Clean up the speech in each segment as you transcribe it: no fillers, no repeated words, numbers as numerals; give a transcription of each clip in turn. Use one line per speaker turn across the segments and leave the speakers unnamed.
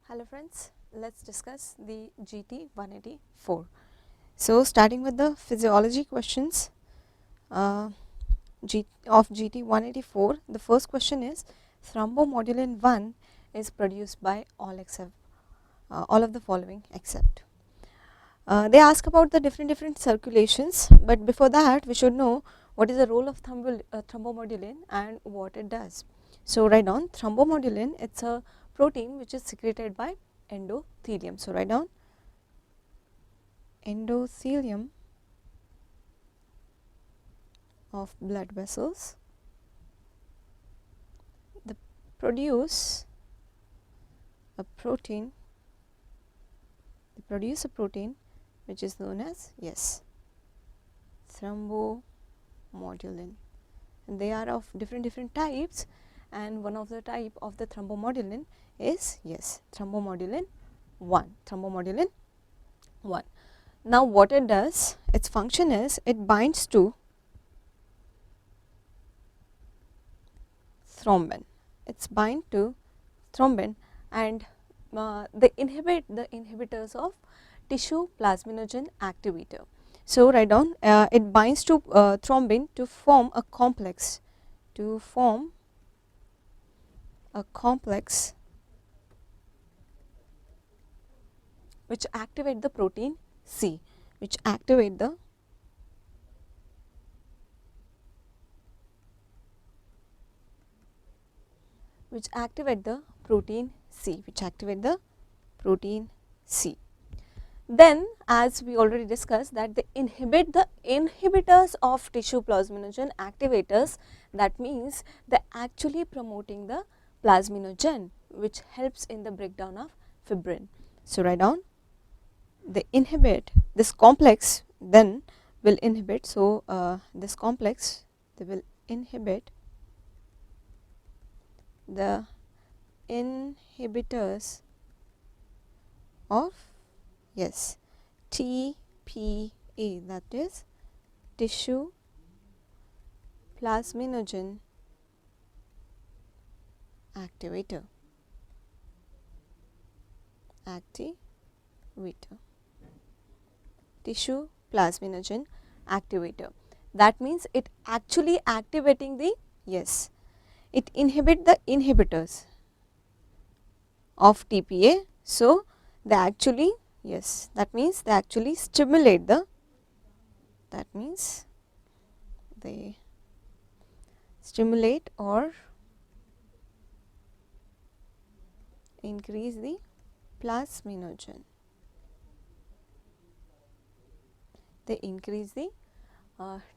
Hello friends, let's discuss the GT 184. So starting with the physiology questions of GT 184, the first question is thrombomodulin 1 is produced by all of the following except. They ask about the different circulations, but before that we should know what is the role of thrombomodulin and what it does. So write down thrombomodulin, it's a protein which is secreted by endothelium. So write down endothelium of blood vessels. They produce a protein. Which is known as thrombomodulin. And they are of different types, and one of the type of the thrombomodulin is thrombomodulin 1. Now what it does, its function is it binds to thrombin. It's bind to thrombin and they inhibit the inhibitors of tissue plasminogen activator. So write down it binds to thrombin to form a complex which activate the protein C, which activate the protein C. Then as we already discussed that they inhibit the inhibitors of tissue plasminogen activators, that means they are actually promoting the plasminogen which helps in the breakdown of fibrin. So write down they inhibit this complex, then will inhibit, so this complex they will inhibit the inhibitors of TPA, that is tissue plasminogen activator. Tissue plasminogen activator. That means it actually activating the it inhibit the inhibitors of TPA. So they actually that means they actually stimulate the, that means they stimulate or increase the plasminogen. They increase the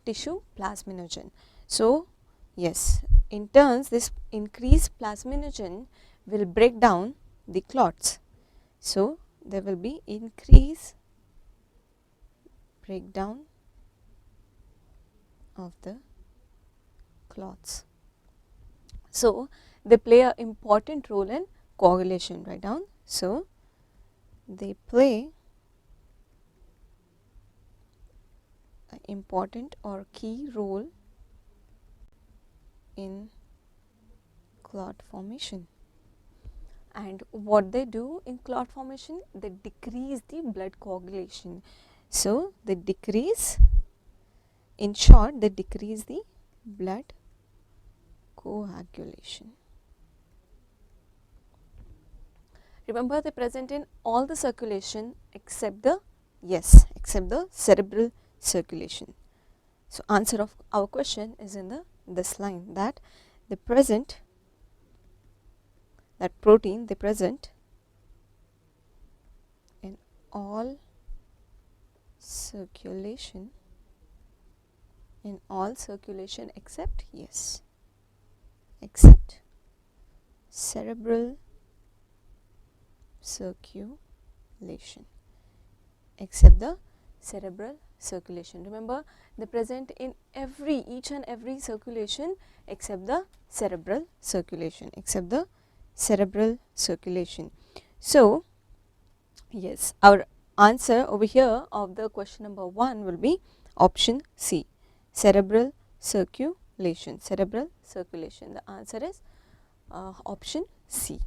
tissue plasminogen. So in turns this increased plasminogen will break down the clots. So there will be increased breakdown of the clots. So they play an important role in coagulation. Write down. So they play an important or key role in clot formation. And what they do in clot formation, they decrease the blood coagulation. So they decrease, in short, they decrease the blood coagulation. Remember, they present in all the circulation except the cerebral circulation. So answer of our question is in this line, that they present, that protein they present in all circulation except cerebral circulation, except the cerebral circulation. Remember, they present in each and every circulation except the cerebral circulation, So our answer over here of the question number 1 will be option C, cerebral circulation. The answer is option C.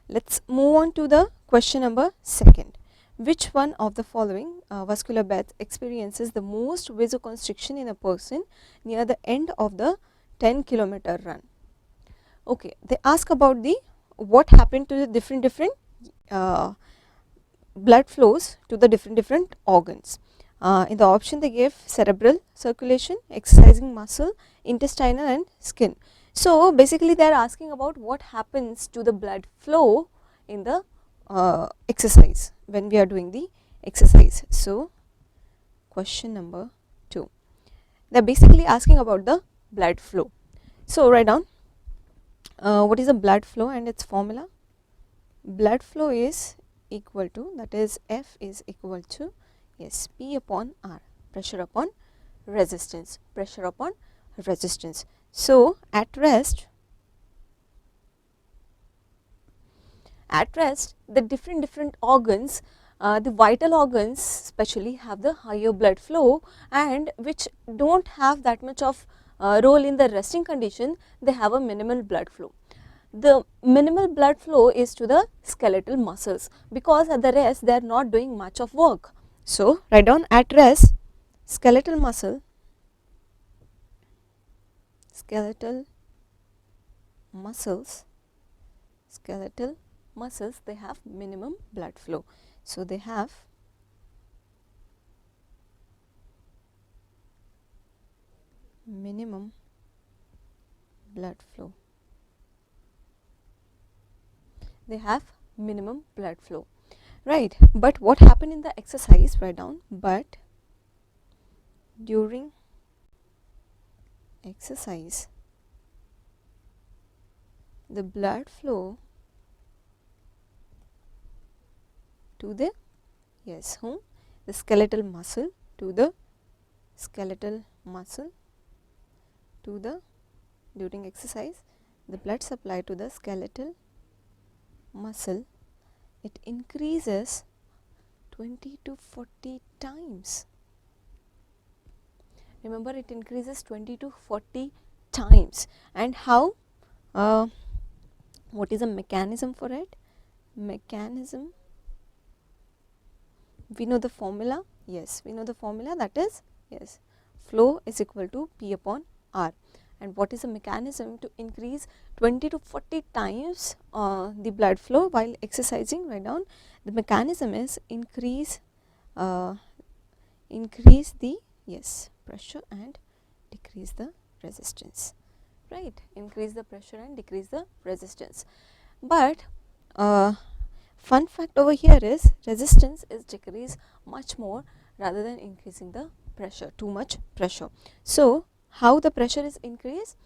Let's move on to the question number 2. Which one of the following vascular beds experiences the most vasoconstriction in a person near the end of the 10-kilometer run? Okay, they ask about the what happened to the different uh, blood flows to the different organs. In the option they gave cerebral circulation, exercising muscle, intestinal and skin. So basically they are asking about what happens to the blood flow in the exercise when we are doing the exercise. So question number 2, they are basically asking about the blood flow. So write down what is the blood flow and its formula. Blood flow is equal to, that is F is equal to, yes, P upon R, pressure upon resistance, pressure upon resistance. So at rest the different organs, the vital organs especially, have the higher blood flow, and which don't have that much of role in the resting condition, they have a minimal blood flow. The minimal blood flow is to the skeletal muscles, because at the rest they are not doing much of work. So write down at rest skeletal muscles they have minimum blood flow. So they have minimum blood flow. They have minimum blood flow, right? But what happened in the exercise? Write down, but during exercise the blood flow to the, yes, whom? The skeletal muscle, to the skeletal muscle, to the, during exercise the blood supply to the skeletal muscle, it increases 20 to 40 times. Remember, it increases 20 to 40 times. And how? What is the mechanism for it? Mechanism, we know the formula. Yes, we know the formula, that is, yes, flow is equal to P upon R. And what is the mechanism to increase 20 to 40 times the blood flow while exercising? Write down, the mechanism is increase the, yes, pressure and decrease the resistance, right? Increase the pressure and decrease the resistance. But fun fact over here is resistance is decreased much more rather than increasing the pressure, too much pressure. So how the pressure is increased?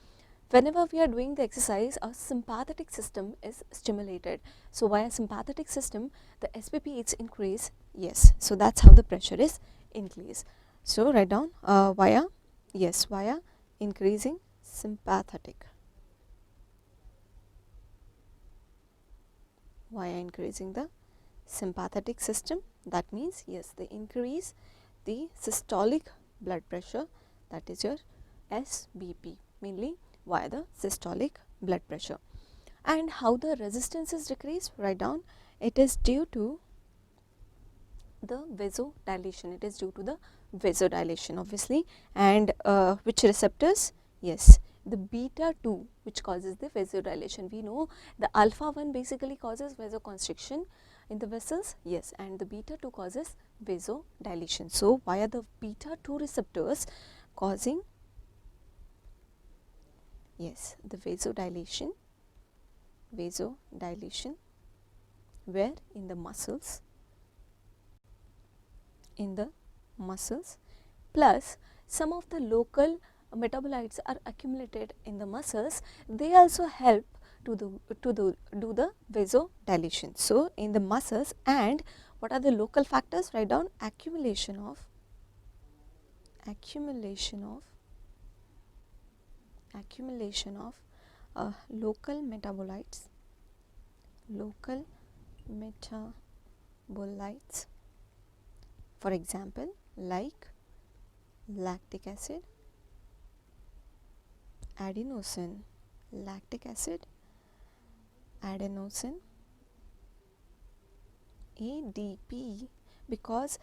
Whenever we are doing the exercise, our sympathetic system is stimulated. So via sympathetic system the SPP is increased. Yes, so that's how the pressure is increased. So write down via, yes, via increasing sympathetic, via increasing the sympathetic system. That means, yes, they increase the systolic blood pressure, that is your SBP, mainly via the systolic blood pressure. And how the resistance is decreased? Write down, it is due to the vasodilation. It is due to the vasodilation, obviously. And which receptors? Yes, the beta 2 which causes the vasodilation. We know the alpha 1 basically causes vasoconstriction in the vessels, yes, and the beta 2 causes vasodilation. So via the beta 2 receptors causing, yes, the vasodilation, where in the muscles, plus some of the local metabolites are accumulated in the muscles, they also help to do the vasodilation. So in the muscles, and what are the local factors? Write down, accumulation of local metabolites, for example like lactic acid, adenosine, lactic acid, adenosine, ADP, because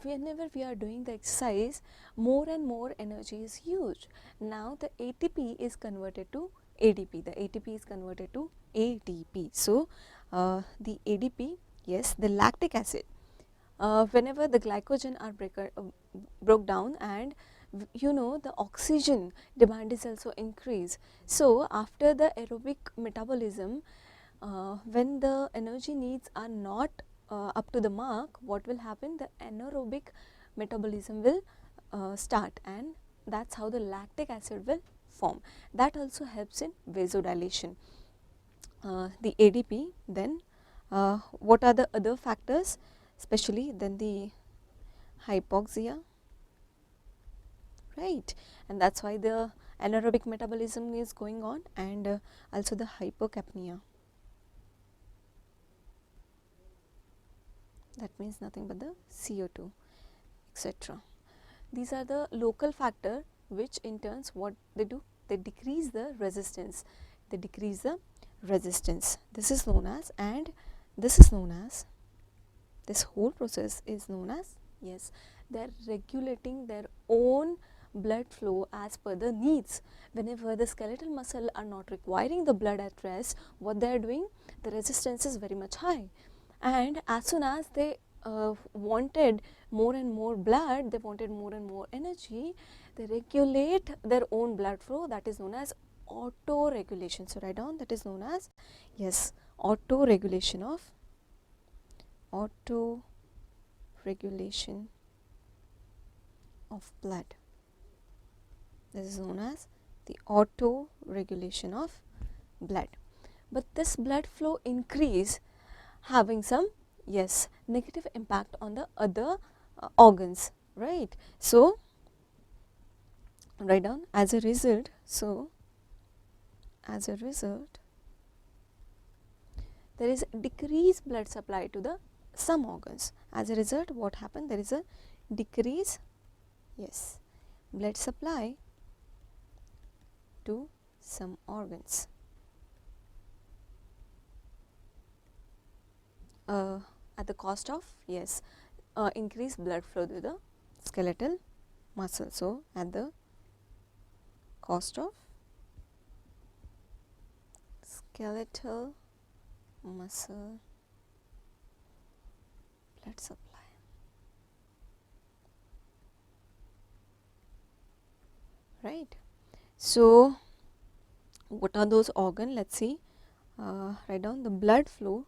whenever we are doing the exercise, more and more energy is used. Now the ATP is converted to ADP, the ATP is converted to ADP. So the ADP, yes, the lactic acid, whenever the glycogen are broke down, and you know the oxygen demand is also increased. So after the aerobic metabolism, when the energy needs are not up to the mark, what will happen? The anaerobic metabolism will start, and that's how the lactic acid will form. That also helps in vasodilation. The ADP, then what are the other factors, especially then the hypoxia, right, and that's why the anaerobic metabolism is going on, and also the hypocapnia. That means nothing but the CO2, etc. These are the local factor which in turns what they do, they decrease the resistance, they decrease the resistance. This is known as, and this is known as, this whole process is known as, yes, they are regulating their own blood flow as per the needs. Whenever the skeletal muscle are not requiring the blood at rest, what they are doing, the resistance is very much high, and as soon as they wanted more and more blood, they wanted more and more energy, they regulate their own blood flow. That is known as autoregulation. So write down, that is known as, yes, autoregulation of blood. This is known as the autoregulation of blood. But this blood flow increase having some, yes, negative impact on the other organs, right. So write down, as a result, so as a result there is decreased blood supply to the some organs. As a result, what happened, there is a decrease, yes, blood supply to some organs. At the cost of, yes, increased blood flow to the skeletal muscle. So at the cost of skeletal muscle blood supply, right. So what are those organs? Let's see. Write down the blood flow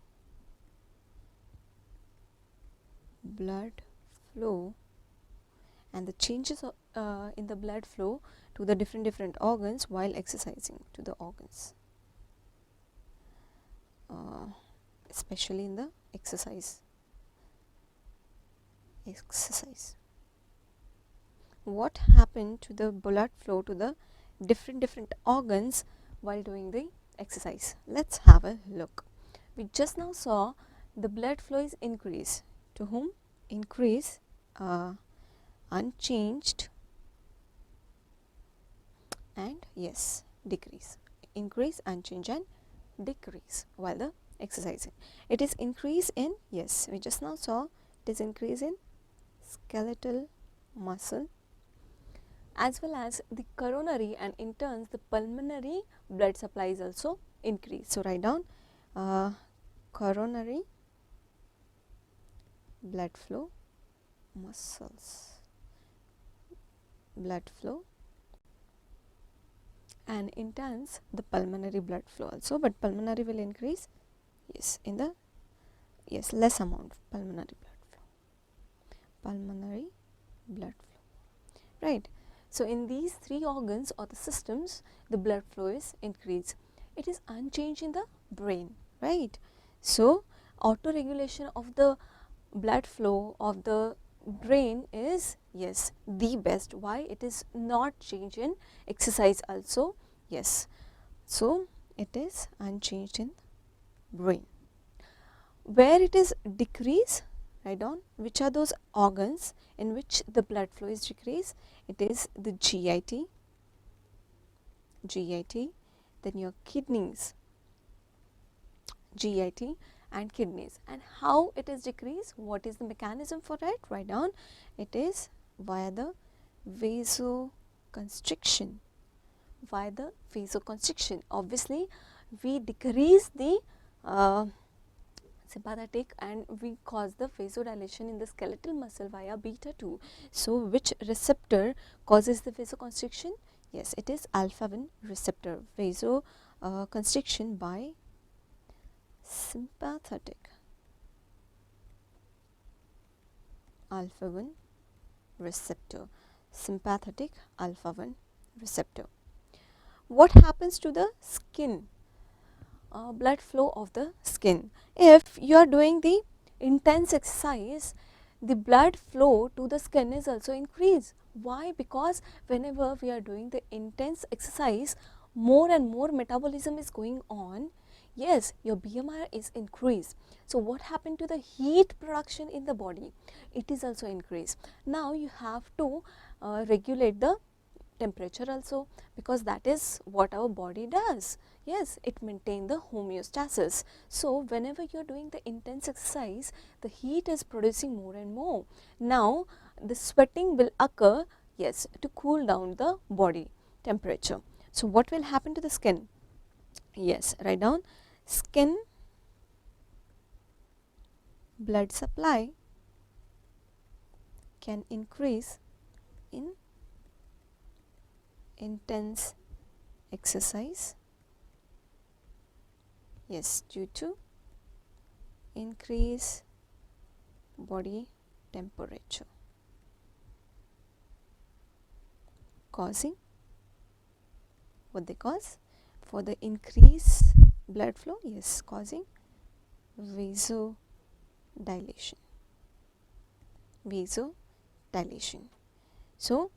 and the changes in the blood flow to the different organs while exercising to the organs, especially in the exercise. What happened to the blood flow to the different organs while doing the exercise? Let's have a look. We just now saw the blood flow is increased. To whom? Increase, unchanged, and yes, decrease. Increase, unchanged, and decrease while the exercising. It is increase in, yes, we just now saw it is increase in skeletal muscle, as well as the coronary, and in turns the pulmonary blood supply is also increased. So write down coronary blood flow, muscles blood flow, and in turns the pulmonary blood flow also, but pulmonary will increase, yes, in the, yes, less amount of pulmonary blood flow, right. So in these three organs or the systems, the blood flow is increased. It is unchanged in the brain, right. So autoregulation of the blood flow of the brain is, yes, the best. Why? It is not changed in exercise also, yes. So it is unchanged in brain. Where it is decreased, write down which are those organs in which the blood flow is decreased. It is the GIT, then your kidneys, GIT, and kidneys. And how it is decreased? What is the mechanism for it? Write down. It is via the vasoconstriction. Via the vasoconstriction. Obviously, we decrease the sympathetic and we cause the vasodilation in the skeletal muscle via beta 2. So, which receptor causes the vasoconstriction? Yes, it is alpha 1 receptor. Vasoconstriction by sympathetic alpha 1 receptor. Sympathetic alpha 1 receptor. What happens to the skin? Blood flow of the skin. If you are doing the intense exercise, the blood flow to the skin is also increased. Why? Because whenever we are doing the intense exercise, more and more metabolism is going on. Yes, your BMI is increased. So what happened to the heat production in the body? It is also increased. Now you have to regulate the temperature also, because that is what our body does. Yes, it maintains the homeostasis. So whenever you are doing the intense exercise, the heat is producing more and more. Now the sweating will occur, yes, to cool down the body temperature. So what will happen to the skin? Yes, write down. Skin blood supply can increase in intense exercise. Yes, due to increase body temperature, causing what they cause for the increase blood flow. Yes, causing vasodilation. Vasodilation. So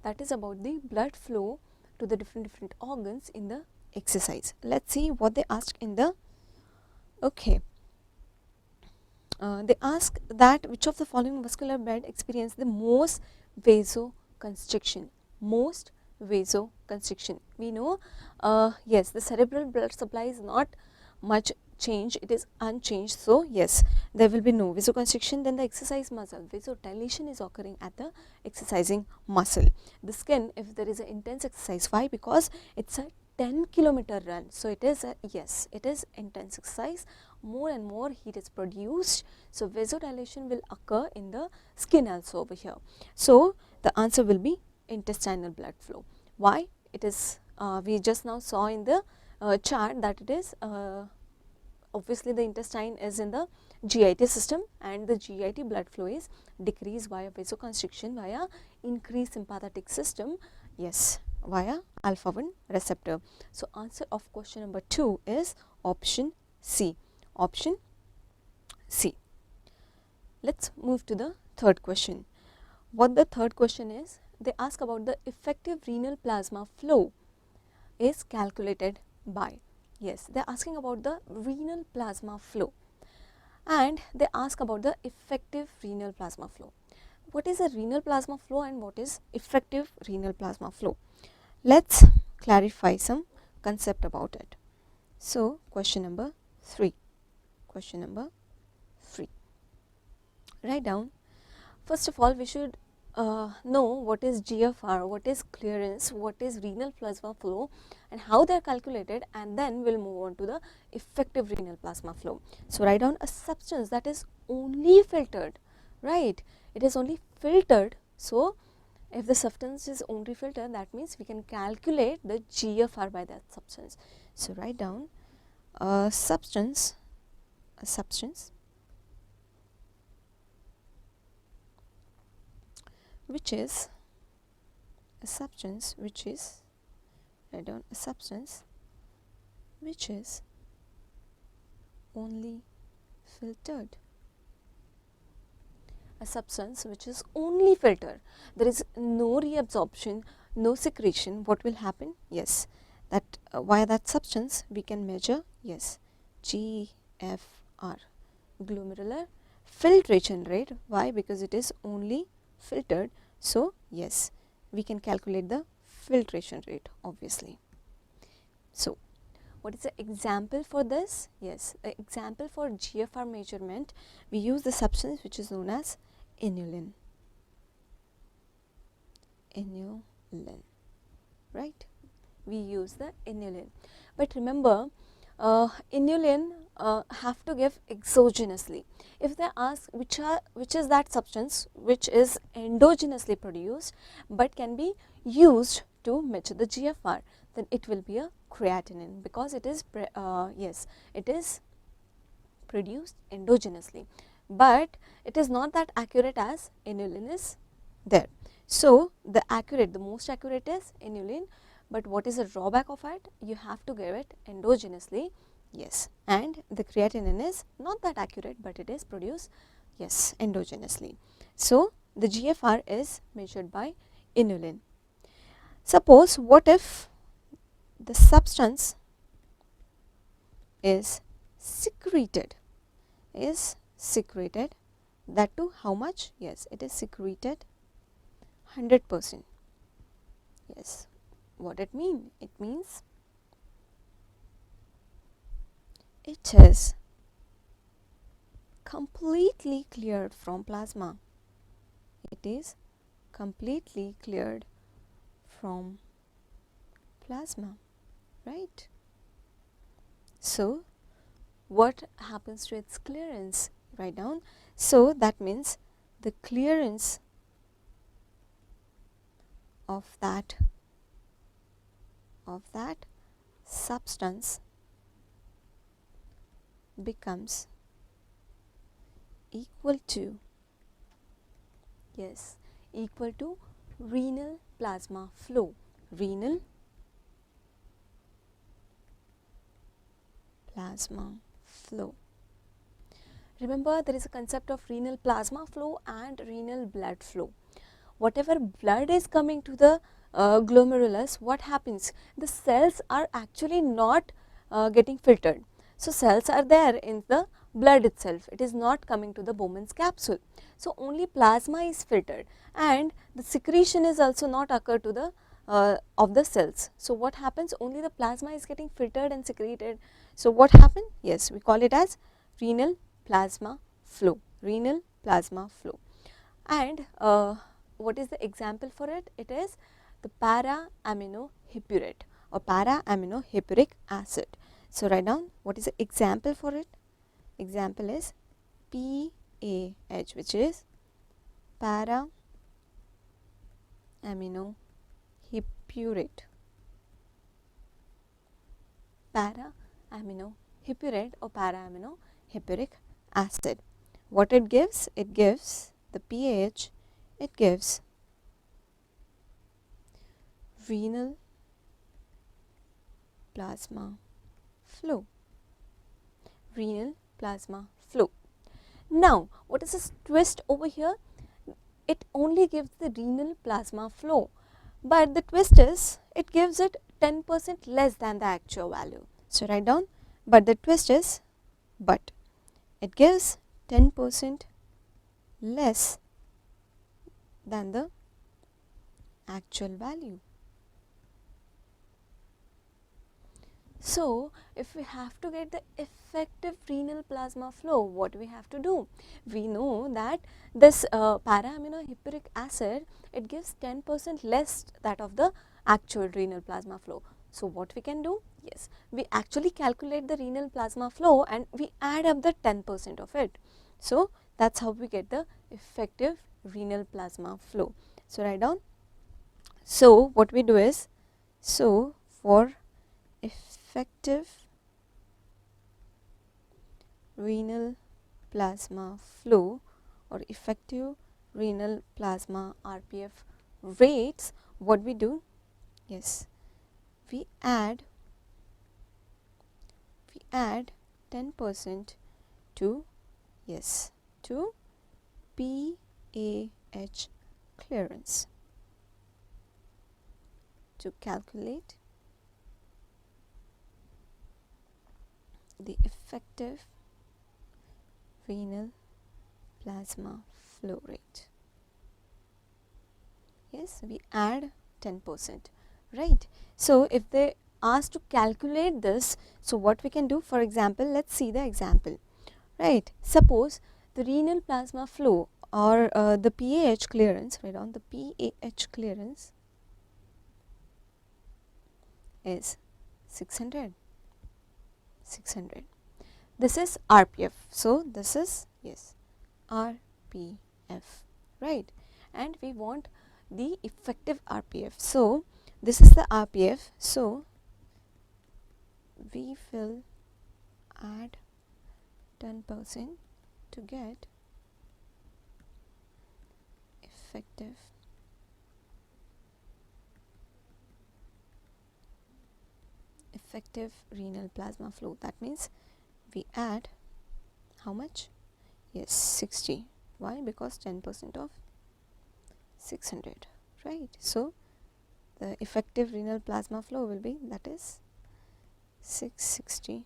that is about the blood flow to the different organs in the exercise. Let's see what they asked in the they ask that which of the following vascular bed experience the most vasoconstriction. Most vasoconstriction. We know, yes, the cerebral blood supply is not much changed, it is unchanged. So yes, there will be no vasoconstriction. Then the exercise muscle, vasodilation is occurring at the exercising muscle. The skin, if there is an intense exercise, why? Because it's a 10-kilometer run. So it is a, yes, it is intense exercise. More and more heat is produced. So vasodilation will occur in the skin also over here. So the answer will be intestinal blood flow. Why? It is, we just now saw in the chart that it is, obviously the intestine is in the GIT system, and the GIT blood flow is decreased via vasoconstriction via increased sympathetic system. Yes, via alpha 1 receptor. So answer of question number 2 is option C. Option C. Let's move to the third question. What the third question is, they ask about the effective renal plasma flow is calculated by. Yes, they are asking about the renal plasma flow, and they ask about the effective renal plasma flow. What is a renal plasma flow and what is effective renal plasma flow? Let's clarify some concept about it. So question number 3. Question number 3. Write down. First of all, we should know what is GFR, what is clearance, what is renal plasma flow, and how they are calculated, and then we'll move on to the effective renal plasma flow. So write down a substance that is only filtered, right? It is only filtered. So if the substance is only filtered, that means we can calculate the GFR by that substance. So write down a substance which is a substance which is, write down a substance which is only filtered. A substance which is only filtered. There is no reabsorption, no secretion. What will happen? Yes, that via that substance we can measure, yes, GFR, glomerular filtration rate. Why? Because it is only filtered. So yes, we can calculate the filtration rate, obviously. So What is the example for this? Yes, the example for GFR measurement, we use the substance which is known as inulin. Inulin, right? We use the inulin. But remember, inulin have to give exogenously. If they ask which is that substance which is endogenously produced but can be used to measure the GFR, then it will be a creatinine, because it is yes, it is produced endogenously, but it is not that accurate as inulin is there. So the most accurate is inulin, but what is the drawback of it? You have to give it endogenously, yes, and the creatinine is not that accurate, but it is produced, yes, endogenously. So the GFR is measured by inulin. Suppose, what if the substance is secreted, that too how much? Yes, it is secreted 100%. Yes, what it mean? It means it is completely cleared from plasma. It is completely cleared from plasma, right? So what happens to its clearance? Write down. So that means the clearance of that substance becomes equal to, yes, equal to renal plasma flow. Renal plasma flow. Remember, there is a concept of renal plasma flow and renal blood flow. Whatever blood is coming to the glomerulus, what happens? The cells are actually not getting filtered. So cells are there in the blood itself, it is not coming to the Bowman's capsule. So only plasma is filtered, and the secretion is also not occur to the of the cells. So what happens? Only the plasma is getting filtered and secreted. So what happened? Yes, we call it as renal plasma flow. Renal plasma flow. And what is the example for it? It is the para-aminohippurate or para-aminohippuric acid. So write down, what is the example for it? Example is PAH, which is para-aminohippurate. Para-aminohippurate or para-aminohippuric acid. What it gives? It gives the pH, it gives renal plasma flow. Renal plasma flow. Now, what is this twist over here? It only gives the renal plasma flow, but the twist is it gives it 10% less than the actual value. So write down, but the twist is, but it gives 10% less than the actual value. So if we have to get the effective renal plasma flow, what we have to do? We know that this para-aminohippuric acid, it gives 10% less that of the actual renal plasma flow. So what we can do? Yes, we actually calculate the renal plasma flow and we add up the 10% of it. So that's how we get the effective renal plasma flow. So write down. So what we do is, so for effective renal plasma flow or effective renal plasma RPF rates, what we do? Yes, we add 10% to, yes, to PAH clearance to calculate the effective renal plasma flow rate. Yes, we add 10%, right? So if the asked to calculate this, so what we can do, for example, let's see the example, right. Suppose the renal plasma flow or the PAH clearance, write down the PAH clearance is 600. This is RPF, so this is, yes, RPF, right, and we want the effective RPF. So this is the RPF, so we will add 10% to get effective renal plasma flow. That means we add how much? Yes, 60. Why? Because 10% of 600, right. So the effective renal plasma flow will be, that is 660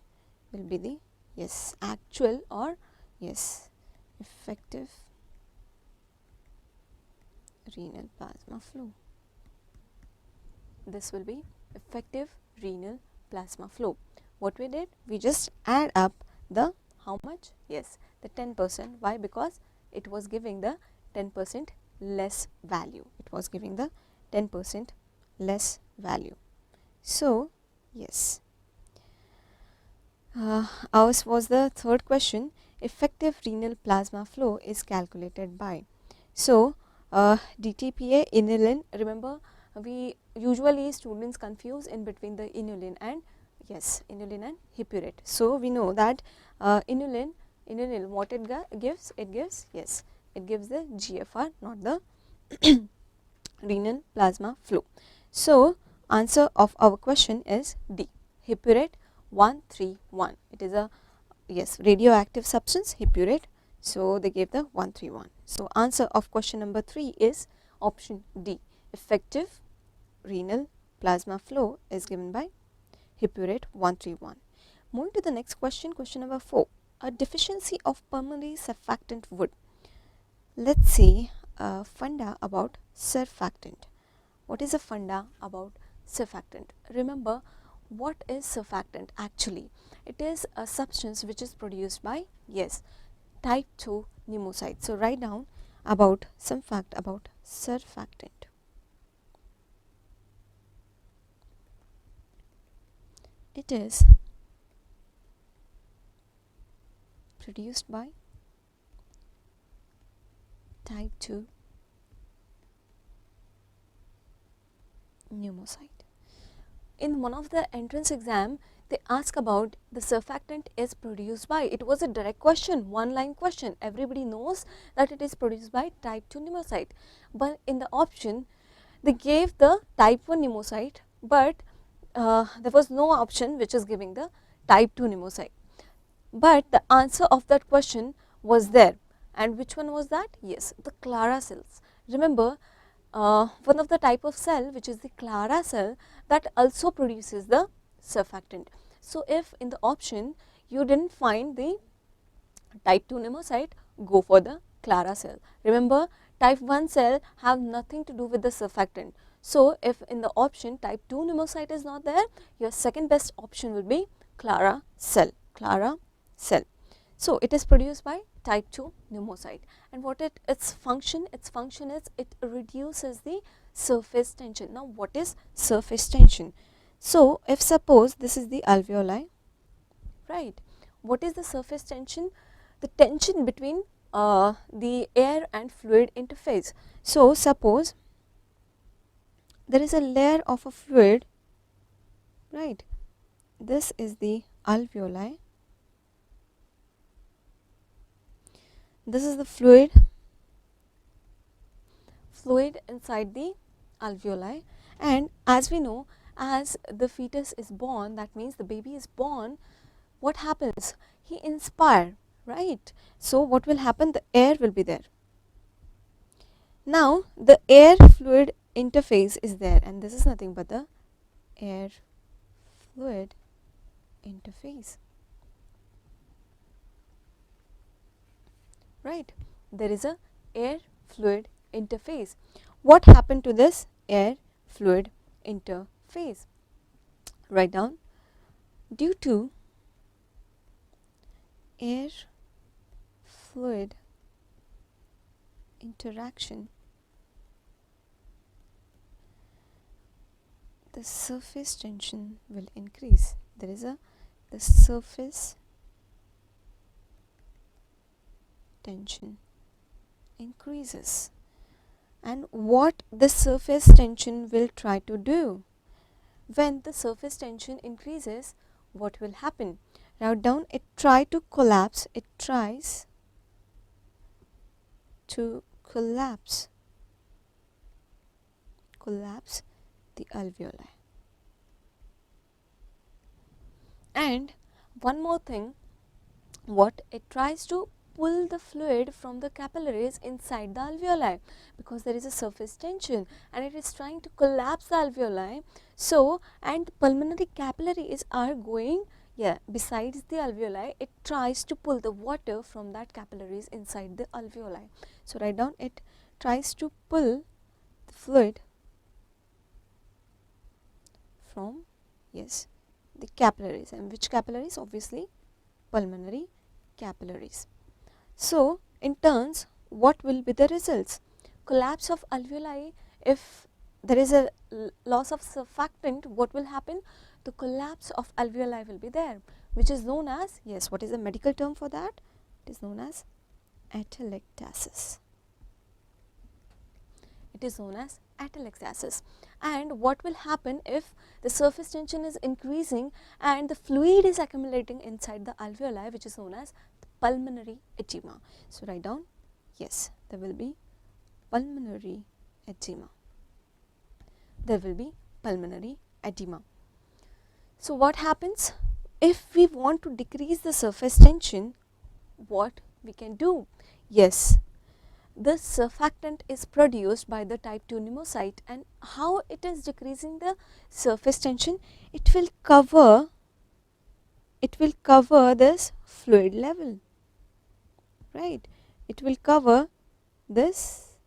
will be the, yes, actual or, yes, effective renal plasma flow. This will be effective renal plasma flow. What we did, we just add up the how much? Yes, the 10%. Why? Because it was giving the 10% less value. It was giving the 10% less value. So yes, ours was the third question. Effective renal plasma flow is calculated by. So DTPA, inulin. Remember, we usually students confuse in between the inulin and, yes, inulin and hippurate. So we know that inulin, what it gives? It gives, yes, it gives the GFR, not the renal plasma flow. So answer of our question is D, hippurate 131. It is a, yes, radioactive substance, hippurate. So they gave the 131. So answer of question number 3 is option D, effective renal plasma flow is given by hippurate 131. Moving to the next question, question number 4. A deficiency of pulmonary surfactant would. Let's see funda about surfactant. What is a funda about surfactant? Remember, what is surfactant actually? It is a substance which is produced by, yes, type 2 pneumocytes. So write down about some fact about surfactant. It is produced by type 2 pneumocyte. In one of the entrance exam, they ask about the surfactant is produced by. It was a direct question, one line question. Everybody knows that it is produced by type 2 pneumocyte. But in the option, they gave the type 1 pneumocyte, but there was no option which is giving the type 2 pneumocyte. But the answer of that question was there. And which one was that? Yes, the Clara cells. Remember, one of the type of cell which is the Clara cell that also produces the surfactant. So if in the option you didn't find the type 2 pneumocyte, go for the Clara cell. Remember, type 1 cell have nothing to do with the surfactant. So if in the option type 2 pneumocyte is not there, your second best option will be Clara cell. Clara cell. So it is produced by type 2 pneumocyte. And what its function? Its function is it reduces the surface tension. Now what is surface tension? So if suppose this is the alveoli, right, what is the surface tension? The tension between the air and fluid interface. So suppose there is a layer of a fluid, right, this is the alveoli, this is the fluid inside the alveoli, and as we know, as the fetus is born, that means the baby is born, what happens? He inspire, right? So what will happen? The air will be there. Now the air fluid interface is there, and this is nothing but the air fluid interface, right? There is a air fluid interface. What happened to this air fluid interface? Write down, due to air fluid interaction, the surface tension will increase. There is the surface tension increases. And what the surface tension will try to do? When the surface tension increases, what will happen? Write down, it tries to collapse the alveoli. And one more thing, what it tries to pull the fluid from the capillaries inside the alveoli, because there is a surface tension and it is trying to collapse the alveoli. So, and pulmonary capillaries are going, besides the alveoli, it tries to pull the water from that capillaries inside the alveoli. So, write down, it tries to pull the fluid from, the capillaries. And which capillaries? Obviously pulmonary capillaries. So, in turns, what will be the results? Collapse of alveoli. If there is a loss of surfactant, what will happen? The collapse of alveoli will be there, which is known as, what is the medical term for that? It is known as atelectasis. It is known as atelectasis. And what will happen if the surface tension is increasing and the fluid is accumulating inside the alveoli, which is known as pulmonary edema. So, write down, there will be pulmonary edema. There will be pulmonary edema. So, what happens? If we want to decrease the surface tension, what we can do? The surfactant is produced by the type 2 pneumocyte, and how it is decreasing the surface tension? It will cover this fluid level, right? It will cover this,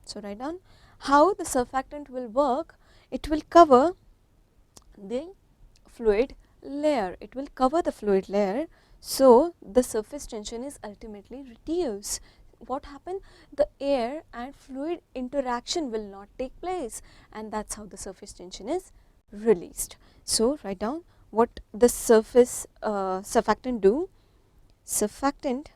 So, write down how the surfactant will work. It will cover the fluid layer. It will cover the fluid layer. So, the surface tension is ultimately reduced. What happened? The air and fluid interaction will not take place, and that is how the surface tension is released. So, write down what the surfactant do. Surfactant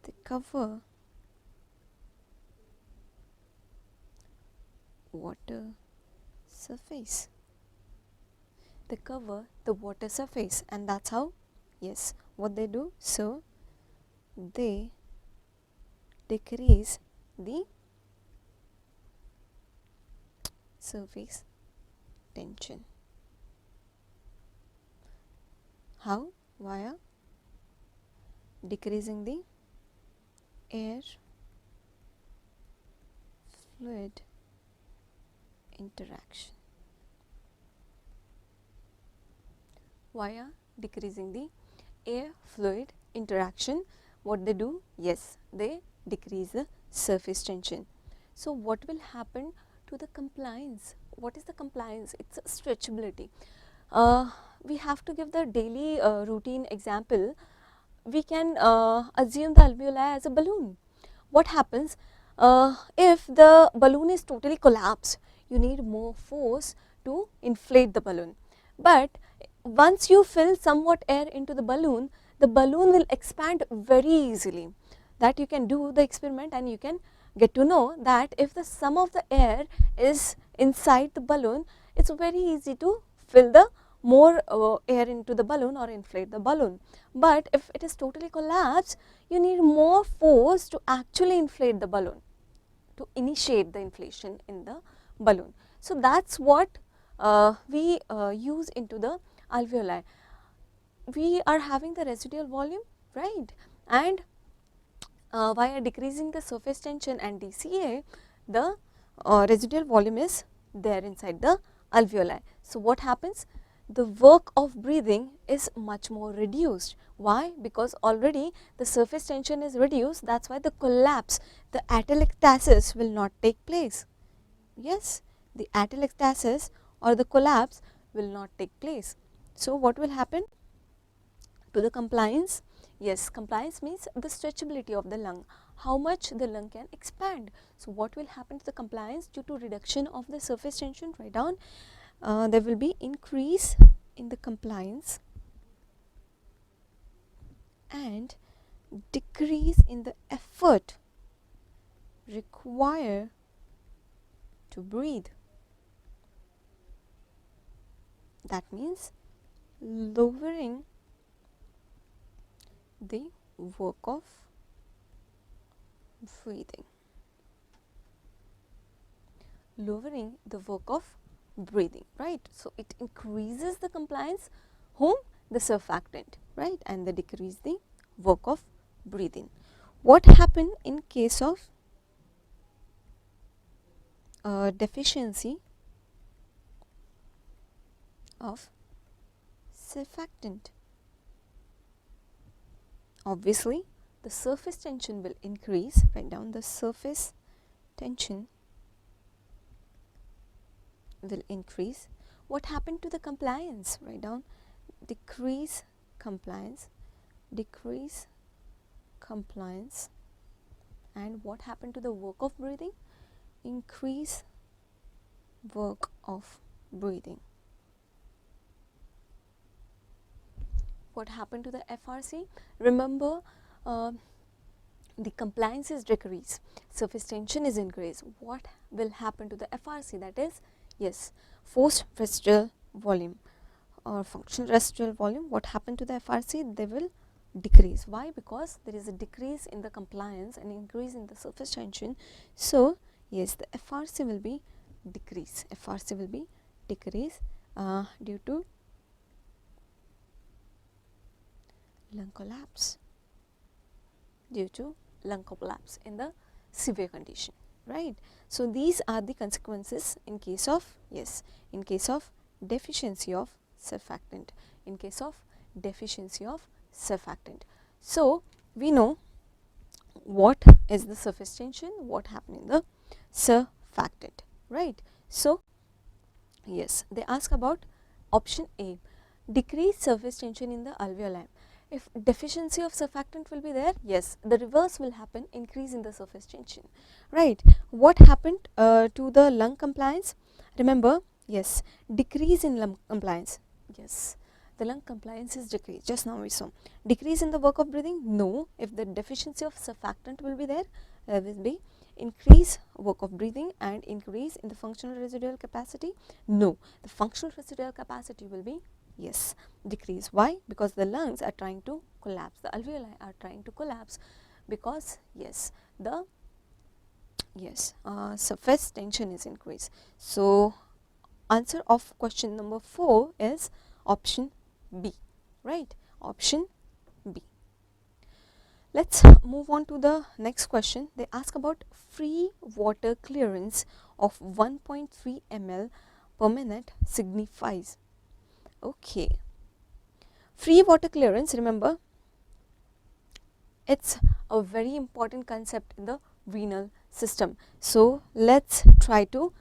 they cover water surface. They cover the water surface, and that's how, what they do. So, they decrease the surface tension. How? Via decreasing the air fluid interaction. Via decreasing the air fluid interaction, what they do? They decrease the surface tension. So, what will happen to the compliance? What is the compliance? It's stretchability. We have to give the daily routine example. We can assume the alveoli as a balloon. What happens if the balloon is totally collapsed? You need more force to inflate the balloon. But once you fill somewhat air into the balloon will expand very easily. That you can do the experiment and you can get to know that if the sum of the air is inside the balloon, it's very easy to fill the more air into the balloon or inflate the balloon. But if it is totally collapsed, you need more force to actually inflate the balloon, to initiate the inflation in the balloon. So, that is what we use into the alveoli. We are having the residual volume, right, and via decreasing the surface tension and DCA, the residual volume is there inside the alveoli. So, what happens? the work of breathing is much more reduced. Why? Because already the surface tension is reduced, that is why the collapse, the atelectasis will not take place. Yes, the atelectasis or the collapse will not take place. So, what will happen to the compliance? Yes, compliance means the stretchability of the lung, how much the lung can expand. So, what will happen to the compliance due to reduction of the surface tension? Write down, there will be increase in the compliance and decrease in the effort required to breathe. That means lowering the work of breathing. Lowering the work of breathing, right? So, it increases the compliance, whom? The surfactant, right? And they decrease the work of breathing. What happened in case of deficiency of surfactant? Obviously, the surface tension will increase. Write down, the surface tension will increase. What happened to the compliance? Write down, decrease compliance, decrease compliance. And what happened to the work of breathing? Increase work of breathing. What happened to the FRC? Remember, the compliance is decreased, surface tension is increased. What will happen to the FRC? That is, yes, forced residual volume or functional residual volume. What happened to the FRC? They will decrease. Why? Because there is a decrease in the compliance and increase in the surface tension. So, yes, the FRC will be decrease. FRC will be decrease due to lung collapse, due to lung collapse in the severe condition, right? So, these are the consequences in case of, yes, in case of deficiency of surfactant, in case of deficiency of surfactant. So, we know what is the surface tension, what happened in the surfactant, right? So, yes, they ask about option A, decrease surface tension in the alveoli. If deficiency of surfactant will be there, yes, the reverse will happen, increase in the surface tension, right? What happened to the lung compliance? Remember, yes, decrease in lung compliance, yes, the lung compliance is decreased, just now we saw. Decrease in the work of breathing? No. If the deficiency of surfactant will be there, there will be increase work of breathing and increase in the functional residual capacity? No. The functional residual capacity will be, yes, decrease. Why? Because the lungs are trying to collapse, the alveoli are trying to collapse, because, yes, the surface tension is increased. So, answer of question number 4 is option B, right? Option B. Let's move on to the next question. They ask about free water clearance of 1.3 ml per minute signifies. Okay. Free water clearance, remember, it's a very important concept in the renal system. So, let's try to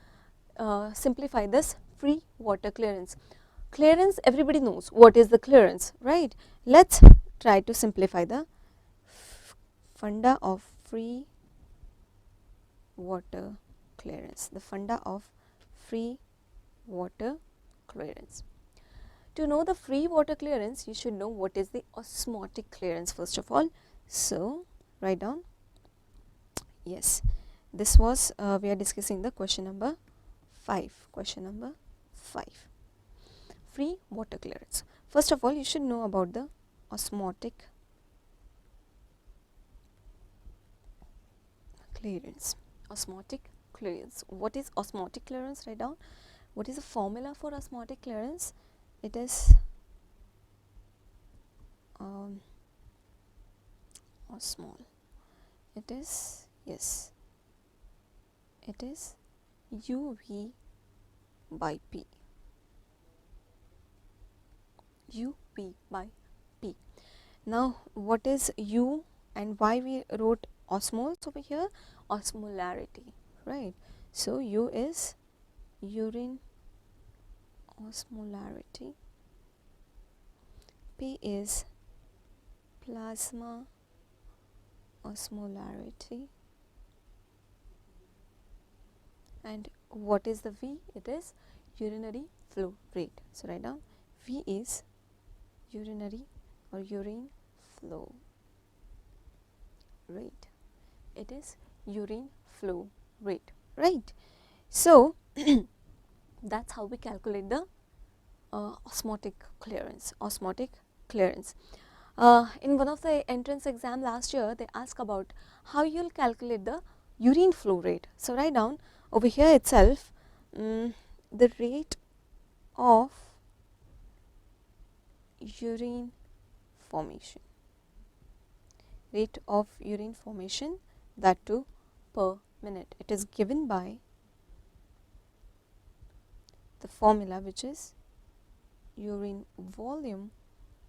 simplify this free water clearance. Clearance, everybody knows what is the clearance, right? Let's try to simplify the funda of free water clearance, the funda of free water clearance. To know the free water clearance, you should know what is the osmotic clearance first of all. So, write down, yes, this was, we are discussing the question number 5, question number 5, free water clearance. First of all, you should know about the osmotic clearance. Osmotic clearance. What is osmotic clearance? Write down. What is the formula for osmotic clearance? It is osmol. It is, yes, it is UV by P. UP by P. Now what is U and why we wrote osmoles over here? Osmolarity, right? So U is urine osmolarity, P is plasma osmolarity, and what is the V? It is urinary flow rate. So write down V is urinary or urine flow rate. It is urine flow rate, right? So that's how we calculate the osmotic clearance. In one of the entrance exam last year, they asked about how you'll calculate the urine flow rate. So write down over here itself the rate of urine formation. Rate of urine formation, that too per minute. It is given by the formula, which is urine volume,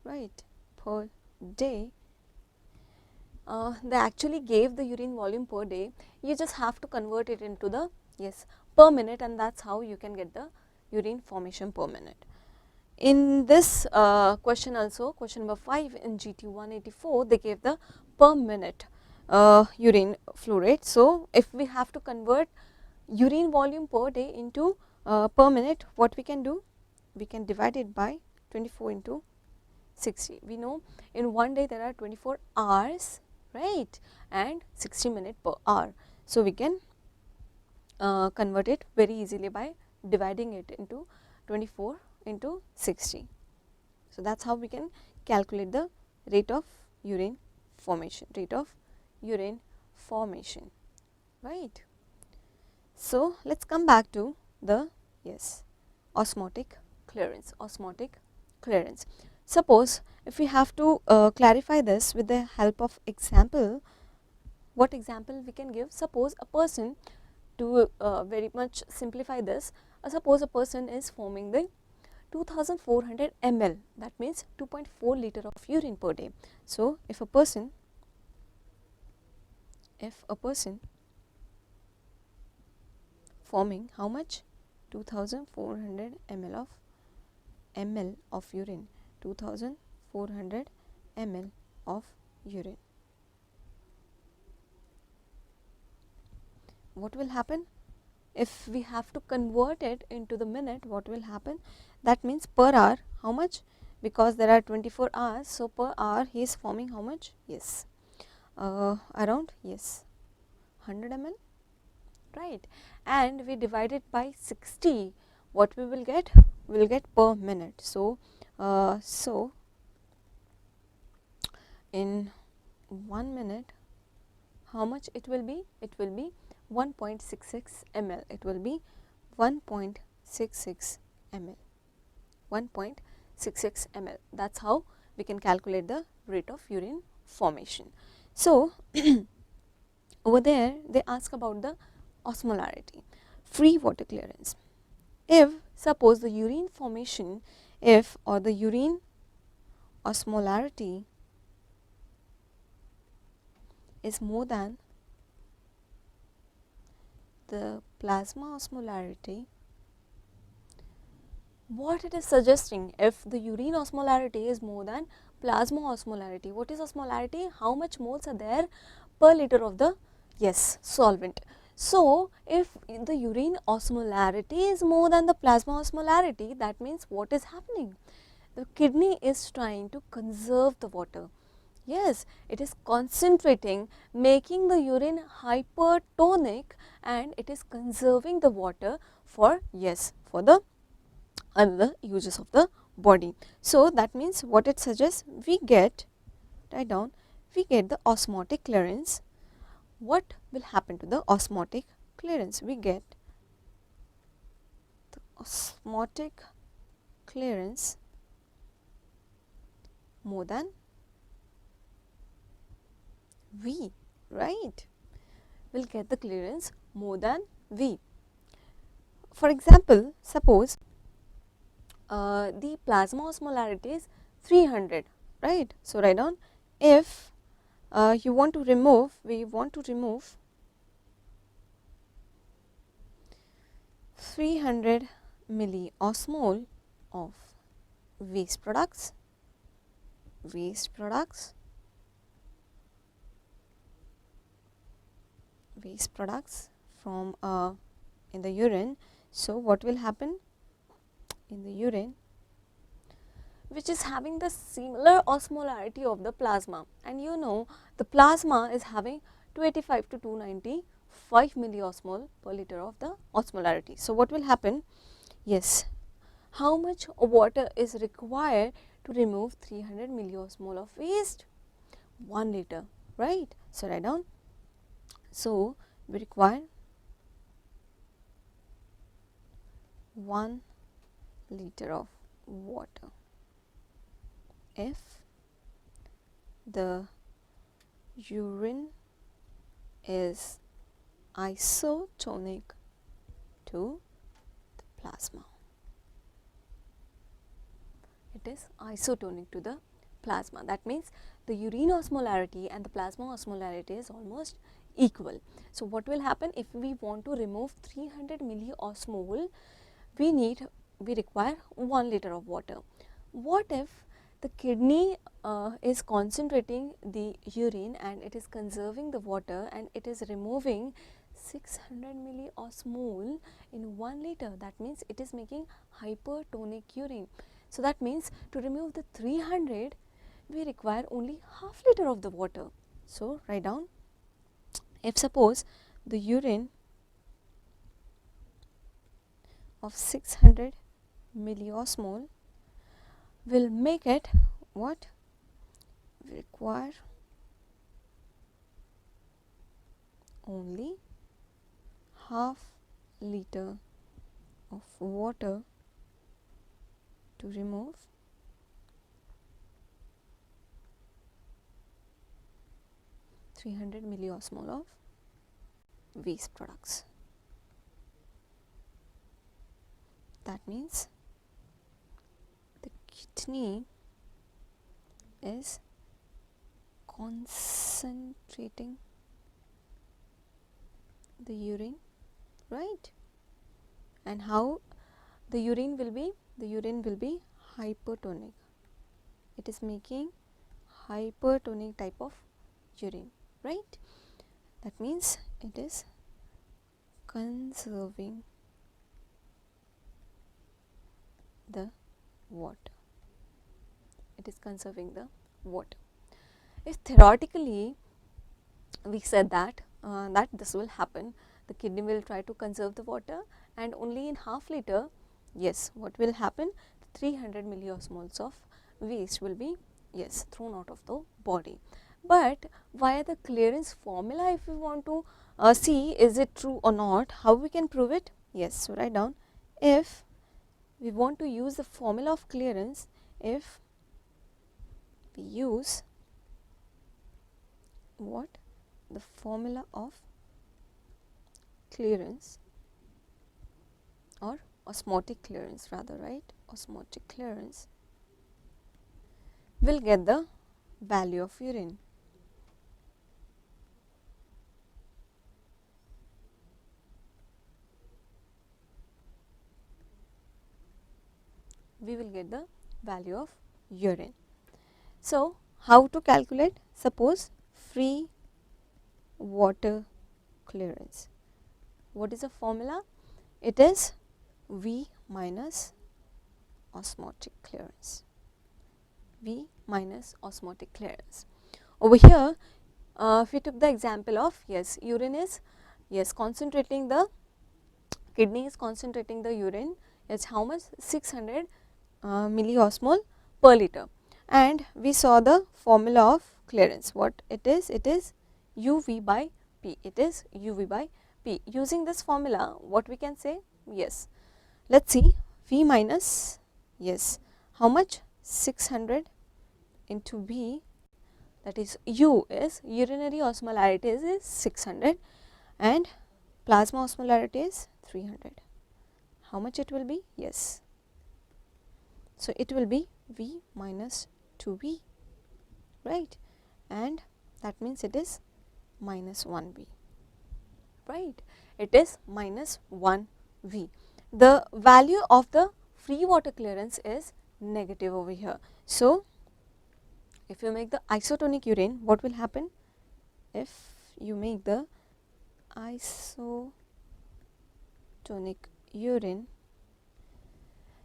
right, per day. They actually gave the urine volume per day. You just have to convert it into the per minute, and that's how you can get the urine formation per minute. In this question also, question number 5 in GT 184, they gave the per minute urine flow rate. So if we have to convert urine volume per day into per minute, what we can do? We can divide it by 24 into 60. We know in one day there are 24 hours, right, and 60 minutes per hour. So we can convert it very easily by dividing it into 24 into 60. So that's how we can calculate the rate of urine formation, right? So let's come back to the osmotic clearance. Suppose if we have to clarify this with the help of example, what example we can give? Suppose a person, to very much simplify this, suppose a person is forming the 2400 ml, that means 2.4 liter of urine per day. So if a person forming how much? 2400 ml of urine, 2400 ml of urine. What will happen? If we have to convert it into the minute, what will happen? That means per hour, how much? Because there are 24 hours, so per hour he is forming how much? Around 100 ml, right? And we divide it by 60. What we will get? We will get per minute. So in 1 minute, how much it will be? It will be 1.66 ml. It will be 1.66 ml. 1.66 ml. That's how we can calculate the rate of urine formation. So over there they ask about the osmolarity, free water clearance. If suppose the urine formation, or the urine osmolarity is more than the plasma osmolarity, what it is suggesting? If the urine osmolarity is more than plasma osmolarity, what is osmolarity? How much moles are there per liter of the solvent. So if the urine osmolarity is more than the plasma osmolarity, that means what is happening? The kidney is trying to conserve the water. Yes, it is concentrating, making the urine hypertonic, and it is conserving the water for the other uses of the body. So that means what it suggests? We get, write down, we get the osmotic clearance. What will happen to the osmotic clearance? We get the osmotic clearance more than V, right? We'll get the clearance more than V. For example, suppose the plasma osmolarity is 300, right. So, write down if we want to remove 300 milliosmol of waste products from in the urine. So, what will happen in the urine which is having the similar osmolarity of the plasma, and you know the plasma is having 285 to 295 milliosmol per liter of the osmolarity. So, what will happen? Yes, how much water is required to remove 300 milliosmol of waste? 1 liter, right. So, write down. So, we require 1 liter of water if the urine is isotonic to the plasma. It is isotonic to the plasma. That means the urine osmolarity and the plasma osmolarity is almost equal. So, what will happen if we want to remove 300 milliosmol? We require 1 liter of water. What if the kidney is concentrating the urine and it is conserving the water and it is removing 600 milliosmol in 1 liter? That means it is making hypertonic urine. So, that means to remove the 300 we require only half liter of the water. So, write down, if suppose the urine of 600 milliosmol will make it what? We require only half liter of water to remove 300 milliosmol of waste products. That means the kidney is concentrating the urine, right? And how the urine will be? The urine will be hypertonic. It is making hypertonic type of urine, right? That means it is conserving the water. It is conserving the water. If theoretically we said that this will happen, the kidney will try to conserve the water and only in half liter, yes, what will happen? 300 milliosmols of waste will be, yes, thrown out of the body. But via the clearance formula, if we want to see is it true or not, how we can prove it? Yes, so write down, if we want to use the formula of clearance, if we use what? The formula of clearance or osmotic clearance rather, right? Osmotic clearance will get the value of urine. We will get the value of urine. So, how to calculate? Suppose free water clearance. What is the formula? It is V minus osmotic clearance. V minus osmotic clearance. Over here, if we took the example of, yes, urine is, yes, concentrating the, kidney is concentrating the urine, it's how much? 600 milliosmol per liter. And we saw the formula of clearance. What it is? It is UV by P. It is UV by P. Using this formula, what we can say? Yes. Let's see. V minus, yes, how much? 600 into V, that is U is urinary osmolarity is 600 and plasma osmolarity is 300. How much it will be? Yes, So it will be V minus 2V, right, and that means it is minus 1V, right, it is minus 1V. The value of the free water clearance is negative over here. So if you make the isotonic urine, what will happen? If you make the isotonic urine,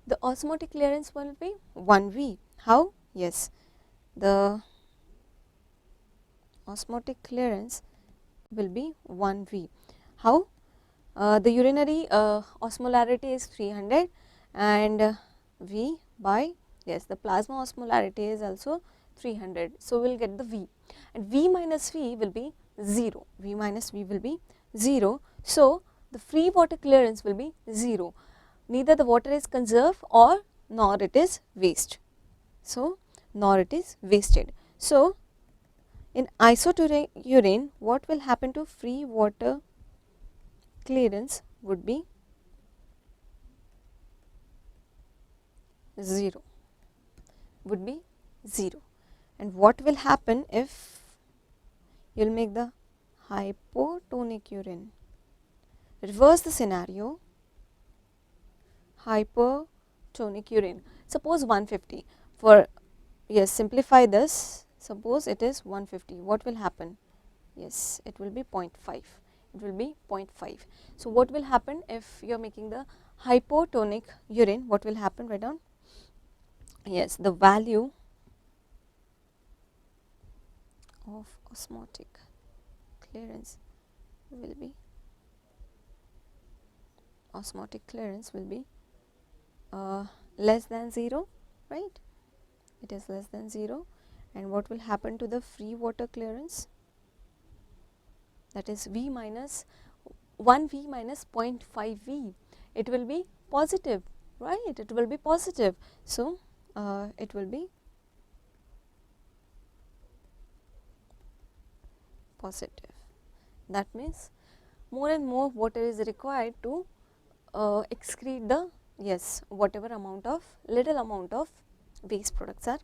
the osmotic clearance will be 1V. How? Yes, the osmotic clearance will be 1V. How? The urinary osmolarity is 300 and V by, yes, the plasma osmolarity is also 300. So, we will get the V, and V minus V will be 0. V minus V will be 0. So, the free water clearance will be 0. Neither the water is conserved or nor it is waste. So, nor it is wasted. So, in isotonic urine, what will happen to free water clearance would be 0, would be 0. And what will happen if you will make the hypotonic urine? Reverse the scenario, hypertonic urine, suppose 150, for, yes, simplify this, suppose it is 150, what will happen? Yes, it will be 0.5, it will be 0.5. So, what will happen if you are making the hypotonic urine? What will happen? Write down. Yes, the value of osmotic clearance will be, osmotic clearance will be less than 0, right? It is less than 0. And what will happen to the free water clearance? That is V minus 1V minus 0.5V. It will be positive, right? It will be positive. So, it will be positive. That means more and more water is required to excrete the, yes, whatever amount of, little amount of waste products are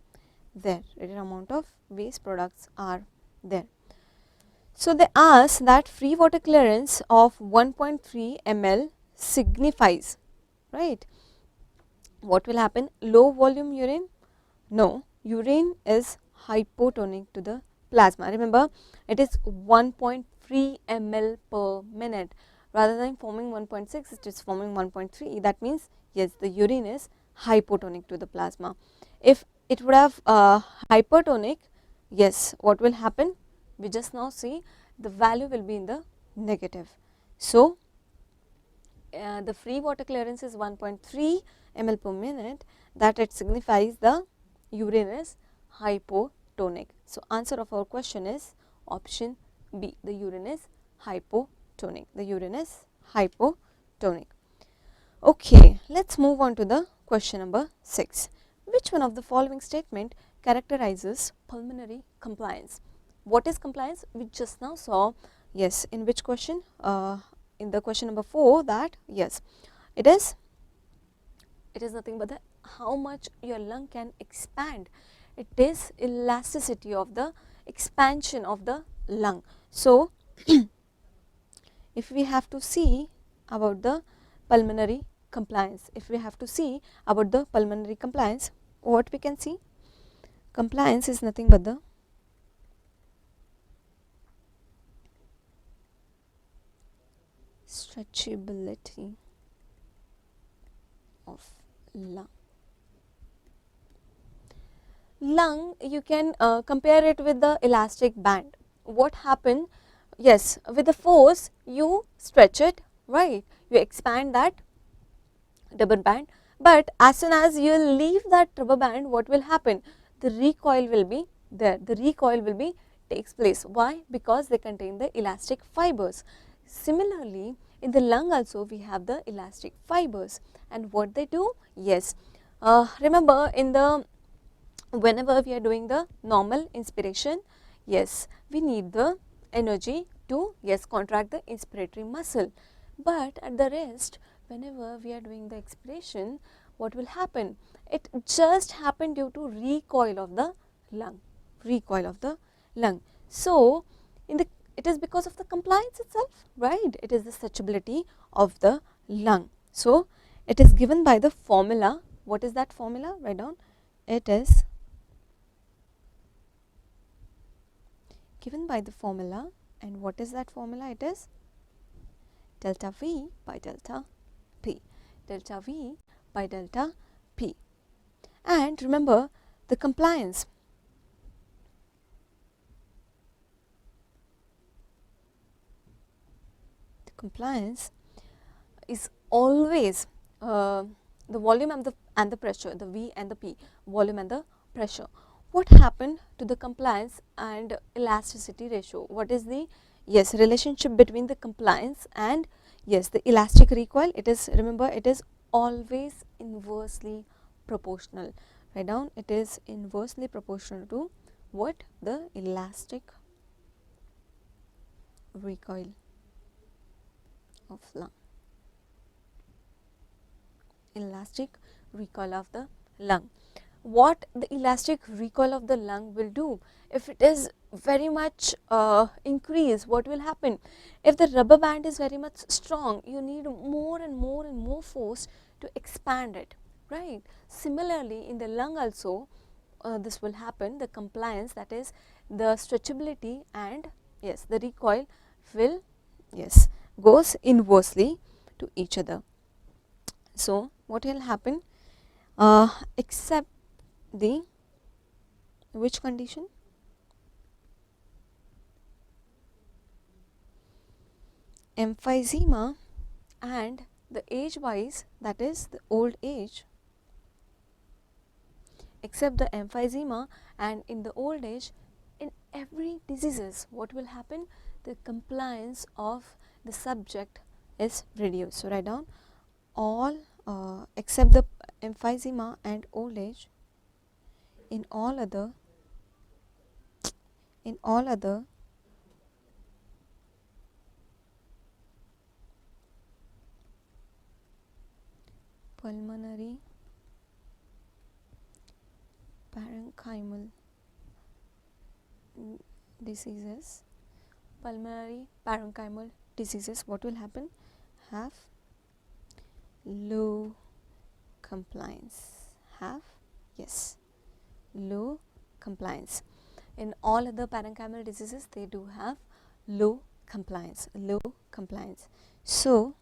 there, little amount of waste products are there. So, they ask that free water clearance of 1.3 ml signifies, right, what will happen? Low volume urine? No, urine is hypotonic to the plasma. Remember, it is 1.3 ml per minute, rather than forming 1.6, it is forming 1.3. That means, yes, the urine is hypotonic to the plasma. If it would have hypertonic, yes, what will happen? We just now see the value will be in the negative. So, the free water clearance is 1.3 ml per minute, that it signifies the urine is hypotonic. So, answer of our question is option B, the urine is hypotonic, the urine is hypotonic. Okay, let us move on to the question number 6. Which one of the following statement characterizes pulmonary compliance? What is compliance? We just now saw, yes, in which question? In the question number 4, that, yes, it is nothing but the how much your lung can expand. It is elasticity of the expansion of the lung. So, if we have to see about the pulmonary compliance, what we can see? Compliance is nothing but the stretchability of lung. Lung, you can compare it with the elastic band. What happened? Yes, with the force you stretch it, right? You expand that rubber band, but as soon as you leave that rubber band, what will happen? The recoil will be there. The recoil will be takes place. Why? Because they contain the elastic fibers. Similarly, in the lung also we have the elastic fibers, and what they do? Yes, remember in the whenever we are doing the normal inspiration, yes, we need the energy to, yes, contract the inspiratory muscle, but at the rest, whenever we are doing the expiration, what will happen? It just happened due to recoil of the lung, recoil of the lung. So, it is because of the compliance itself, right? It is the stretchability of the lung. So, it is given by the formula. What is that formula? Write down. It is given by the formula, and what is that formula? It is delta V by delta P, delta V by delta P. And remember the compliance. The compliance is always the volume and the pressure, the V and the P, volume and the pressure. What happened to the compliance and elasticity ratio? What is the relationship between the compliance and the elastic recoil? It is, remember, it is always inversely proportional. Write down, it is inversely proportional to what? The elastic recoil of lung. Elastic recoil of the lung. What the elastic recoil of the lung will do? If it is very much increased, what will happen? If the rubber band is very much strong, you need more and more and more force to expand it, right? Similarly, in the lung also this will happen. The compliance, that is the stretchability and the recoil will goes inversely to each other. So, what will happen? Except the which condition? Emphysema and the age wise, that is the old age. Except the emphysema and in the old age, in every diseases, what will happen? The compliance of the subject is reduced. So, write down all except the emphysema and old age. In all other pulmonary parenchymal diseases, what will happen? Have low compliance. Low compliance. In all other parenchymal diseases, they do have low compliance. So,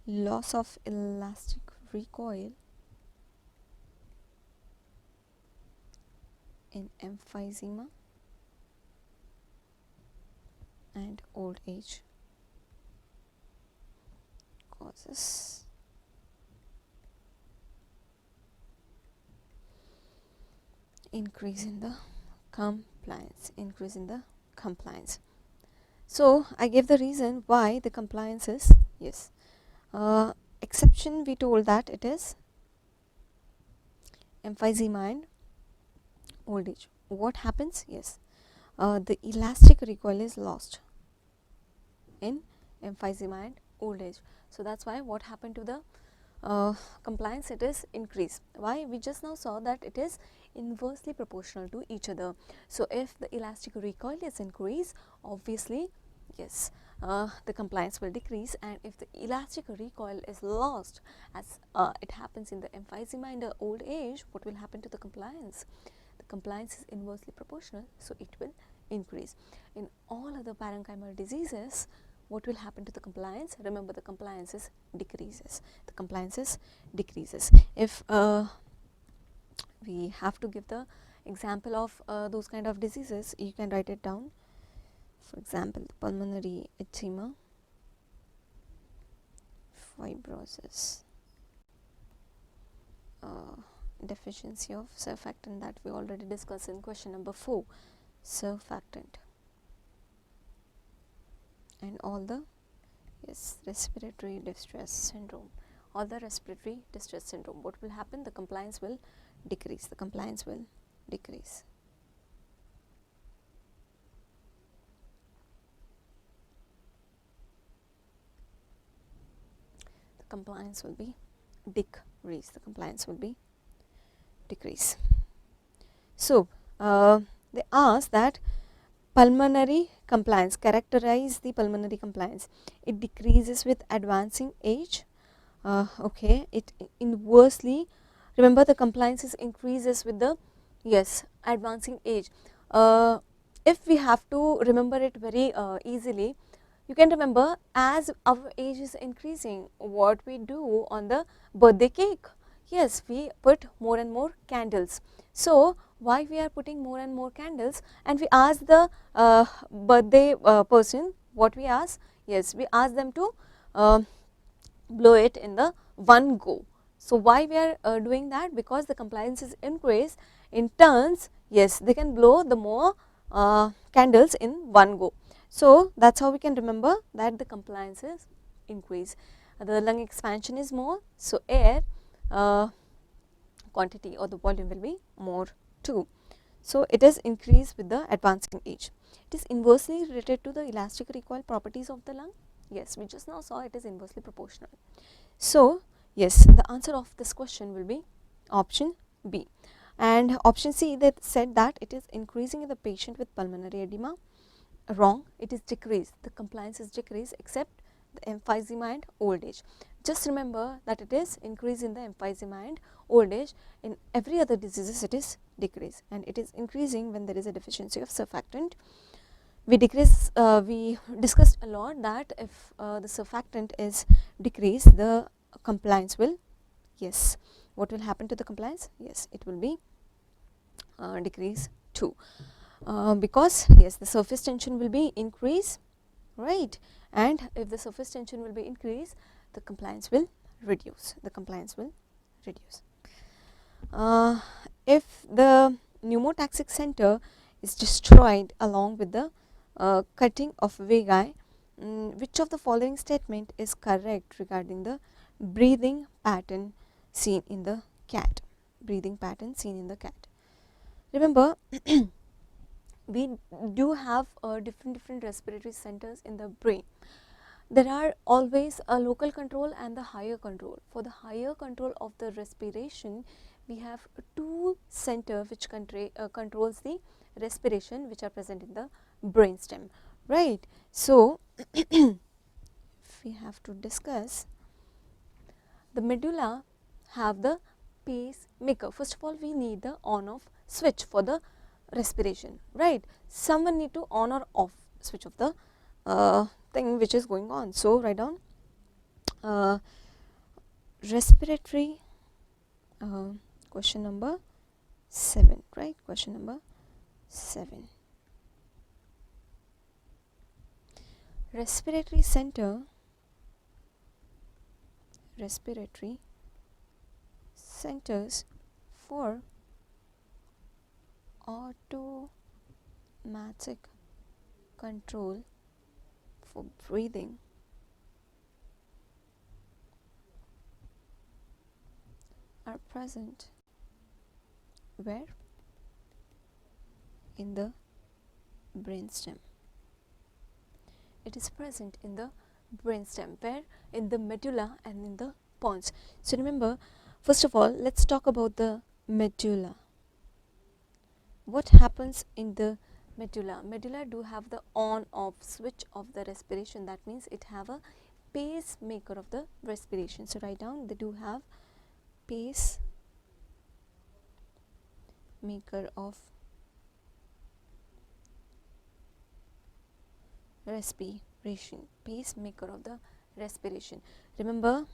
loss of elastic recoil in emphysema and old age causes increase in the compliance. So, I gave the reason why the compliance is exception. We told that it is emphysema and old age. What happens? The elastic recoil is lost in emphysema and old age. So, that is why what happened to the compliance? It is increased. Why? We just now saw that it is inversely proportional to each other. So, if the elastic recoil is increased, obviously the compliance will decrease, and if the elastic recoil is lost, as it happens in the emphysema in the old age, what will happen to the compliance? The compliance is inversely proportional, so it will increase. In all other parenchymal diseases, what will happen to the compliance? Remember, the compliance decreases. If we have to give the example of those kind of diseases, you can write it down. For example, pulmonary edema, fibrosis, deficiency of surfactant, that we already discussed in question number 4, surfactant, and all the respiratory distress syndrome. What will happen? The compliance will decrease. compliance will be decrease. The compliance will be decrease. So they ask that pulmonary compliance, characterize the pulmonary compliance. It decreases with advancing age. Okay, it inversely, remember the compliance increases with the advancing age. If we have to remember it very easily, you can remember as our age is increasing, what we do on the birthday cake? Yes, we put more and more candles. So why we are putting more and more candles, and we ask the birthday person, what we ask? Yes, we ask them to blow it in the one go. So why we are doing that? Because the compliance is increased in turns. Yes, they can blow the more candles in one go. So that's how we can remember that the compliance is increased. The lung expansion is more, so air quantity or the volume will be more too. So it is increased with the advancing age. It is inversely related to the elastic recoil properties of the lung. Yes, we just now saw it is inversely proportional. So yes, the answer of this question will be option B. And option C, they said that it is increasing in the patient with pulmonary edema. Wrong, it is decreased. The compliance is decreased except the emphysema and old age. Just remember that it is increase in the emphysema and old age. In every other diseases it is decreased, and it is increasing when there is a deficiency of surfactant. We discussed a lot that if the surfactant is decreased, the compliance will, yes, what will happen to the compliance? Yes, it will be decrease too. Because yes, the surface tension will be increased, right, and if the surface tension will be increased, the compliance will reduce. The compliance will reduce. If the pneumotaxic center is destroyed along with the cutting of vagi, which of the following statement is correct regarding the breathing pattern seen in the cat? Breathing pattern seen in the cat. Remember, we do have different respiratory centers in the brain. There are always a local control and the higher control. For the higher control of the respiration, we have two centers which controls the respiration, which are present in the brainstem, right? So if we have to discuss, the medulla have the pacemaker. First of all, we need the on off switch for the respiration, right? Someone need to on or off switch of the thing which is going on. So write down respiratory, question number 7, right? Question number 7. Respiratory center, respiratory centers for automatic control for breathing are present where? In the brainstem. It is present in the brainstem, where? In the medulla and in the pons. So remember, first of all, let's talk about the medulla. What happens in the medulla? Medulla do have the on off switch of the respiration. That means it have a pacemaker of the respiration. So write down, they do have pacemaker of respiration. Pacemaker of the respiration. Remember,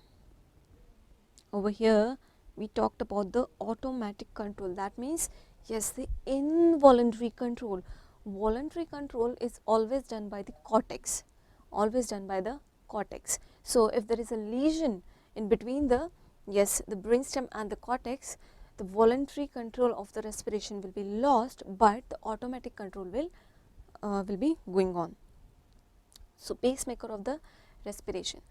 over here we talked about the automatic control. That means yes, the involuntary control. Voluntary control is always done by the cortex, always done by the cortex. So if there is a lesion in between the the brainstem and the cortex, the voluntary control of the respiration will be lost, but the automatic control will be going on. So pacemaker of the respiration.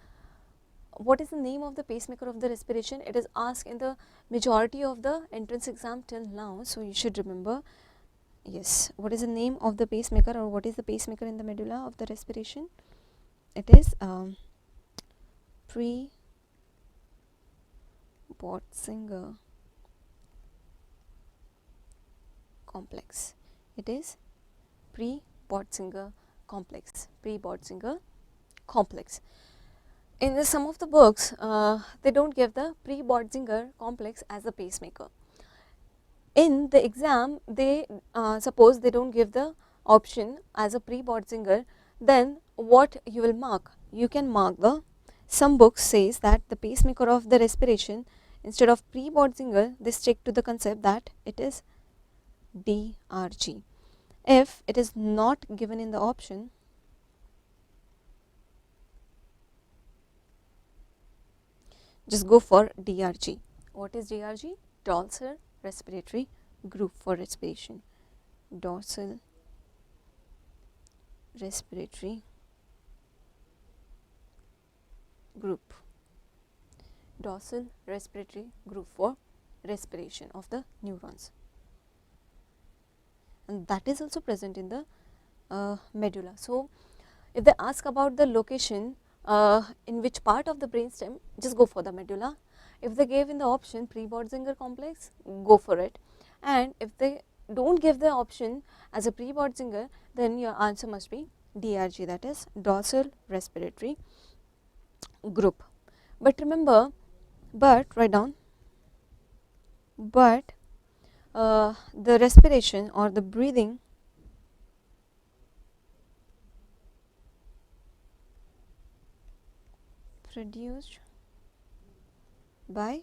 What is the name of the pacemaker of the respiration? It is asked in the majority of the entrance exam till now, so you should remember. Yes, what is the name of the pacemaker, or what is the pacemaker in the medulla of the respiration? It is Botzinger complex. It is pre-Botzinger complex. Pre-Botzinger complex. In some of the books, they don't give the pre-Botzinger complex as a pacemaker. In the exam, they suppose they don't give the option as a pre-Botzinger, then what you will mark? You can mark the, some books says that the pacemaker of the respiration, instead of pre-Botzinger, they stick to the concept that it is DRG. If it is not given in the option, just go for DRG. What is DRG? Dorsal respiratory group for respiration. Dorsal respiratory group. Dorsal respiratory group for respiration of the neurons. And that is also present in the medulla. So, if they ask about the location in which part of the brainstem, just go for the medulla. If they gave in the option pre-Botzinger complex, go for it. And if they don't give the option as a pre-Botzinger, then your answer must be DRG, that is dorsal respiratory group. But remember, write down, but the respiration or the breathing produced by,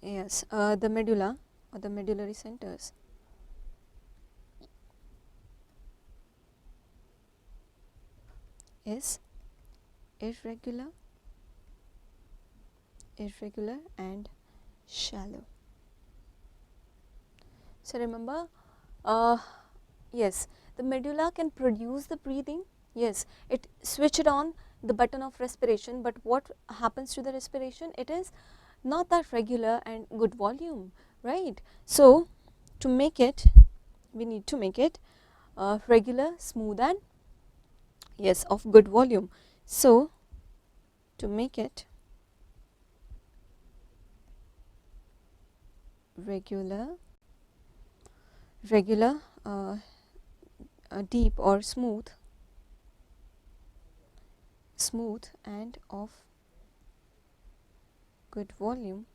yes, the medulla or the medullary centers is irregular and shallow. So remember, yes, the medulla can produce the breathing. Yes, it switched on the button of respiration, but what happens to the respiration? It is not that regular and good volume, right? So to make it, we need to make it regular, smooth, and yes, of good volume. So to make it regular, deep or smooth and of good volume,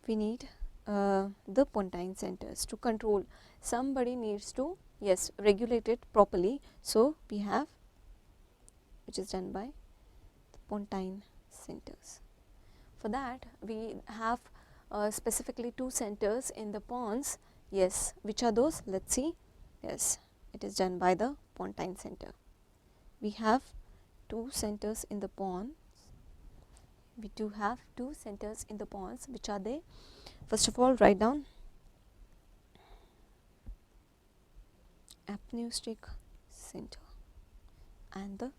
we need the pontine centers to control. Somebody needs to, yes, regulate it properly. So we have, which is done by the pontine centers. For that, we have specifically two centers in the pons. Yes, which are those? Let's see. Yes, it is done by the pontine center. We have two centers in the pons. We do have two centers in the pons. Which are they? First of all, write down apneustic center and the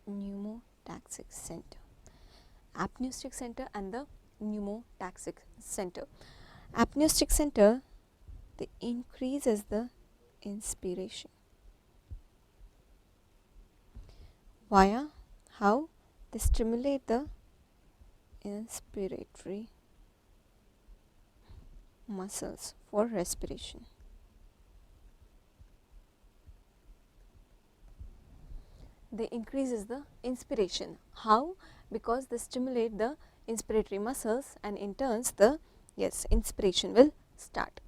pneumotaxic center. Apneustic center and the pneumotaxic center. Apneustic center, they increases the inspiration via how? They stimulate the inspiratory muscles for respiration. They increases the inspiration. How? Because they stimulate the inspiratory muscles, and in turns the, yes, inspiration will start.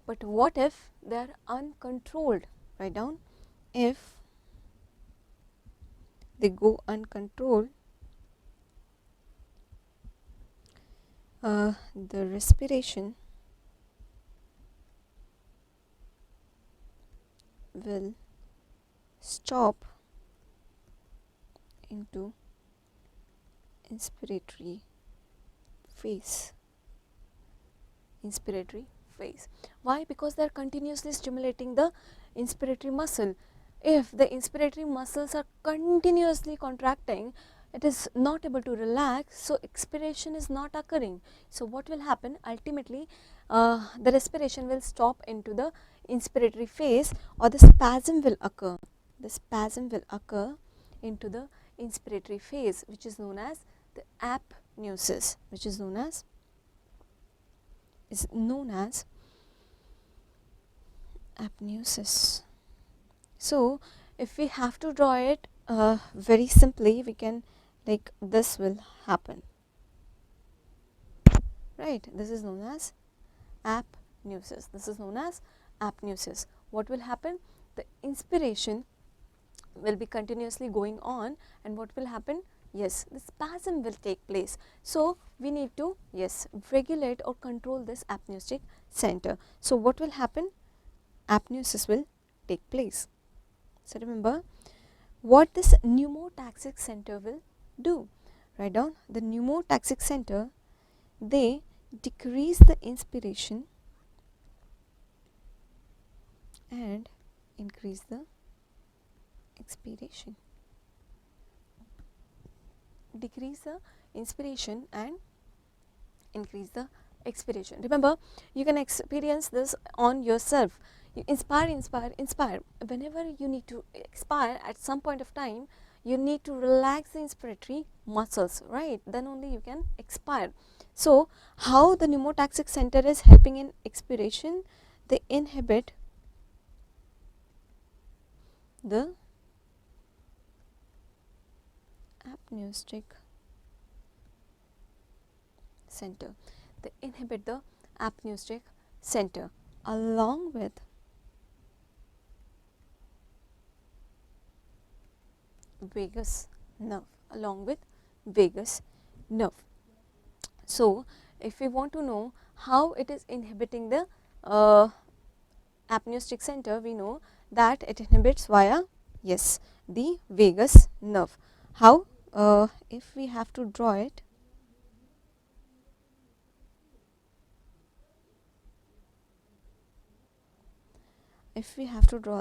But what if they are uncontrolled? Write down, if they go uncontrolled, the respiration will stop into inspiratory phase. Why? Because they are continuously stimulating the inspiratory muscle. If the inspiratory muscles are continuously contracting, it is not able to relax, so expiration is not occurring. So what will happen? Ultimately, the respiration will stop into the inspiratory phase, or the spasm will occur. the spasm will occur into the inspiratory phase, which is known as the apneusis, which is known as apneusis. So if we have to draw it very simply, we can, like, this will happen, right? This is known as apneusis. This is known as apneusis. What will happen? The inspiration will be continuously going on, and what will happen? Yes, the spasm will take place. So we need to, yes, regulate or control this apneustic center. So what will happen? Apneusis will take place. So remember what this pneumotaxic center will do. Write down the pneumotaxic center. They decrease the inspiration and increase the expiration. Decrease the inspiration and increase the expiration. Remember, you can experience this on yourself. You inspire, inspire, inspire. Whenever you need to expire at some point of time, you need to relax the inspiratory muscles, right? Then only you can expire. So how the pneumotaxic center is helping in expiration? They inhibit the apneustic center. They inhibit the apneustic center along with vagus nerve, So if we want to know how it is inhibiting the apneustic center, we know that it inhibits via, yes, the vagus nerve. How? If we have to draw it,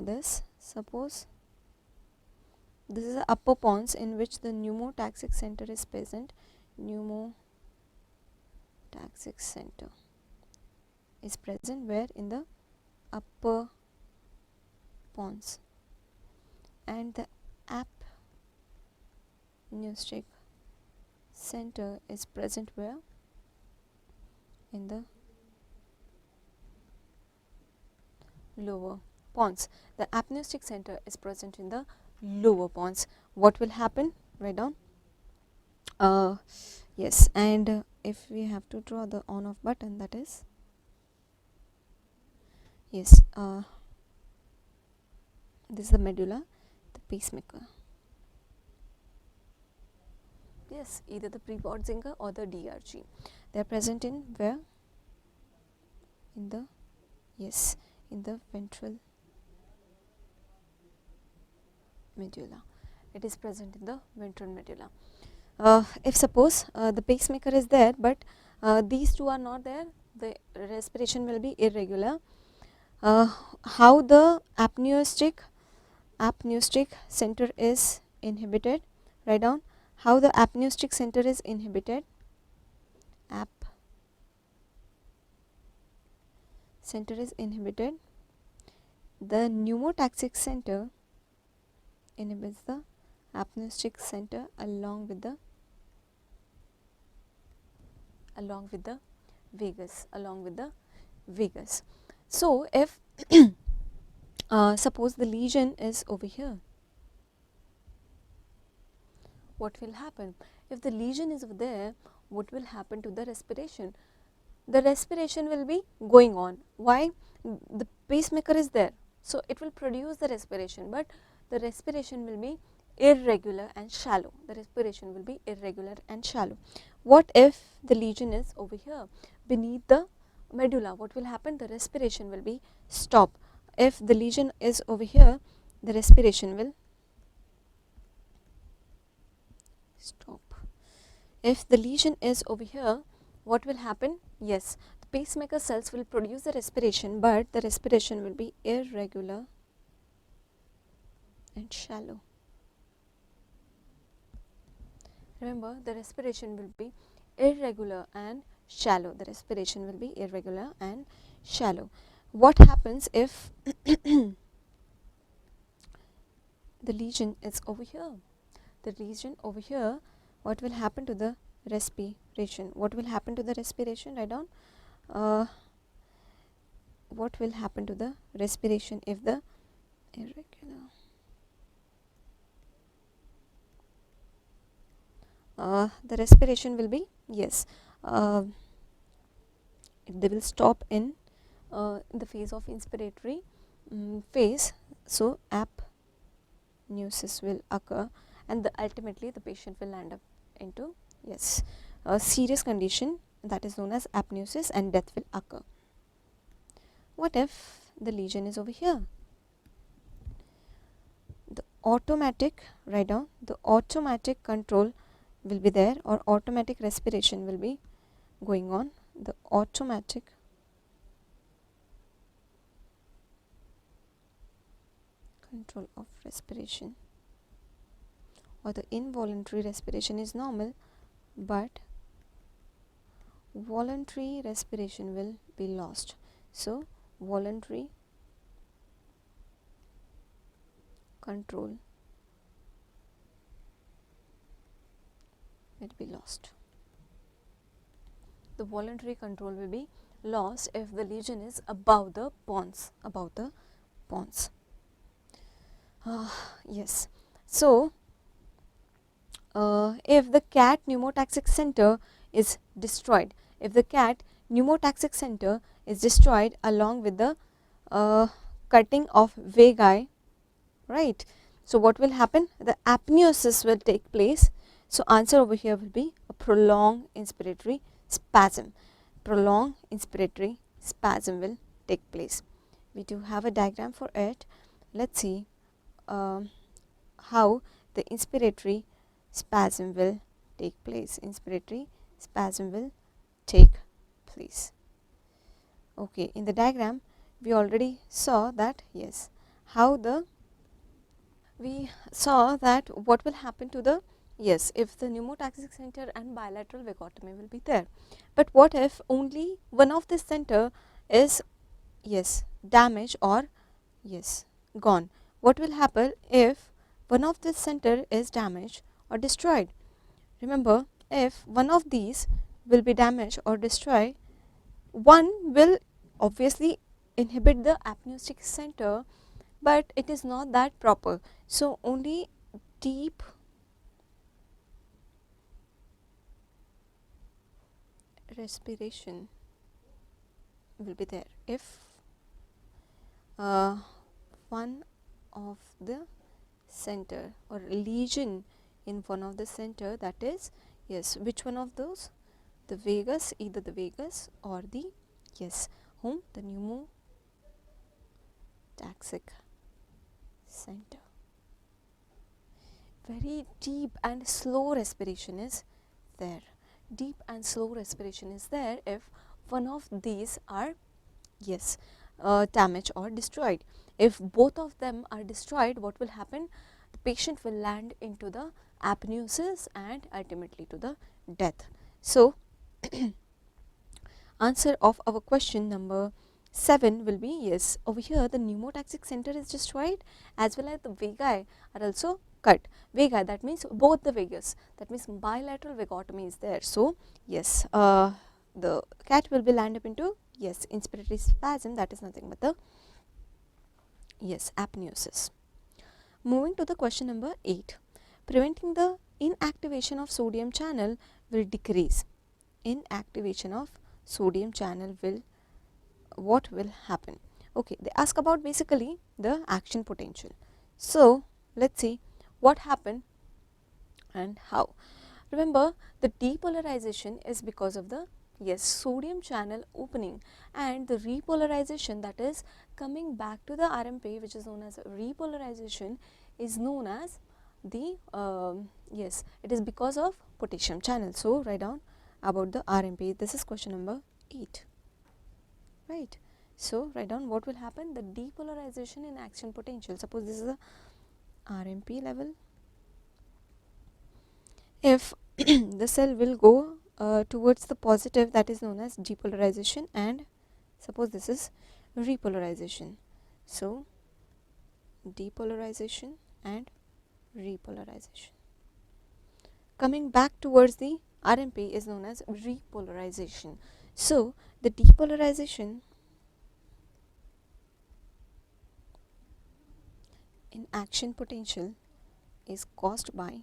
this, suppose this is the upper pons in which the pneumotaxic center is present. Pneumotaxic center is present where? In the upper pons, and the apneustic center is present where? In the lower pons. The apneustic center is present in the lower pons. What will happen? Write down. Yes, and if we have to draw the on off button, that is, yes, this is the medulla, the pacemaker. Yes, either the Prebodzinga or the DRG. They are present in where? In the, yes, in the ventral medulla. It is present in the ventral medulla. If suppose the pacemaker is there, but these two are not there, the respiration will be irregular. How the apneustic center is inhibited? Write down how the apneustic center is inhibited. Center is inhibited. The pneumotaxic center inhibits the apneustic center along with the vagus. So if suppose the lesion is over here, what will happen? If the lesion is over there, what will happen to the respiration? The respiration will be going on. Why? The pacemaker is there, so it will produce the respiration, but the respiration will be irregular and shallow. What if the lesion is over here beneath the medulla? What will happen? The respiration will be stop. If the lesion is over here, the respiration will stop. If the lesion is over here, what will happen? Yes, the pacemaker cells will produce the respiration, but the respiration will be irregular and shallow. Remember, the respiration will be irregular and shallow. What happens if the lesion is over here. The lesion over here, what will happen to the respiration? What will happen to the respiration? Write down. What will happen to the respiration if the irregular? The respiration will be, yes, they will stop in the phase of inspiratory phase, so apneusis will occur, and ultimately the patient will land up into, yes, a serious condition that is known as apneusis, and death will occur. What if the lesion is over here? The automatic, write down, the automatic control will be there, or automatic respiration will be going on. The automatic control of respiration, or the involuntary respiration is normal, but voluntary respiration will be lost. So voluntary control will be lost. The voluntary control will be lost if the lesion is above the pons, yes. So if the cat pneumotaxic center is destroyed, along with the cutting of vagi, right? So what will happen? The apneusis will take place. So answer over here will be a prolonged inspiratory spasm. Prolonged inspiratory spasm will take place. We do have a diagram for it. Let's see how the inspiratory spasm will take place. Inspiratory spasm will take place. Okay, in the diagram we already saw that, yes, what will happen to the, yes, if the pneumotaxic center and bilateral vagotomy will be there. But what if only one of this center is, yes, damaged or, yes, gone? What will happen if one of this center is damaged or destroyed? Remember, if one of these will be damaged or destroyed, one will obviously inhibit the apneustic center, but it is not that proper. So only deep respiration will be there if one of the center, or lesion in one of the center, that is, yes, which one of those? The vagus, either the vagus or the, yes, whom? The pneumotaxic center. Very deep and slow respiration is there. Deep and slow respiration is there if one of these are, yes, damaged or destroyed. If both of them are destroyed, what will happen? The patient will land into the apneusis and ultimately to the death. So answer of our question number 7 will be, yes, over here the pneumotaxic center is destroyed, as well as the vagi are also cut. Vagi, that means both the vagus, that means bilateral vagotomy is there. So yes, the cat will be land up into, yes, inspiratory spasm, that is nothing but the, yes, apneusis. Moving to the question number 8. Preventing the inactivation of sodium channel will decrease. Inactivation of sodium channel will, what will happen? Okay, they ask about basically the action potential. So let's see what happened and how. Remember, the depolarization is because of the, yes, sodium channel opening, and the repolarization, that is coming back to the RMP, which is known as repolarization, is known as the, yes, it is because of potassium channel. So write down about the RMP. This is question number 8, right? So write down what will happen, the depolarization in action potential. Suppose this is the RMP level. If the cell will go towards the positive, that is known as depolarization, and suppose this is repolarization. So depolarization and repolarization. Coming back towards the RMP is known as repolarization. So the depolarization in action potential is caused by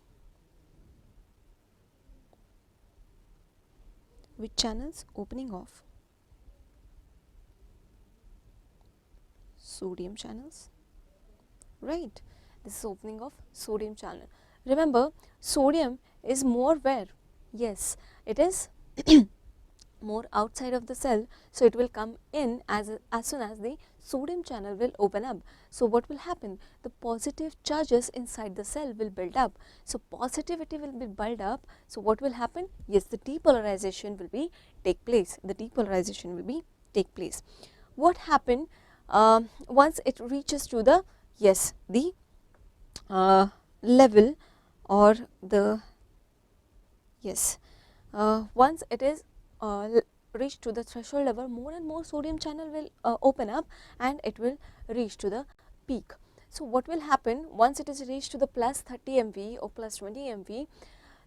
which channels? Opening of sodium channels, right? This is opening of sodium channel. Remember, sodium is more where? Yes, it is more outside of the cell, so it will come in as soon as the sodium channel will open up. So what will happen? The positive charges inside the cell will build up. So positivity will be built up. So what will happen? Yes, the depolarization will be take place. The depolarization will be take place. What happened once it reaches to the the level or the once it is reach to the threshold level, more and more sodium channel will open up and it will reach to the peak. So what will happen once it is reached to the plus 30 MV or plus 20 MV,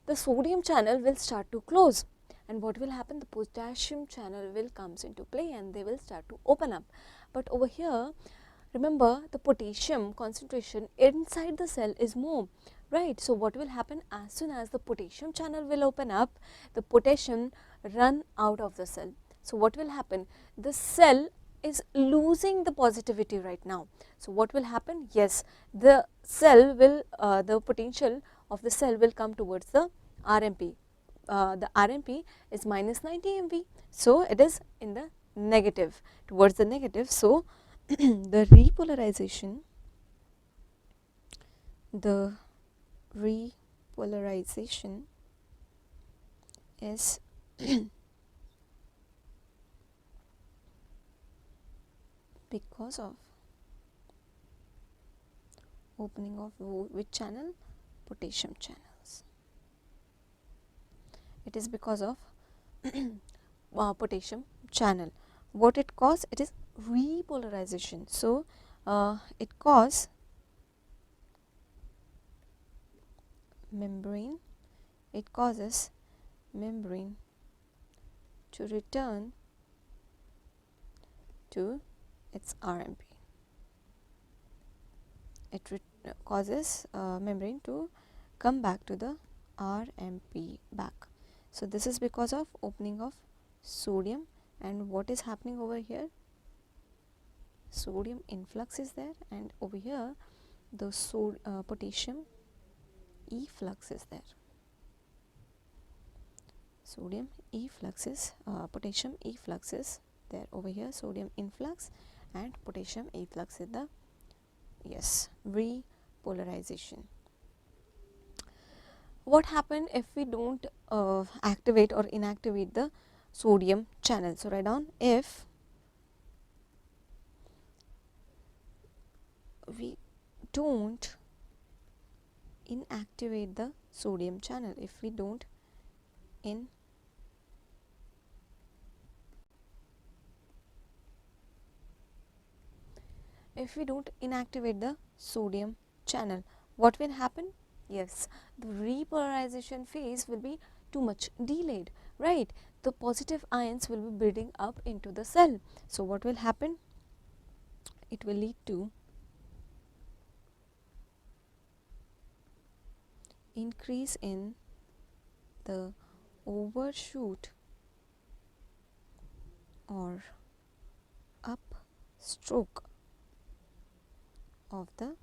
the sodium channel will start to close, and what will happen? The potassium channel will comes into play and they will start to open up. But over here, remember, the potassium concentration inside the cell is more, right? So what will happen? As soon as the potassium channel will open up, the potassium run out of the cell. So what will happen? The cell is losing the positivity right now. So what will happen? Yes, the cell will the potential of the cell will come towards the RMP. The RMP is minus 90 MV, so it is in the negative, towards the negative. So the repolarization is because of opening of which channel? Potassium channels. It is because of potassium channel. What it causes? It is repolarization. So it causes membrane, it causes membrane to return to its RMP. It causes membrane to come back to the RMP back. So this is because of opening of sodium, and what is happening over here? Sodium influx is there, and over here the potassium efflux is there. Sodium efflux is potassium efflux is there over here. Sodium influx and potassium efflux is the repolarization. What happen if we don't activate or inactivate the sodium channel? So write down, if we don't inactivate the sodium channel, if we don't inactivate the sodium channel, what will happen? Yes, the repolarization phase will be too much delayed, right? The positive ions will be building up into the cell. So what will happen? It will lead to increase in the overshoot or upstroke of the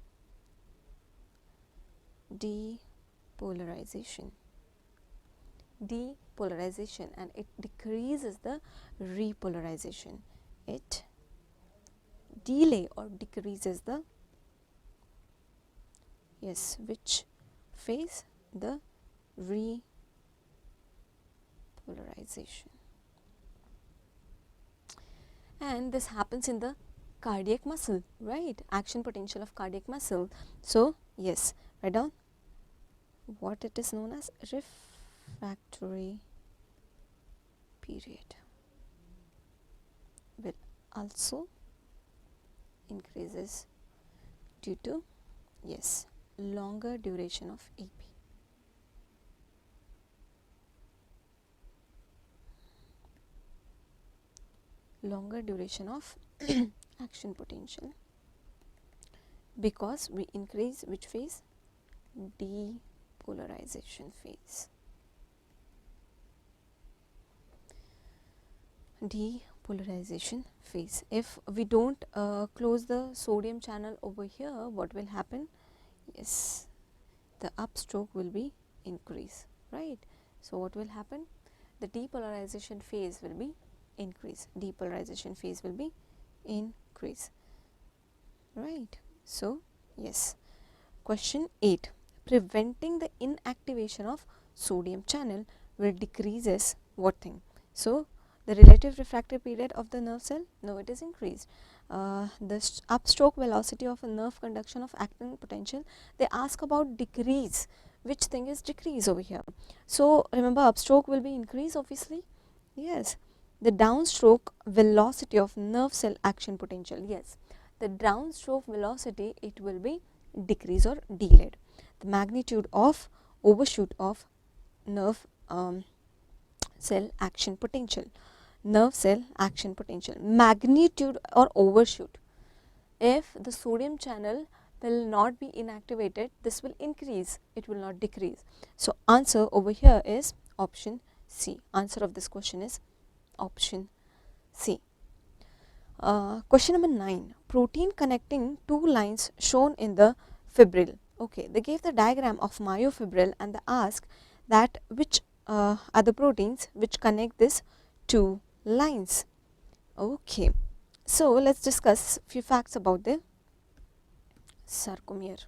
depolarization, and it decreases the repolarization. It delay or decreases the which phase? The repolarization. And this happens in the cardiac muscle, right? Action potential of cardiac muscle. So yes, write down what it is known as refractory period will also increases due to longer duration of AP. Longer duration of action potential, because we increase which phase? Depolarization phase. Depolarization phase. If we don't close the sodium channel over here, what will happen? Yes, the upstroke will be increase, right? So what will happen? The depolarization phase will be increase. Depolarization phase will be increase, right? So yes. Question 8. Preventing the inactivation of sodium channel will decreases what thing? So the relative refractive period of the nerve cell? No, it is increased. The upstroke velocity of a nerve conduction of actin potential, they ask about decrease. Which thing is decrease over here? So remember, upstroke will be increase obviously. Yes. The downstroke velocity of nerve cell action potential. Yes. The downstroke velocity, it will be decrease or delayed. The magnitude of overshoot of nerve cell action potential. Nerve cell action potential. Magnitude or overshoot. If the sodium channel will not be inactivated, this will increase, it will not decrease. So answer over here is option C. Answer of this question is option C. Question number 9. Protein connecting two lines shown in the fibril. Okay, they gave the diagram of myofibril and they ask that which are the proteins which connect these two lines. Okay, so let's discuss few facts about the sarcomere,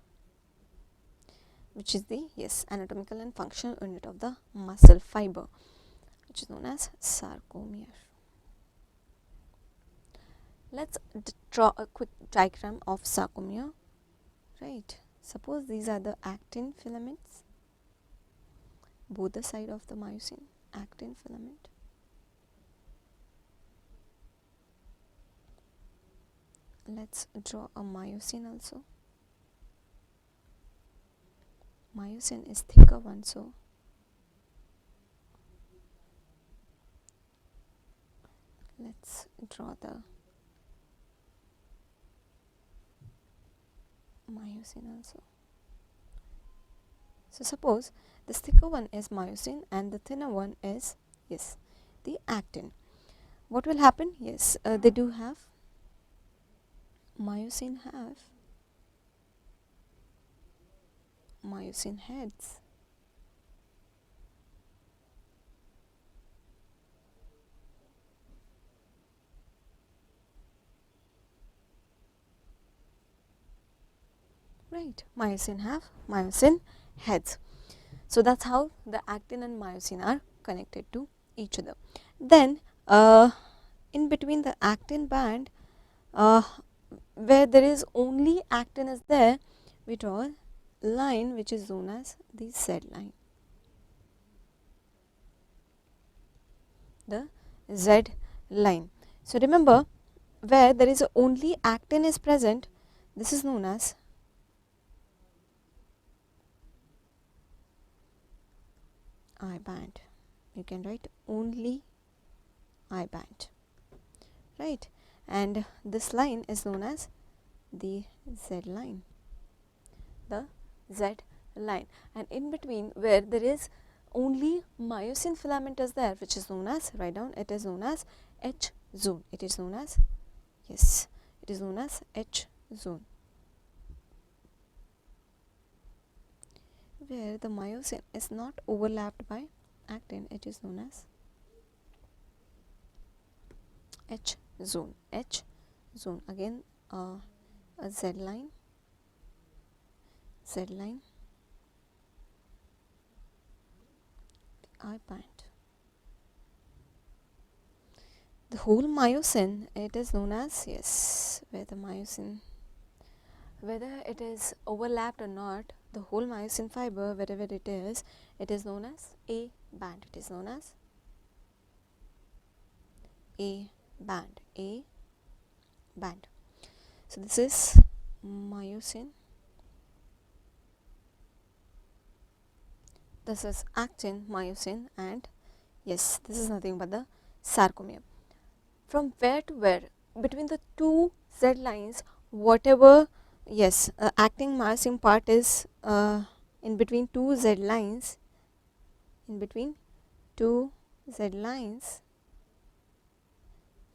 which is the anatomical and functional unit of the muscle fiber, which is known as sarcomere. Let's draw a quick diagram of sarcomere, right? Suppose these are the actin filaments, both the side of the myosin, actin filament. Let's draw a myosin also. Myosin is thicker one, so let's draw the myosin also. So suppose this thicker one is myosin and the thinner one is the actin. What will happen? They do have myosin heads. Right, myosin have myosin heads. So that's how the actin and myosin are connected to each other. Then in between the actin band, where there is only actin is there, we draw a line which is known as the Z line. The Z line. So remember, where there is only actin is present, this is known as I band. You can write only I band, right? And this line is known as the Z line. The Z line. And in between, where there is only myosin filament is there, which is known as, write down, it is known as H zone. It is known as, it is known as H zone. Where the myosin is not overlapped by actin, it is known as H zone. H zone. Again a Z line, I band. The whole myosin, it is known as, where the myosin, whether it is overlapped or not, the whole myosin fiber, wherever it is known as A band. It is known as A band. A band. So this is myosin this is actin, myosin, and yes, this is nothing but the sarcomere. From where to where? Between the two Z lines, whatever, yes, actin myosin part is in between two Z lines, in between two Z lines,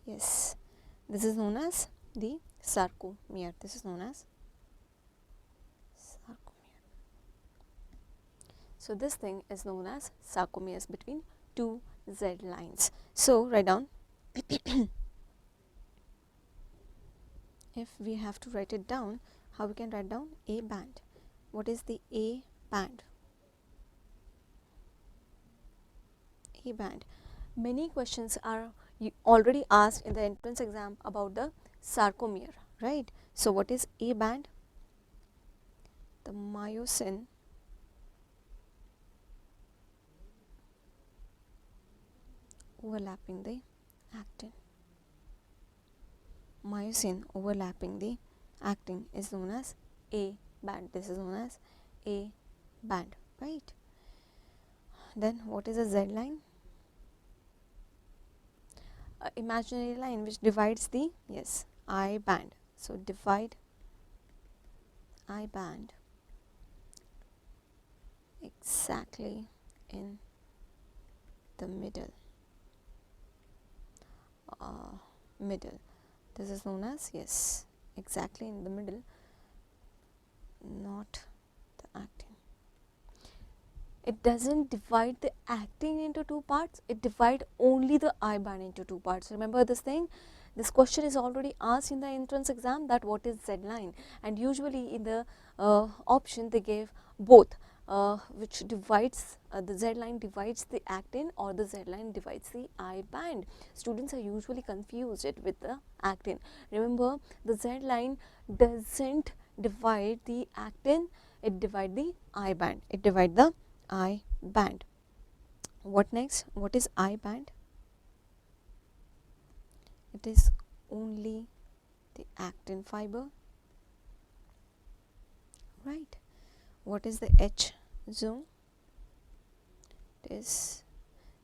yes, this is known as the sarcomere. This is known as sarcomere. So this thing is known as sarcomeres between two Z lines. So write down if we have to write it down, how we can write down A band. What is the A band? A band. Many questions are already asked in the entrance exam about the sarcomere, right? So what is A band? The myosin overlapping the actin. Myosin overlapping the actin is known as A band. This is known as A band, right? Then what is a Z line? Imaginary line which divides the, yes, I band. So divide I band exactly in the middle. Middle. This is known as, yes, exactly in the middle, not the actin. It doesn't divide the actin into two parts, it divides only the I band into two parts. Remember this thing? This question is already asked in the entrance exam, that what is Z line, and usually in the option they gave both, which divides the Z line divides the actin or the Z line divides the I band. Students are usually confused it with the actin. Remember, the Z line doesn't divide the actin, it divides the I band. It divides the I band. What next? What is I band? It is only the actin fiber, right? What is the H zone? It is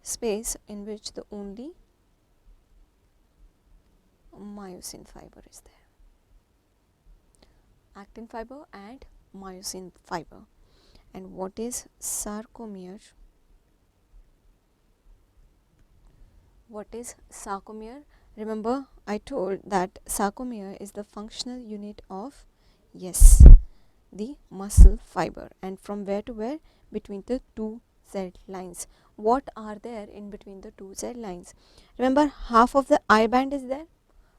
space in which the only myosin fiber is there. Actin fiber and myosin fiber. And what is sarcomere? What is sarcomere? Remember, I told that sarcomere is the functional unit of, yes, the muscle fiber. And from where to where? Between the two Z lines. What are there in between the two Z lines? Remember, half of the I band is there,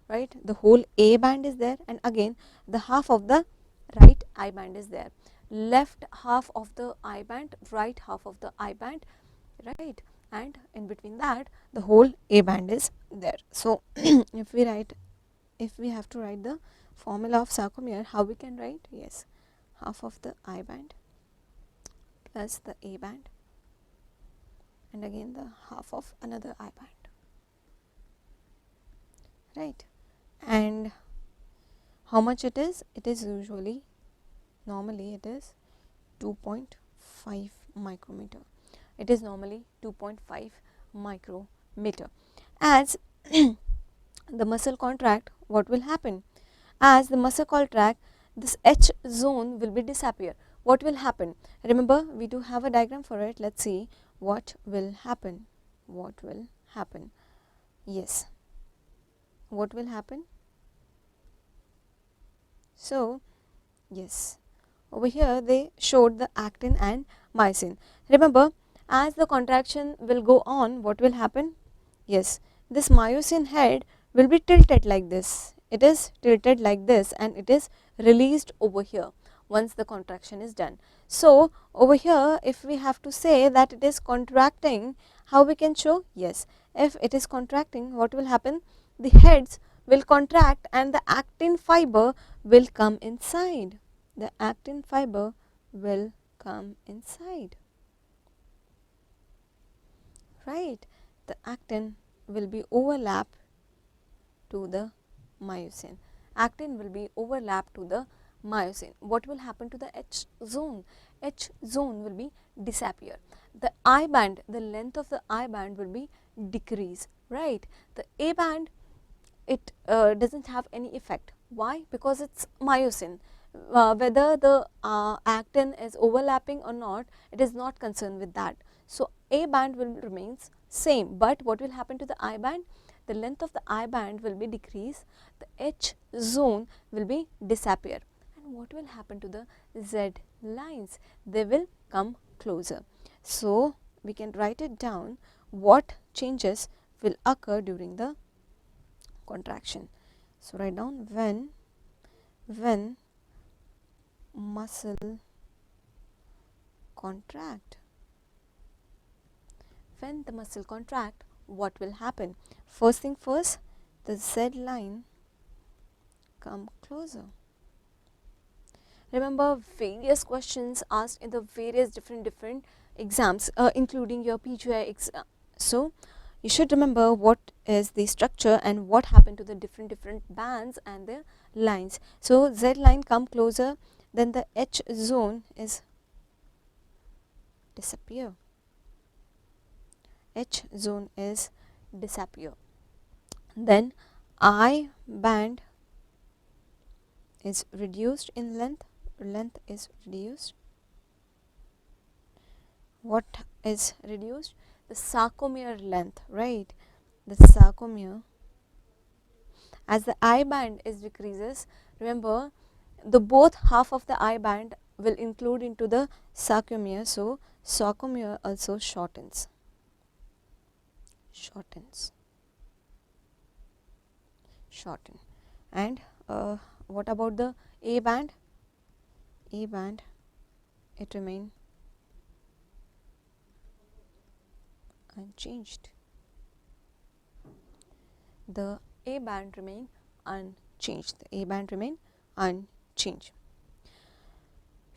right? The whole A band is there, and again the half of the right I band is there. Left half of the I band, right half of the I band, right? And in between that the whole A band is there. So if we have to write the formula of sarcomere, how we can write? Yes, half of the I band plus the A band, and again the half of another I band, right? And how much it is? It is usually, normally it is 2.5 micrometer. It is normally 2.5 micrometer. As the muscle contract, what will happen? As the muscle contract, this H zone will be disappear. What will happen? Remember, we do have a diagram for it. Let's see what will happen. What will happen? Yes. What will happen? So, yes, over here they showed the actin and myosin. Remember, as the contraction will go on, what will happen? Yes, this myosin head will be tilted like this. It is tilted like this and it is released over here once the contraction is done. So over here, if we have to say that it is contracting, how we can show? Yes, if it is contracting, what will happen? The heads will contract and the actin fiber will come inside. The actin fiber will come inside, right? The actin will be overlapped to the myosin. Actin will be overlapped to the myosin. What will happen to the H zone? H zone will be disappear. The I band, the length of the I band will be decrease, right? The A band, it doesn't have any effect. Why? Because it's myosin. Whether the actin is overlapping or not, it is not concerned with that. So A band will remains same, but what will happen to the I band? The length of the I band will be decreased, the H zone will be disappear. And what will happen to the Z lines? They will come closer. So we can write it down, what changes will occur during the contraction. So write down, when muscle contract. When the muscle contract, what will happen? First thing first, the Z line come closer. Remember, various questions asked in the various different exams, including your PGI exam. So you should remember what is the structure and what happened to the different bands and the lines. So Z line come closer, then the H zone is disappear. H zone is disappear. Then I band is reduced in length is reduced. What is reduced? The sarcomere length, right? The sarcomere, as the I band is decreases, remember the both half of the I band will include into the sarcomere, so sarcomere also shortens. And what about the A band? A band, it remain unchanged. The A band remain unchanged. The A band remain unchanged.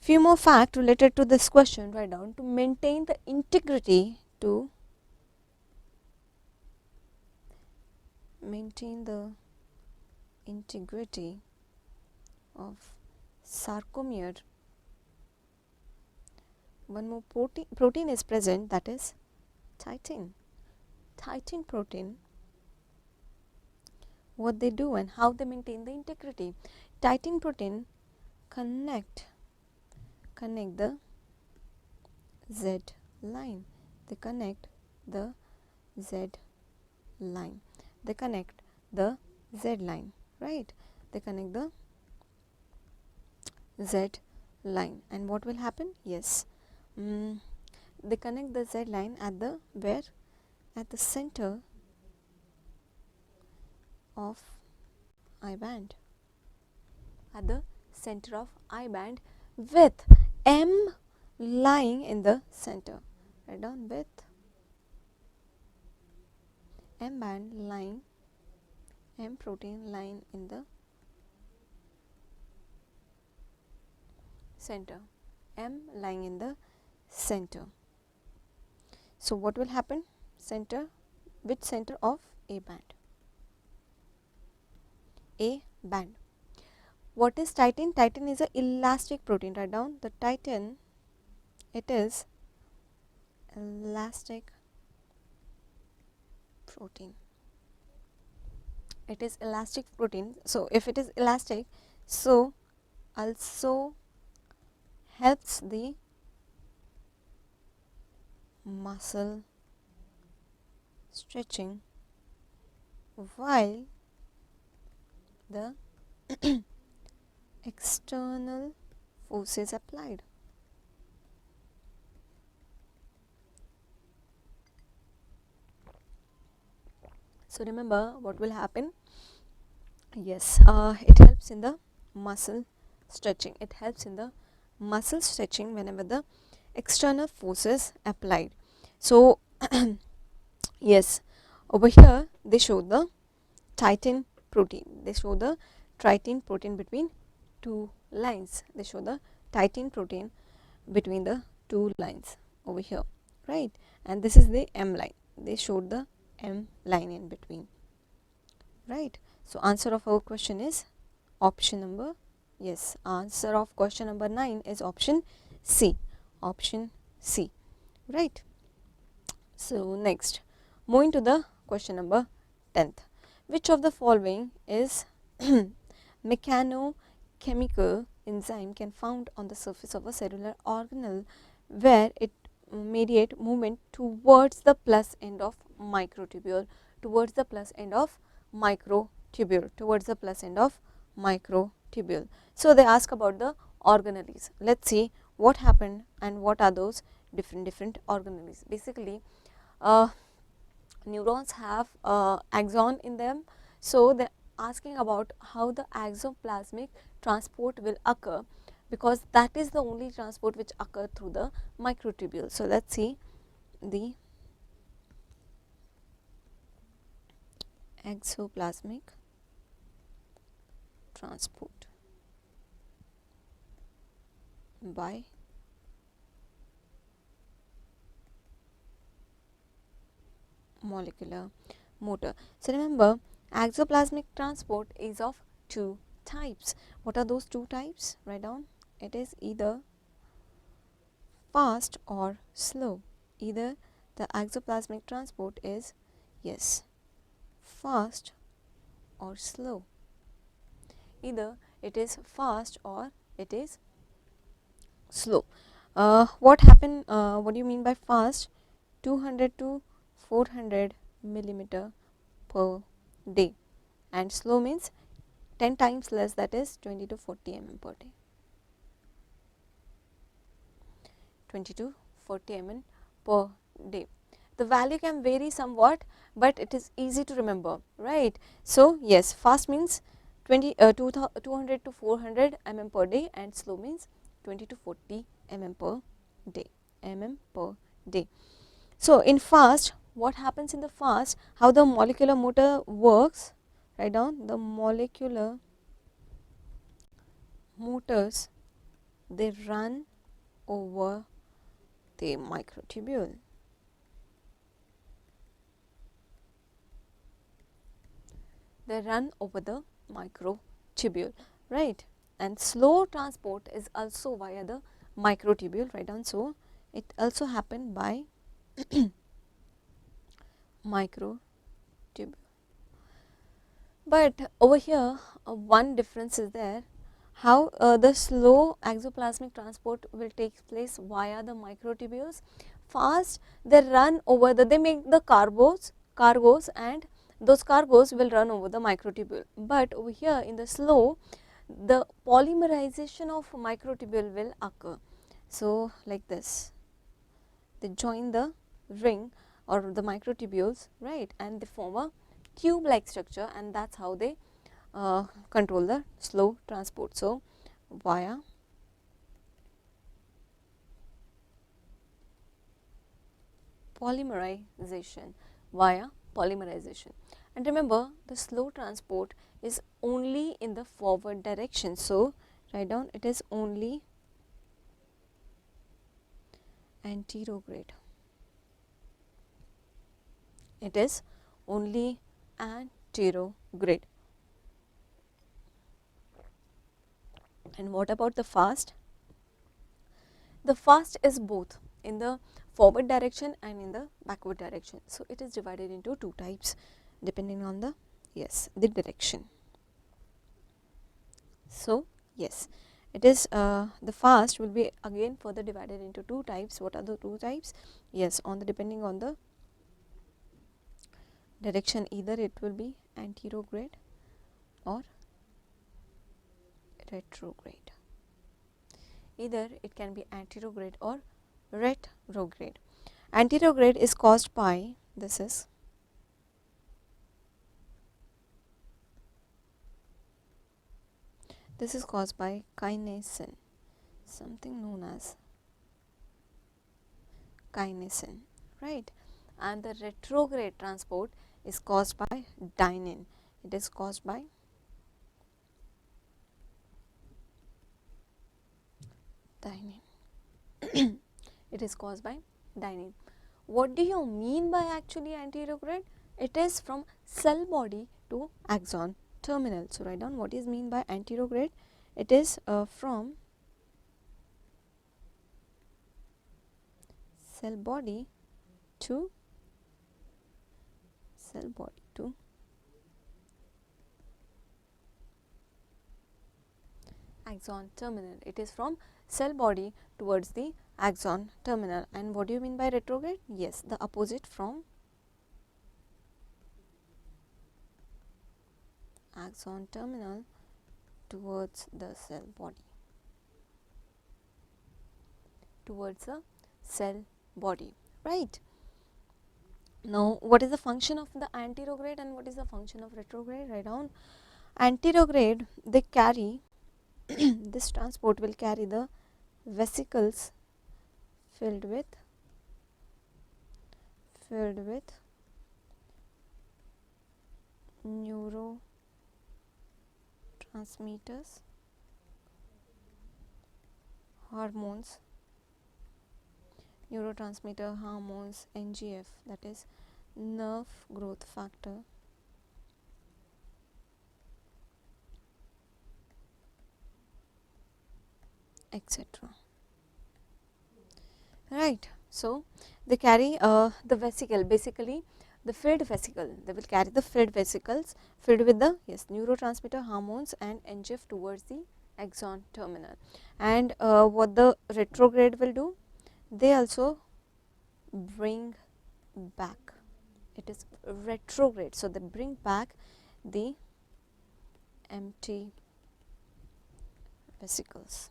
Few more facts related to this question. Write down, to maintain the integrity, of sarcomere, one more protein is present, that is titin. Titin protein, what they do and how they maintain the integrity. Titin protein connect the Z line. They connect the Z line. They connect the Z line, right? They connect the Z line. And what will happen? Yes, they connect the Z line at the where? At the center of I band. At the center of I band, with M lying in the center. Write down, with M band lying, M protein lying in the center. M lying in the center. So what will happen? Center, which center of A band? A band. What is titin? Titin is an elastic protein. Write down, the titin, it is elastic protein. It is elastic protein. So if it is elastic, so also helps the muscle stretching while the external force is applied. So remember what will happen? Yes, it helps in the muscle stretching. It helps in the muscle stretching whenever the external force is applied. So yes, over here they show the titin protein. They show the titin protein between two lines. They show the titin protein between the two lines over here, right? And this is the M line. They showed the M line in between, right? So answer of our question is option number Yes, answer of question number 9 is option C. Option C, right. So next, moving to the question number 10th. Which of the following is mechanochemical enzyme can found on the surface of a cellular organelle where it mediate movement towards the plus end of microtubule, towards the plus end of microtubule, towards the plus end of microtubule. So they ask about the organelles. Let's see what happened and what are those different organelles. Basically, neurons have axon in them, so they are asking about how the axoplasmic transport will occur, because that is the only transport which occur through the microtubule. So let's see the axoplasmic transport by molecular motor. So remember, axoplasmic transport is of two types. What are those two types? Write down. It is either fast or slow. Either the axoplasmic transport is, yes, fast or slow. Either it is fast or it is slow. What happened? What do you mean by fast? 200 to 400 millimeter per day, and slow means 10 times less, that is 20 to 40 mm per day. 20 to 40 mm per day. The value can vary somewhat, but it is easy to remember, right? So yes, fast means 200 to 400 mm per day, and slow means 20 to 40 mm per day. So in fast, what happens in the fast, how the molecular motor works? Write down. The molecular motors, they run over the microtubule. They run over the microtubule, right? And slow transport is also via the microtubule, right? And so it also happened by microtubule. But over here, one difference is there. How the slow axoplasmic transport will take place via the microtubules. Fast, they run over they make the cargos, and those cargos will run over the microtubule. But over here in the slow, the polymerization of microtubule will occur. So like this, they join the ring or the microtubules, right, and they form a tube like structure, and that's how they control the slow transport. So via polymerization, and remember, the slow transport is only in the forward direction. So write down, it is only anterograde. It is only anterograde. And what about the fast? The fast is both in the forward direction and in the backward direction. So it is divided into two types depending on the, yes, the direction. So yes, it is the fast will be again further divided into two types. What are the two types? Yes, on the depending on the direction, either it will be anterograde or retrograde. Either it can be anterograde or retrograde. Anterograde is caused by, this is caused by kinesin, something known as kinesin, right? And the retrograde transport is caused by dynein. It is caused by dynein. It is caused by dynein. What do you mean by actually anterograde? It is from cell body to axon terminal. So write down what is mean by anterograde. It is from cell body to axon terminal. It is from cell body towards the axon terminal. And what do you mean by retrograde? Yes, the opposite from axon terminal towards the cell body, right? Now, what is the function of the anterograde and what is the function of retrograde? Write down. Anterograde, they carry this transport will carry the vesicles filled with neurotransmitters, hormones, NGF, that is nerve growth factor, etc. Right. So, they carry the vesicle, basically the filled vesicle. They will carry the filled vesicles filled with the neurotransmitter, hormones and NGF towards the axon terminal. And what the retrograde will do? They also bring back. It is retrograde. So, they bring back the empty vesicles.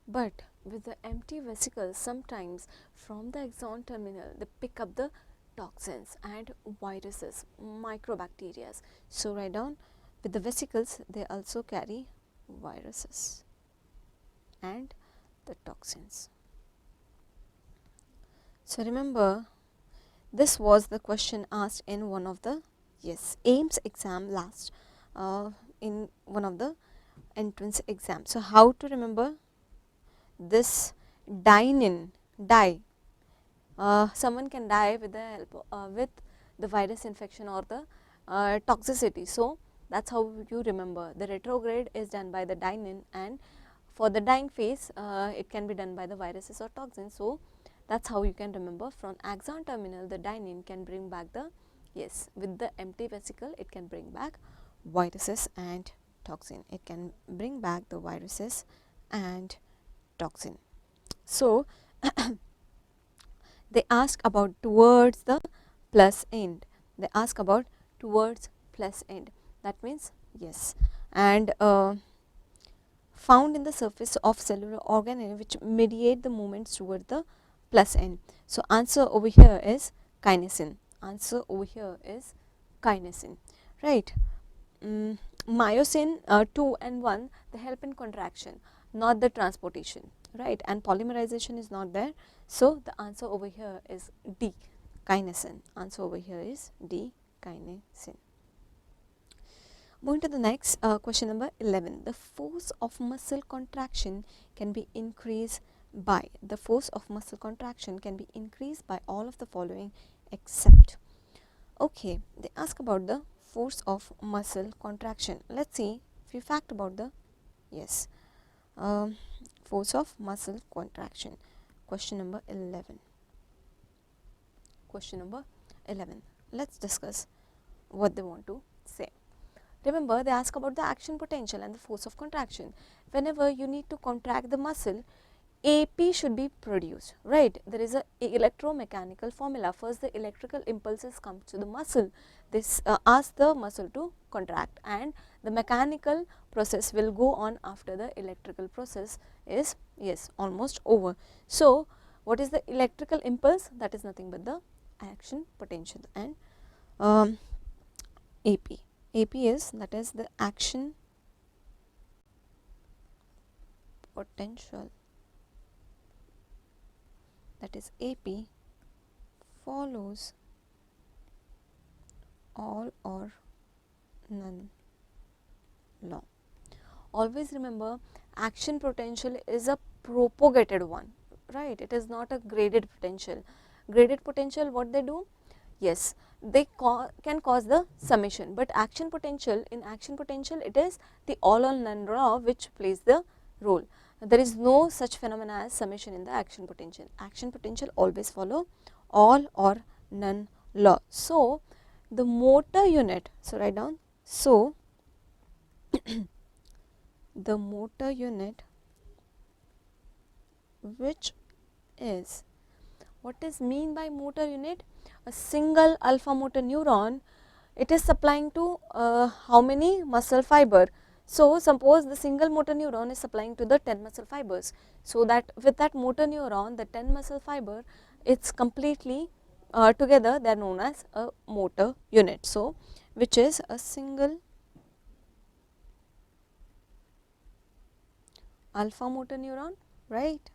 But with the empty vesicles, sometimes from the axon terminal they pick up the toxins and viruses, microbacteria. So, write down, with the vesicles they also carry viruses and the toxins. So, remember, this was the question asked in one of the AIMS exam last, in one of the entrance exams. So, how to remember this dye? Someone can die with the help with the virus infection or the toxicity. So, that is how you remember. The retrograde is done by the dying, and for the dying phase it can be done by the viruses or toxins. So, that is how you can remember. From axon terminal, the dying can bring back the with the empty vesicle it can bring back viruses and toxin. It can bring back the viruses and toxin. So, they ask about towards the plus end. That means and found in the surface of cellular organelle which mediate the movements toward the plus end. So, answer over here is kinesin. Right. Myosin 2 and 1, they help in contraction, not the transportation, right, and polymerization is not there. So, the answer over here is D, kinesin. Moving to the next question number 11. The force of muscle contraction can be increased by all of the following except. Okay, they ask about the force of muscle contraction. Let's see few fact about the force of muscle contraction. Question number 11. Let's discuss what they want to say. Remember, they ask about the action potential and the force of contraction. Whenever you need to contract the muscle, AP should be produced, right. There is a electromechanical formula. First, the electrical impulses come to the muscle. This asks the muscle to contract, and the mechanical process will go on after the electrical process is almost over. So, what is the electrical impulse? That is nothing but the action potential, and AP is, that is the action potential, that is AP follows all or none law. Always remember, action potential is a propagated one, right. It is not a graded potential. Graded potential, what they do? they can cause the summation, but action potential, in action potential it is the all or none law which plays the role. There is no such phenomena as summation in the action potential. Action potential always follow all or none law. So the motor unit, so write down, so the motor unit which is, what is mean by motor unit? A single alpha motor neuron, it is supplying to how many muscle fiber. So suppose the single motor neuron is supplying to the 10 muscle fibers, so that with that motor neuron, the 10 muscle fiber, it's completely together, they are known as a motor unit. So which is a single alpha motor neuron, right,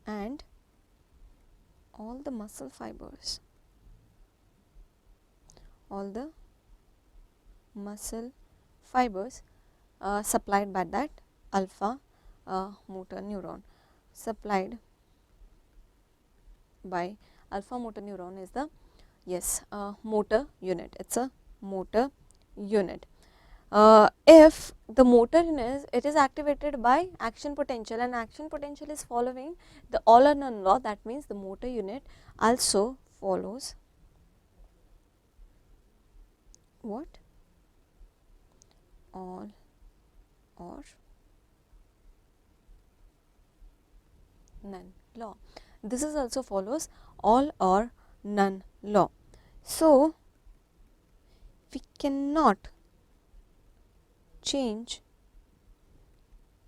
and all the muscle fibers, all the muscle fibers supplied by that alpha motor neuron, supplied by alpha motor neuron is the, yes, motor unit, it is a motor unit. If the motor unit, it is activated by action potential, and action potential is following the all or none law, that means the motor unit also follows what? All or none law. This is also follows all or none law. So we cannot change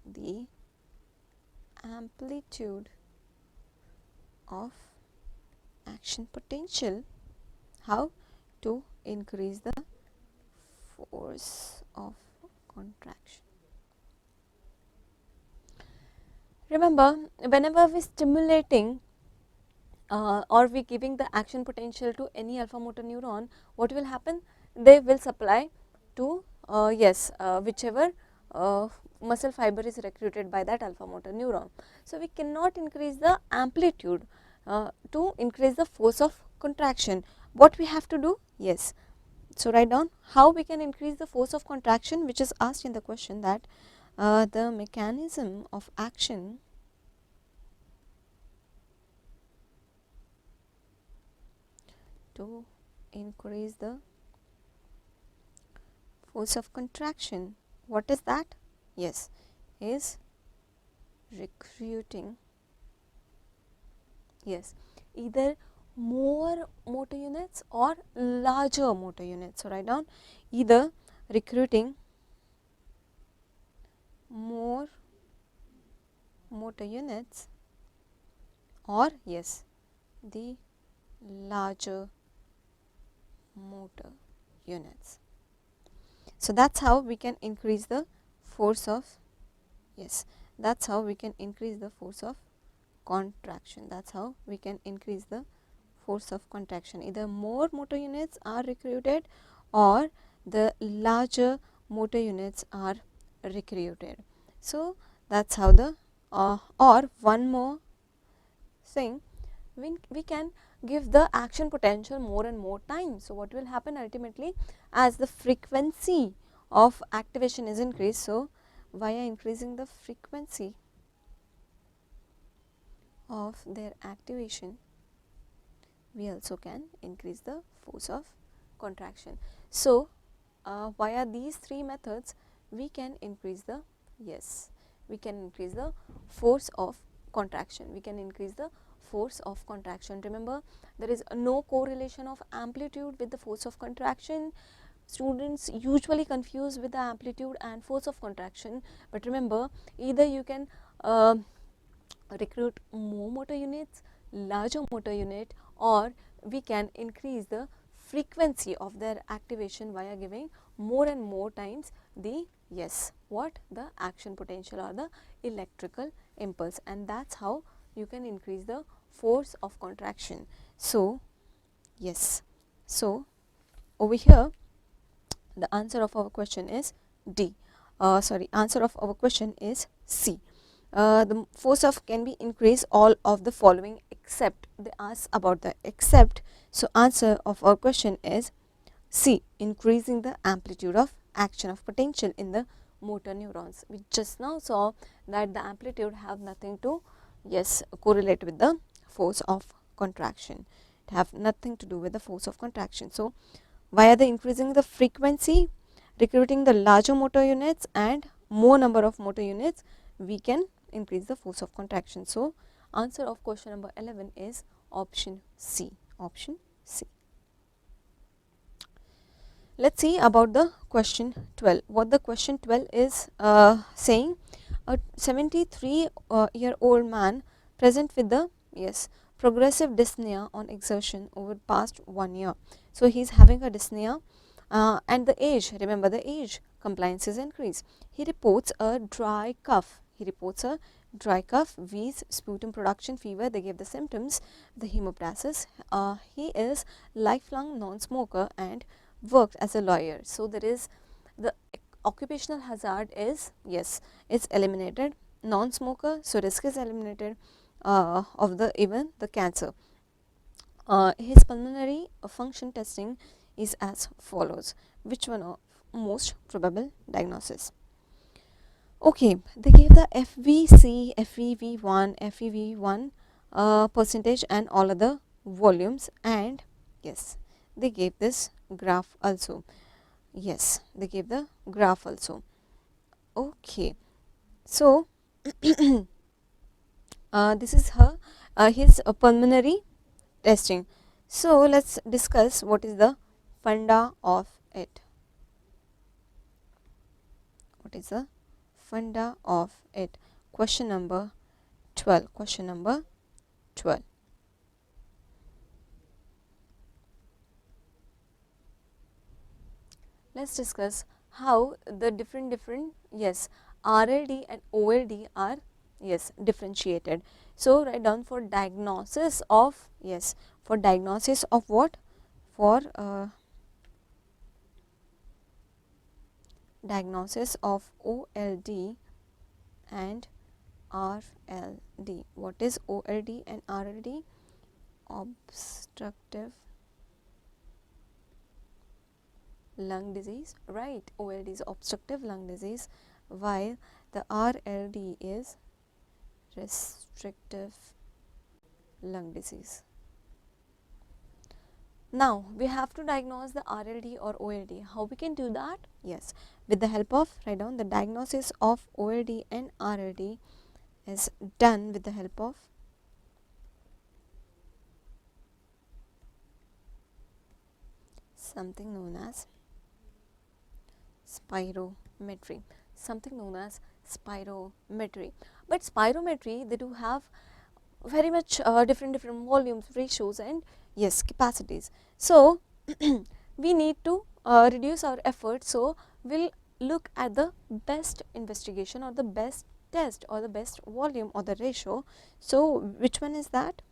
the amplitude of action potential. How? To increase the force of contraction. Remember, whenever we stimulating or we giving the action potential to any alpha motor neuron, what will happen? They will supply to whichever muscle fiber is recruited by that alpha motor neuron. So we cannot increase the amplitude to increase the force of contraction. What we have to do? Yes. So write down how we can increase the force of contraction, which is asked in the question, that the mechanism of action to increase the force of contraction, what is that? Yes, is recruiting, yes, either more motor units or larger motor units. So write down either recruiting more motor units or, yes, the larger motor units. So that's how we can increase the force of, yes, that's how we can increase the force of contraction. That's how we can increase the force of contraction. Either more motor units are recruited or the larger motor units are recruited. So that's how the or one more thing, we can give the action potential more and more time. So what will happen ultimately, as the frequency of activation is increased, so via increasing the frequency of their activation, we also can increase the force of contraction. So via these three methods we can increase the, yes, we can increase the force of contraction, we can increase the force of contraction. Remember, there is no correlation of amplitude with the force of contraction. Students usually confuse with the amplitude and force of contraction, but remember, either you can recruit more motor units, larger motor unit, or we can increase the frequency of their activation via giving more and more times the, yes, what, the action potential or the electrical impulse, and that's how you can increase the force of contraction. So yes, so over here the answer of our question is D. Answer of our question is C. The force of can be increased all of the following except, they ask about the except. So answer of our question is C. Increasing the amplitude of action of potential in the motor neurons. We just now saw that the amplitude have nothing to, yes, correlate with the force of contraction. It have nothing to do with the force of contraction. So via the increasing the frequency, recruiting the larger motor units and more number of motor units, we can increase the force of contraction. So answer of question number 11 is option C. Option C. Let's see about the question 12. What the question 12 is saying, a 73-year-old man present with the, yes, progressive dyspnea on exertion over past 1 year. So he's having a dyspnea and the age, remember the age, compliance is increased. He reports a dry cough. Wheeze, sputum production, fever. They gave the symptoms, the hemoptysis. He is lifelong non-smoker and worked as a lawyer. So there is the occupational hazard is, yes, it's eliminated. Non-smoker, so risk is eliminated of the even the cancer. His pulmonary function testing is as follows. Which one of most probable diagnosis? Okay, they gave the FVC, FEV1, FEV1 percentage and all other volumes, and yes, they gave this graph also. Yes, they gave the graph also. Okay, so this is his pulmonary testing. So let's discuss what is the funda of it. What is the funda of it? Question number 12. Question number 12. Let's discuss how the different yes, RLD and OLD are, yes, differentiated. So write down for diagnosis of, yes, for diagnosis of what? For diagnosis of OLD and RLD. What is OLD and RLD? Obstructive lung disease, right? OLD is obstructive lung disease, while the RLD is restrictive lung disease. Now we have to diagnose the RLD or OLD. How we can do that? Yes, with the help of, write down, the diagnosis of OLD and RLD is done with the help of something known as spirometry. Something known as spirometry. But spirometry, they do have very much different volumes, ratios, and yes, capacities. So we need to reduce our effort. So we'll look at the best investigation or the best test or the best volume or the ratio. So which one is that?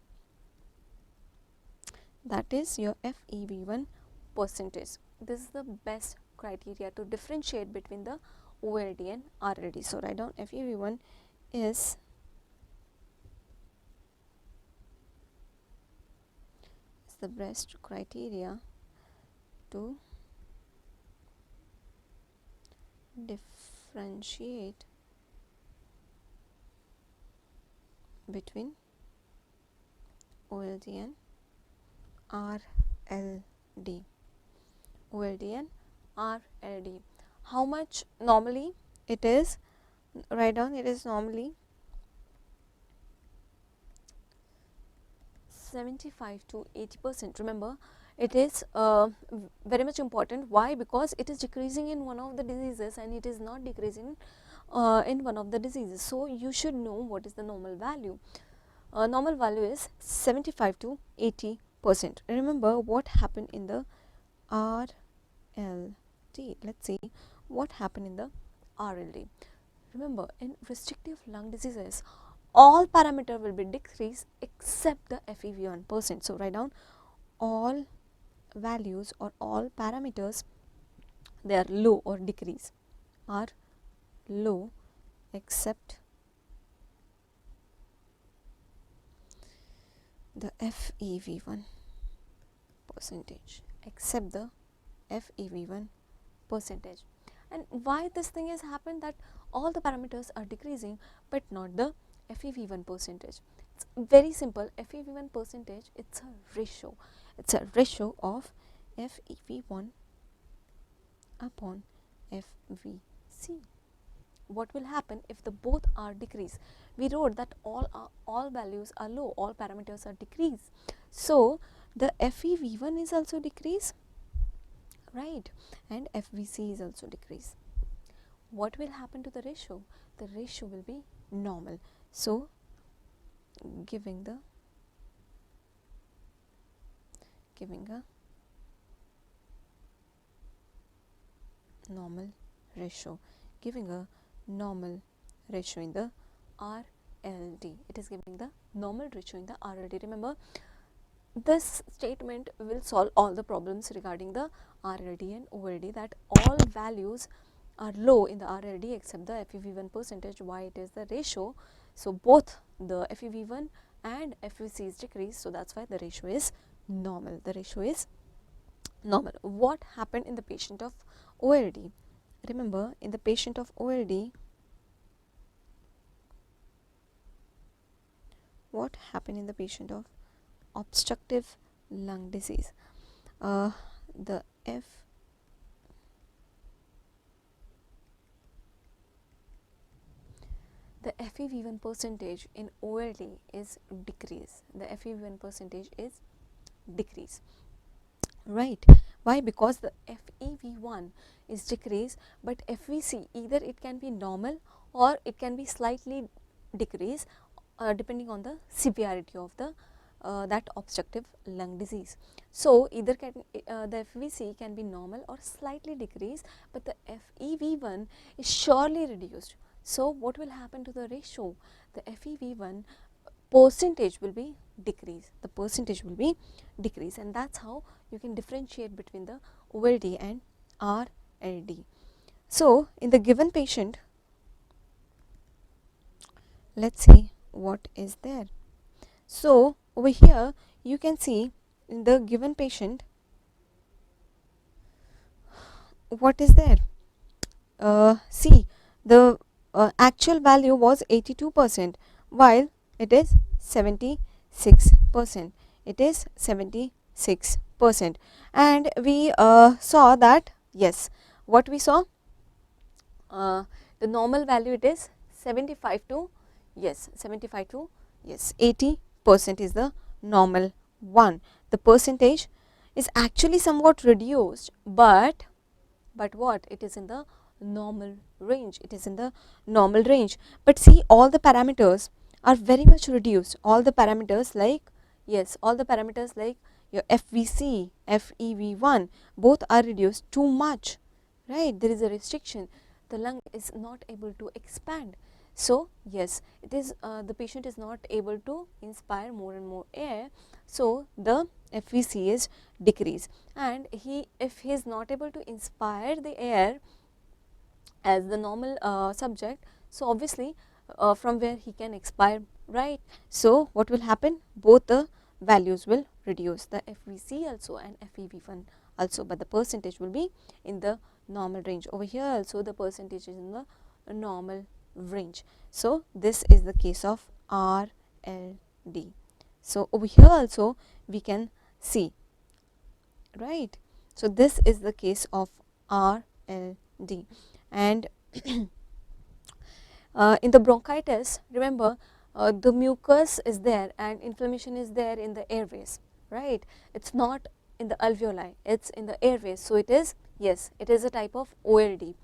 That is your FEV1 percentage. This is the best criteria to differentiate between the OLD and RLD. So write down FEV1 is the best criteria to differentiate between OLD and RLD. OLD and RLD. How much normally it is? Write down, it is normally 75 to 80%. Remember, it is very much important. Why? Because it is decreasing in one of the diseases and it is not decreasing in one of the diseases. So you should know what is the normal value. Normal value is 75 to 80%. Remember what happened in the RLD. Let's see what happened in the RLD. Remember, in restrictive lung diseases, all parameter will be decreased except the FEV1%. So write down all values or all parameters, they are low or decrease, are low except the FEV1 percentage, except the FEV1 percentage. And why this thing has happened, that all the parameters are decreasing but not the FEV1 percentage? It's very simple. FEV1 percentage, it's a ratio. It's a ratio of FEV1 upon FVC. What will happen if the both are decreased? We wrote that all values are low, all parameters are decreased. So the FEV1 is also decreased, right, and FVC is also decreased. What will happen to the ratio? The ratio will be normal. So giving a normal ratio, giving a normal ratio in the RLD. It is giving the normal ratio in the RLD. Remember, this statement will solve all the problems regarding the RLD and OLD, that all values are low in the RLD except the FEV1 percentage. Why? It is the ratio. So both the FEV1 and FVC is decreased, so that's why the ratio is normal. The ratio is normal. What happened in the patient of OLD? Remember, in the patient of OLD, what happened in the patient of obstructive lung disease? The FEV1 percentage in OLD is decreased. The FEV1 percentage is decreased, right? Why? Because the FEV1 is decreased, but FVC, either it can be normal or it can be slightly decreased depending on the severity of the that obstructive lung disease. So either the FVC can be normal or slightly decreased, but the FEV1 is surely reduced. So what will happen to the ratio? The FEV1 percentage will be decreased. The percentage will be decreased, and that's how you can differentiate between the OLD and RLD. So in the given patient, let's see what is there. So over here you can see in the given patient what is there. See, the actual value was 82%, while it is 76%. It is 76%, and we saw that, yes, what we saw, the normal value, it is 75 to, yes, 75 to, yes, 80% is the normal one. The percentage is actually somewhat reduced, but what, it is in the normal range. It is in the normal range. But see, all the parameters are very much reduced. All the parameters like, yes, all the parameters like your FVC, FEV1, both are reduced too much, right? There is a restriction. The lung is not able to expand. So yes, it is the patient is not able to inspire more and more air, so the FVC is decreased, and if he is not able to inspire the air as the normal subject, so obviously from where he can expire, right? So what will happen? Both the values will reduce, the FVC also and FEV1 also, but the percentage will be in the normal range. Over here also the percentage is in the normal range. So this is the case of RLD. So over here also we can see, right? So this is the case of RLD. And in the bronchitis, remember, the mucus is there and inflammation is there in the airways, right? It's not in the alveoli, it's in the airways. So it is, yes, it is a type of OLD.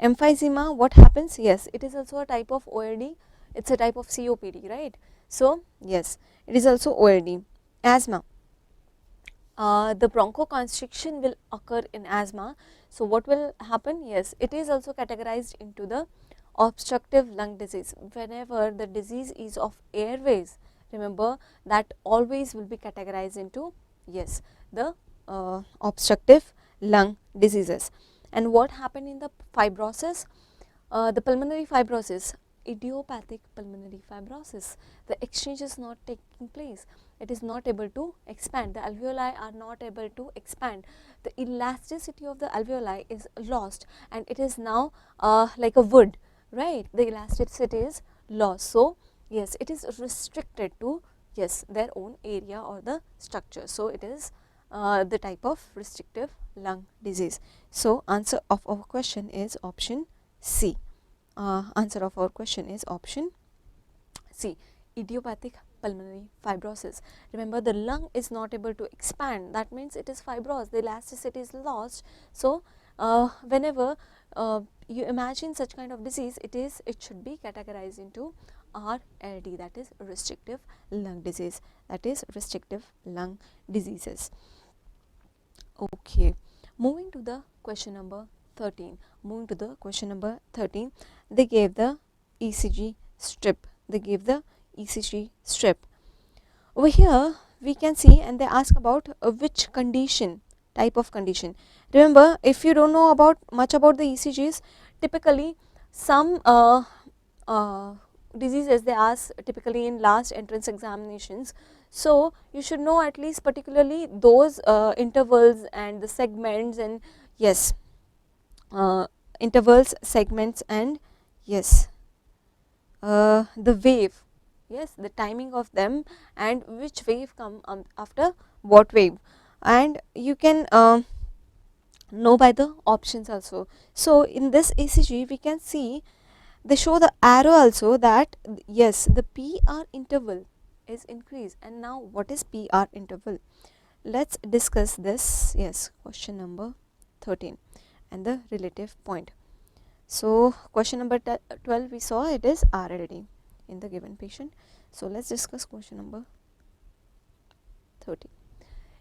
Emphysema, what happens? Yes, it is also a type of OLD. It's a type of COPD, right? So yes, it is also OLD. Asthma, the bronchoconstriction will occur in asthma. So what will happen? Yes, it is also categorized into the obstructive lung disease. Whenever the disease is of airways, remember that always will be categorized into, yes, the obstructive lung diseases. And what happened in the fibrosis? The pulmonary fibrosis, idiopathic pulmonary fibrosis, the exchange is not taking place. it is not able to expand. The alveoli are not able to expand. The elasticity of the alveoli is lost, and it is now like a wood, right? The elasticity is lost. So yes, it is restricted to, yes, their own area or the structure. So it is the type of restrictive lung disease. So answer of our question is option C. Answer of our question is option C, idiopathic pulmonary fibrosis. Remember, the lung is not able to expand, that means it is fibrous, the elasticity is lost. So whenever you imagine such kind of disease, it should be categorized into RLD, that is restrictive lung disease, that is restrictive lung diseases. Okay, moving to the question number 13. Moving to the question number 13, they gave the ECG strip. They gave the ECG strip. Over here, we can see, and they ask about which condition, type of condition. Remember, if you don't know about much about the ECGs, typically some diseases they ask typically in last entrance examinations. So you should know at least particularly those intervals and the segments, and yes, intervals, segments, and yes, the wave, yes, the timing of them, and which wave come after what wave, and you can know by the options also. So in this ECG we can see they show the arrow also that yes, the PR interval is increased. And now what is PR interval? Let's discuss this. Yes, question number 13 and the relative point. So question number 12 we saw it is RLD in the given patient. So let's discuss question number 13.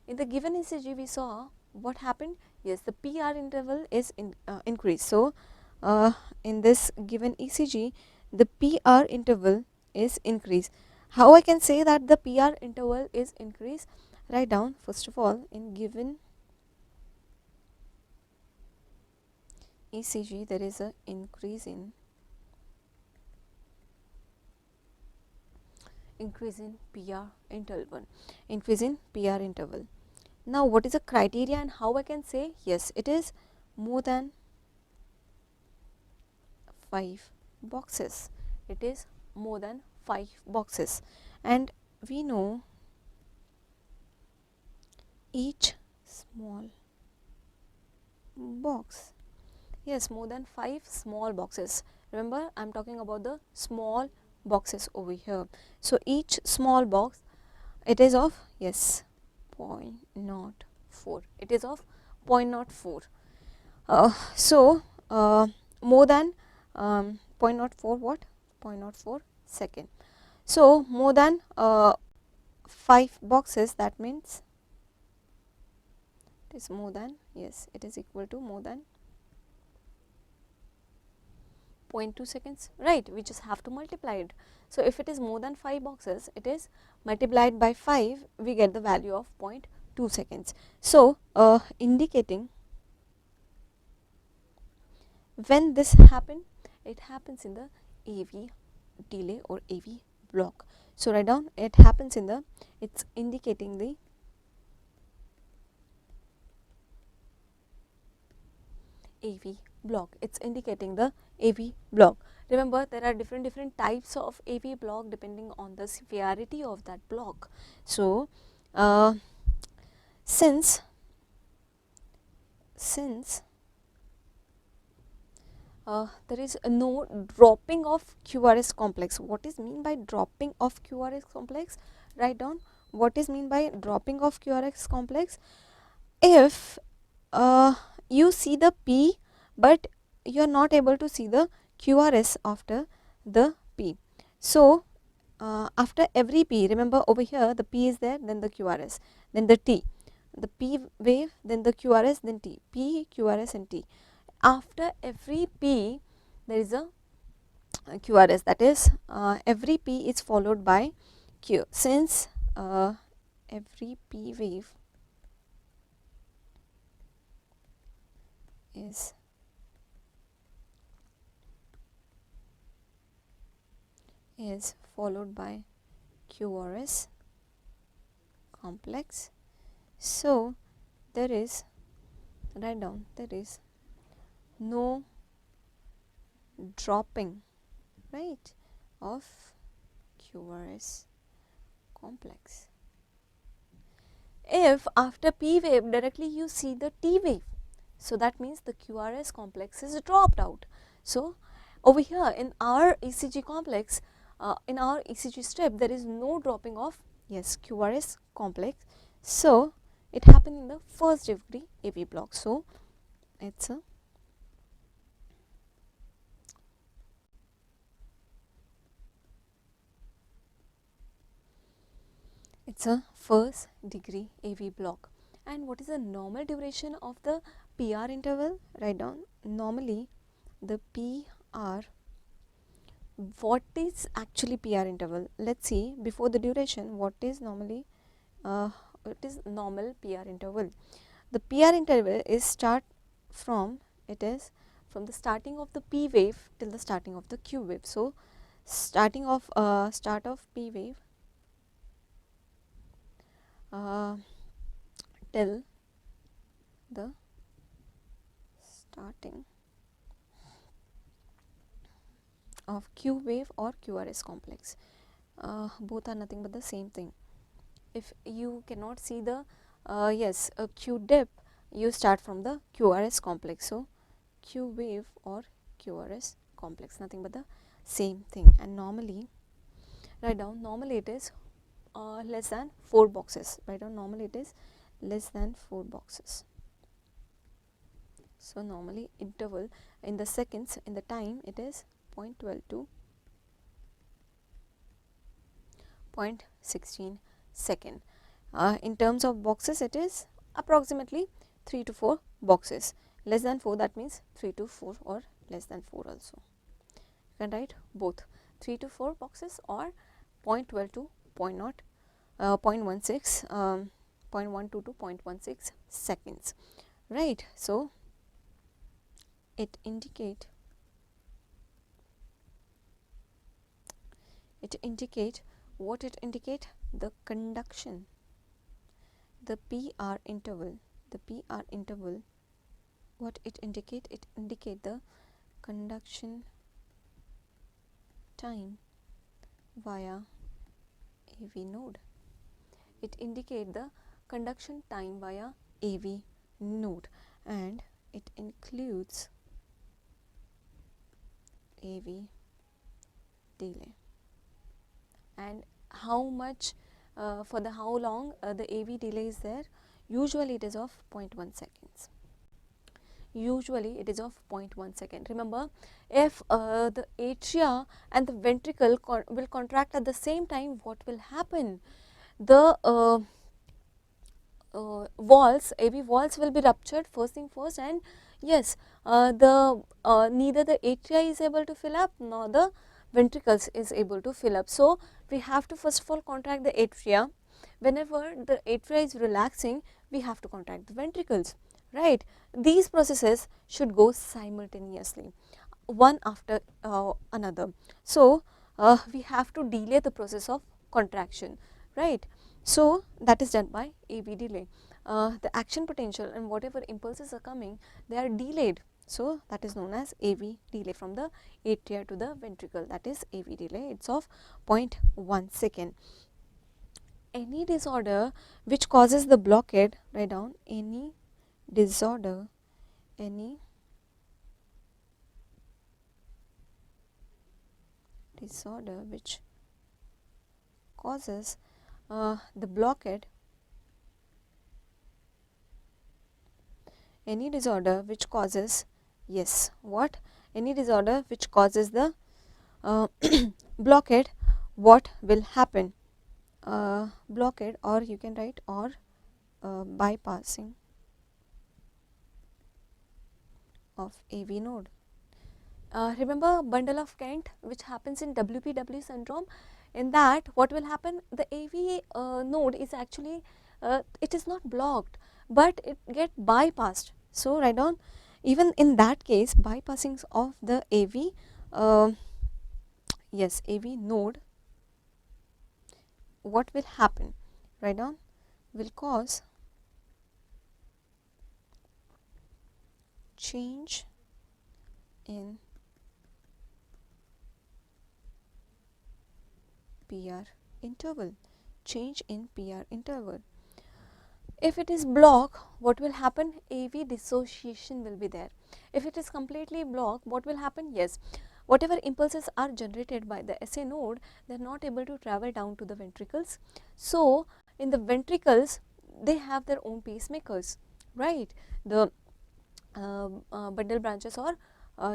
In the given ECG we saw what happened. Yes, the PR interval is increased. So in this given ECG the PR interval is increased. How I can say that the PR interval is increased? Write down first of all, in given ECG there is a increase in PR interval, increase in PR interval. Now what is the criteria and how I can say? Yes, it is more than 5 boxes. It is more than 5 boxes, and we know each small box, yes, more than 5 small boxes. Remember, I am talking about the small boxes over here. So each small box, it is of, yes, 0.04, it is of 0.04. So more than 0.04 what? 0.04 second. So more than 5 boxes, that means it is more than, yes, it is equal to more than 0.2 seconds, right? We just have to multiply it. So if it is more than 5 boxes, it is multiplied by 5, we get the value of 0.2 seconds. So indicating when this happen, it happens in the AV delay or AV block. So write down, it happens in the, it's indicating the AV block. It's indicating the AV block. Remember, there are different types of AV block depending on the severity of that block. So since there is no dropping of QRS complex. What is mean by dropping of QRS complex? Write down what is mean by dropping of QRS complex. If you see the P but you are not able to see the QRS after the P. So after every P, remember over here the P is there, then the QRS, then the T, the P wave, then the QRS, then T, P, QRS and T. After every P there is a QRS, that is every P is followed by Q. Since every P wave is followed by QRS, complex. So there is, write down, there is no dropping, right, of QRS complex. If after P wave directly you see the T wave, so that means the QRS complex is dropped out. So over here in our ECG complex, in our ECG strip, there is no dropping of, yes, QRS complex. So it happened in the first degree AV block. So it's a first degree AV block. And what is the normal duration of the PR interval? Write down, normally the PR, what is actually PR interval? Let's see before the duration what is normally it is normal PR interval. The PR interval is start from, it is from the starting of the P wave till the starting of the Q wave. So starting of start of P wave till the starting of Q wave or QRS complex. Both are nothing but the same thing. If you cannot see the yes, a Q dip, you start from the QRS complex. So Q wave or QRS complex, nothing but the same thing. And normally, write down, normally it is less than 4 boxes. Write down, normally it is less than 4 boxes. So normally interval in the seconds, in the time, it is 0.12 to 0.16 second. In terms of boxes, it is approximately 3 to 4 boxes. Less than 4, that means 3 to 4 or less than 4 also. You can write both 3 to 4 boxes or 0.12 to 0.16, 0.12 to 0.16 seconds, right? So it indicate what it indicate, the conduction, the PR interval, what it indicate? It indicate the conduction time via AV node. It indicate the conduction time via AV node, and it includes AV delay. And how much, for the how long the AV delay is there? Usually it is of 0.1 seconds. Usually it is of 0.1 second. Remember, if the atria and the ventricle will contract at the same time, what will happen? The walls, AV walls will be ruptured first thing first, and yes, neither the atria is able to fill up nor the ventricles is able to fill up. So we have to first of all contract the atria. Whenever the atria is relaxing, we have to contract the ventricles, right? These processes should go simultaneously, one after another. So we have to delay the process of contraction, right? So that is done by AV delay. The action potential and whatever impulses are coming, they are delayed. So that is known as AV delay from the atria to the ventricle. That is AV delay. It's of 0.1 second. Any disorder which causes the blockade, write down, any disorder which causes the blockade, any disorder which causes, yes, what, any disorder which causes the blockade, what will happen? Blockade, or you can write, or bypassing of AV node. Remember bundle of Kent, which happens in WPW syndrome? In that, what will happen? The AV node is actually, it is not blocked, but it get bypassed. So write down, even in that case, bypassing of the AV, yes, AV node, what will happen? Write down, will cause change in PR interval. Change in PR interval. If it is blocked, what will happen? AV dissociation will be there. If it is completely blocked, what will happen? Yes, whatever impulses are generated by the SA node, they are not able to travel down to the ventricles. So, in the ventricles, they have their own pacemakers, right? The bundle branches or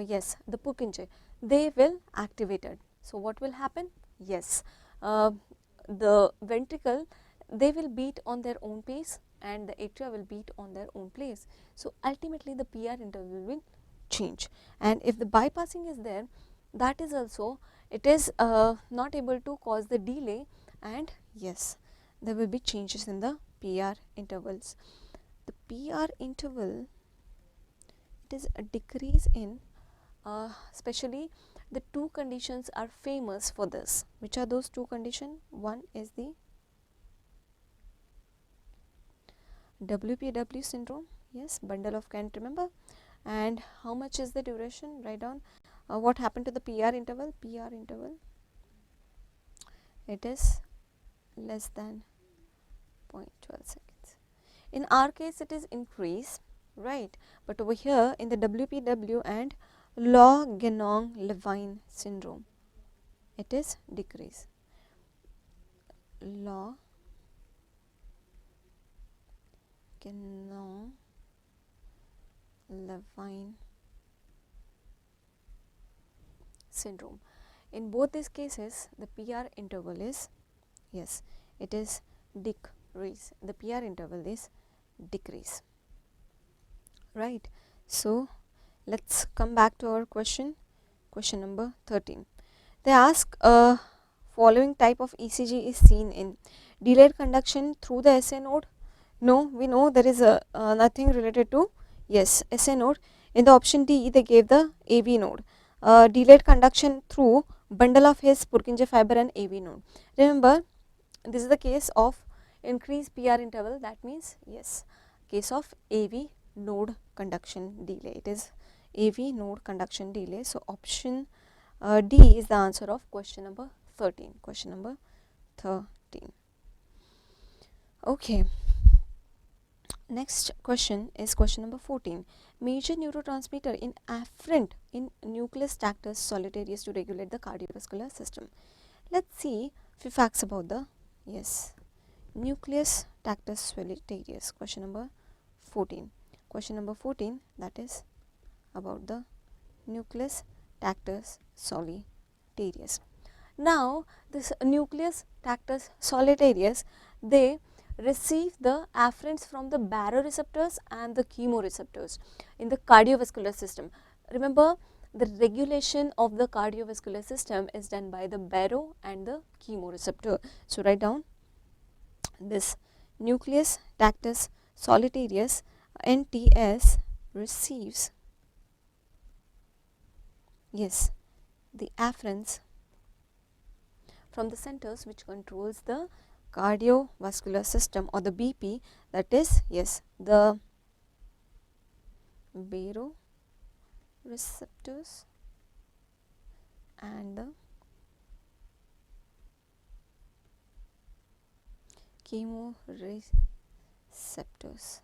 yes, the Purkinje, they will activate it. So, what will happen? Yes, the ventricle, they will beat on their own pace and the atria will beat on their own place. So, ultimately the PR interval will change, and if the bypassing is there, that is also, it is not able to cause the delay, and yes, there will be changes in the PR intervals. The PR interval, it is a decrease in especially the two conditions are famous for this. Which are those two conditions? One is the WPW syndrome, yes, bundle of Kent, remember, and how much is the duration? Write down what happened to the PR interval. PR interval, it is less than 0.12 seconds. In our case it is increase, right, but over here in the WPW and Law-Ganong-Levine syndrome, it is decrease. Law-Ganong-Levine syndrome. In both these cases, the PR interval is, yes, it is decrease. The PR interval is decrease, right. So, let's come back to our question number 13. They ask following type of ECG is seen in delayed conduction through the SA node. No, we know there is nothing related to, yes, SA node. In the option D, they gave the AV node. Delayed conduction through bundle of His, Purkinje fiber and AV node. Remember, this is the case of increased PR interval, that means, yes, case of AV node conduction delay. It is AV node conduction delay. So, option D is the answer of question number 13. Question number 13. Okay. Next question is question number 14. Major neurotransmitter in afferent in nucleus tactus solitarius to regulate the cardiovascular system. Let's see few facts about the, yes, nucleus tactus solitarius. Question number 14. Question number 14, that is about the nucleus tactus solitarius. Now, this nucleus tactus solitarius, they receive the afferents from the baroreceptors and the chemoreceptors in the cardiovascular system. Remember, the regulation of the cardiovascular system is done by the baro and the chemoreceptor. So, write down this nucleus tactus solitarius, NTS, receives, yes, the afferents from the centers which controls the cardiovascular system, or the BP, that is, yes, the baroreceptors and the chemoreceptors.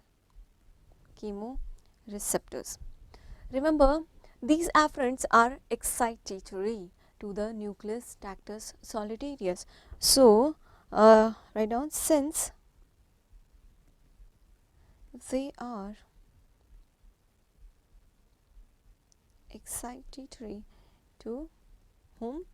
Remember, these afferents are excitatory to the nucleus tactus solitarius. So, write down, since they are excitatory to whom?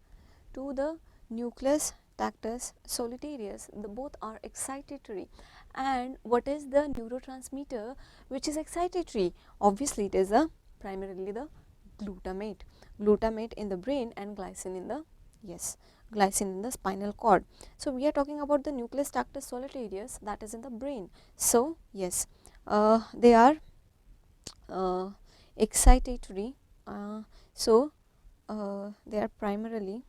To the nucleus tactus solitarius. The both are excitatory. And what is the neurotransmitter which is excitatory? Obviously, it is primarily the glutamate. Glutamate in the brain and glycine in the, yes, glycine in the spinal cord. So, we are talking about the nucleus tactus solitarius, that is in the brain. So, yes, they are excitatory. So, they are primarily,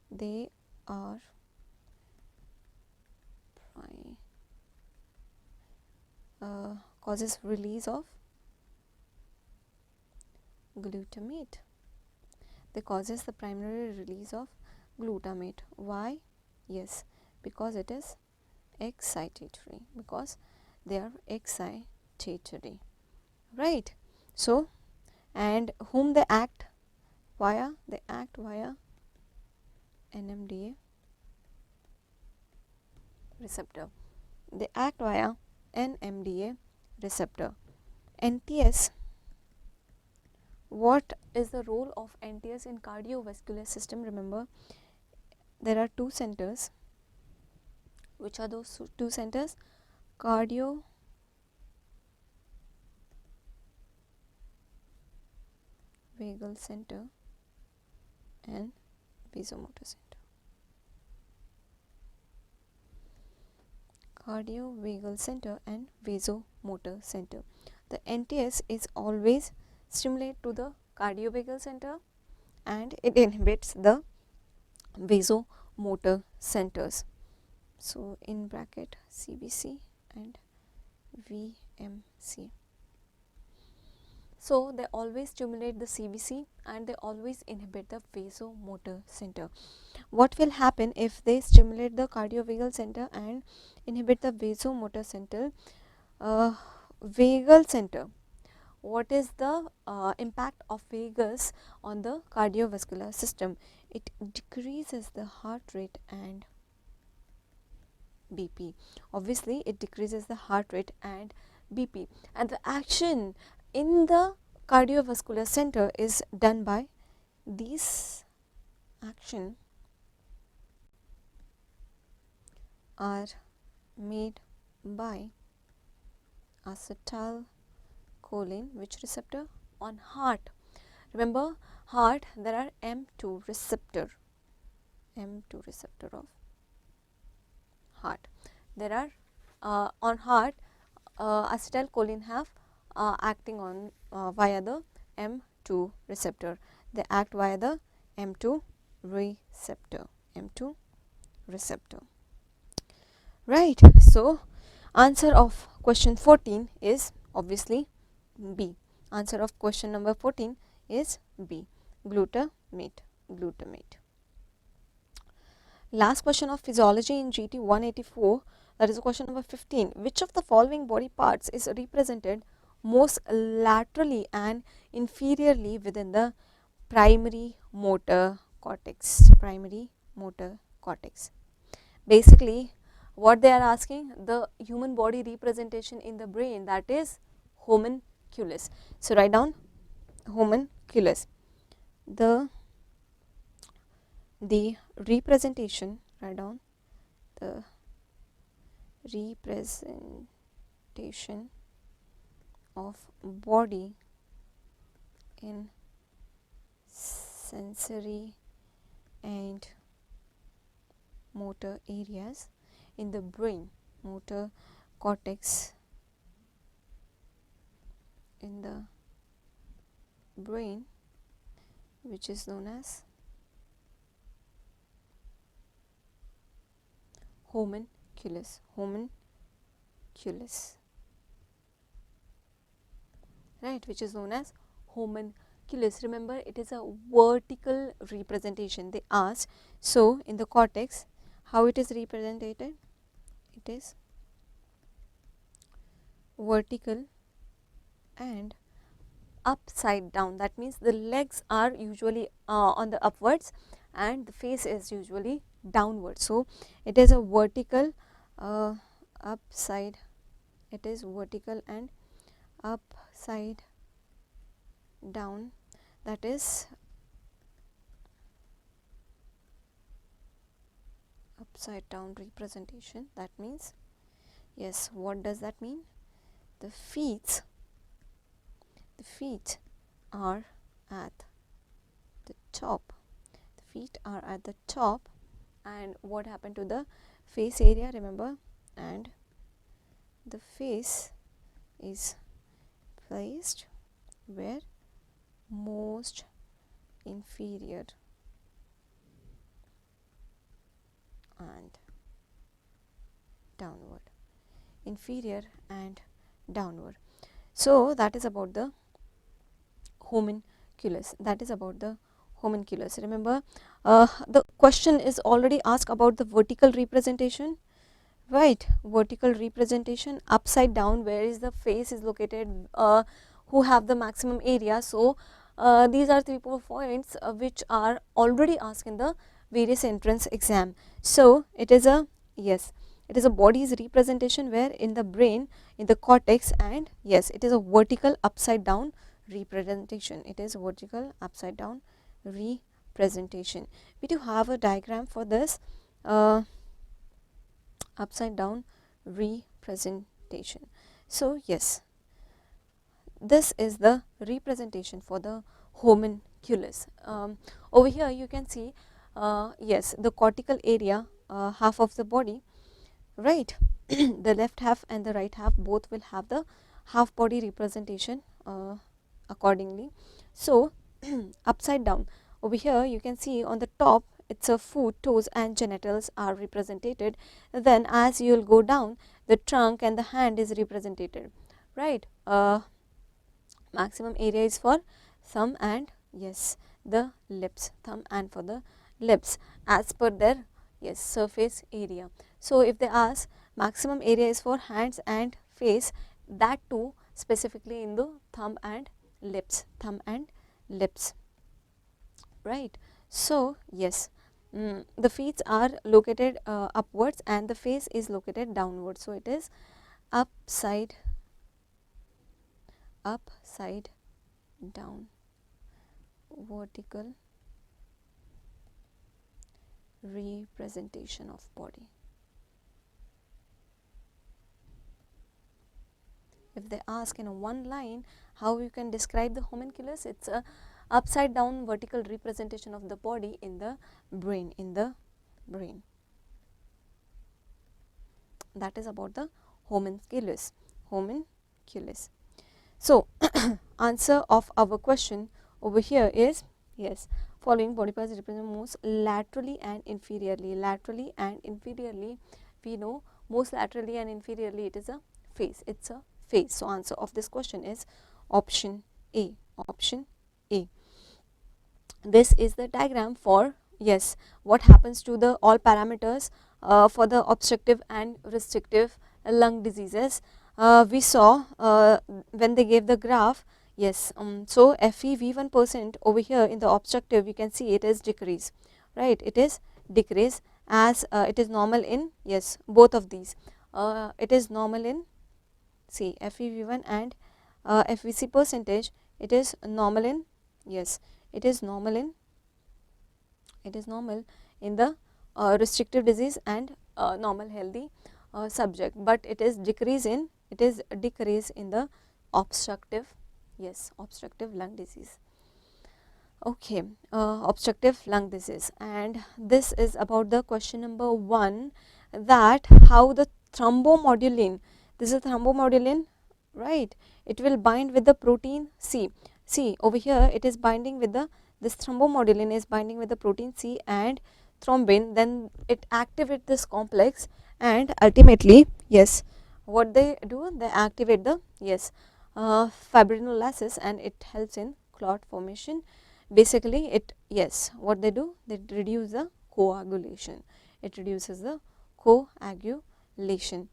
they are causes release of glutamate. They causes the primary release of glutamate. Why? Yes, because it is excitatory, because they are excitatory, right? So, and whom they act via? They act via NMDA receptor. They act via NMDA receptor. NTS, what is the role of NTS in cardiovascular system? Remember, there are two centers. Which are those two centers? Cardiovagal center and vasomotor center. Cardiovagal center and vasomotor center. The NTS is always stimulate to the cardiovagal center and it inhibits the vasomotor centers. So in bracket CBC and VMC. So they always stimulate the CBC and they always inhibit the vasomotor center. What will happen if they stimulate the cardiovagal center and inhibit the vasomotor center? Vagal center. What is the impact of vagus on the cardiovascular system? It decreases the heart rate and BP. Obviously, it decreases the heart rate and BP. And the action in the cardiovascular center is done by these action are made by acetylcholine, which receptor? On heart. Remember, heart, there are M2 receptor of heart. There are on heart, acetylcholine have acting on via the M2 receptor. They act via the M2 receptor. M2 receptor. Right. So, answer of question 14 is obviously B. Answer of question number 14 is B. Glutamate. Last question of physiology in GT 184, that is question number 15. Which of the following body parts is represented most laterally and inferiorly within the primary motor cortex? Basically, what they are asking, the human body representation in the brain, that is homunculus. So write down homunculus. The representation, write down the representation of body in sensory and motor areas in the brain, motor cortex in the brain, which is known as homunculus. Right, which is known as homunculus. Remember, it is a vertical representation they asked. So in the cortex, how it is represented? It is vertical and upside down. That means the legs are usually on the upwards and the face is usually downward. So it is a vertical upside. It is vertical and upside down. That is upside down representation. That means, yes, what does that mean? The feet are at the top. The feet are at the top. And what happened to the face area? Remember, and the face is placed where? Most inferior and downward. Inferior and downward. So that is about the homunculus. That is about the homunculus. Remember, the question is already asked about the vertical representation, right? Vertical representation, upside down, where is the face is located, who have the maximum area. So these are 3-4 points which are already asked in the various entrance exam. So it is a, yes, it is a body's representation where in the brain, in the cortex, and yes, it is a vertical upside down representation. It is vertical upside down representation. We do have a diagram for this upside down representation. So yes, this is the representation for the homunculus. Over here you can see, yes, the cortical area, half of the body, right? The left half and the right half both will have the half body representation accordingly. So upside down, over here you can see on the top, it's a foot, toes and genitals are represented. Then as you will go down, the trunk and the hand is represented, right? Maximum area is for thumb and yes, the lips, thumb and for the lips as per their, yes, surface area. So if they ask maximum area is for hands and face, that too specifically in the thumb and lips, thumb and lips, right? So yes, the feet are located upwards and the face is located downwards. So it is upside down vertical representation of body. If they ask in one line how you can describe the homunculus, it's a upside down vertical representation of the body in the brain, that is about the homunculus. So answer of our question over here is yes, following body parts represent most laterally and inferiorly. Laterally and inferiorly, we know most laterally and inferiorly it is a face, it's a face. So answer of this question is option A. Option A. This is the diagram for yes, what happens to the all parameters for the obstructive and restrictive lung diseases. We saw when they gave the graph, yes, so FeV1% over here in the obstructive, you can see it is decrease, right? It is decrease as it is normal in, yes, both of these. It is normal in, see, FeV1 and FVC percentage, it is normal in, yes, it is normal in the restrictive disease and normal healthy subject, but it is decrease in the obstructive, yes, obstructive lung disease. Okay, obstructive lung disease, and this is about the question number 1, that how the thrombomodulin, this is thrombomodulin, right? It will bind with the protein C. See over here, it is binding with the, this thrombomodulin is binding with the protein C and thrombin, then it activates this complex and ultimately, yes, what they do, they activate the, yes, fibrinolysis and it helps in clot formation. Basically it, yes, what they do, they reduce the coagulation, it reduces the coagulation.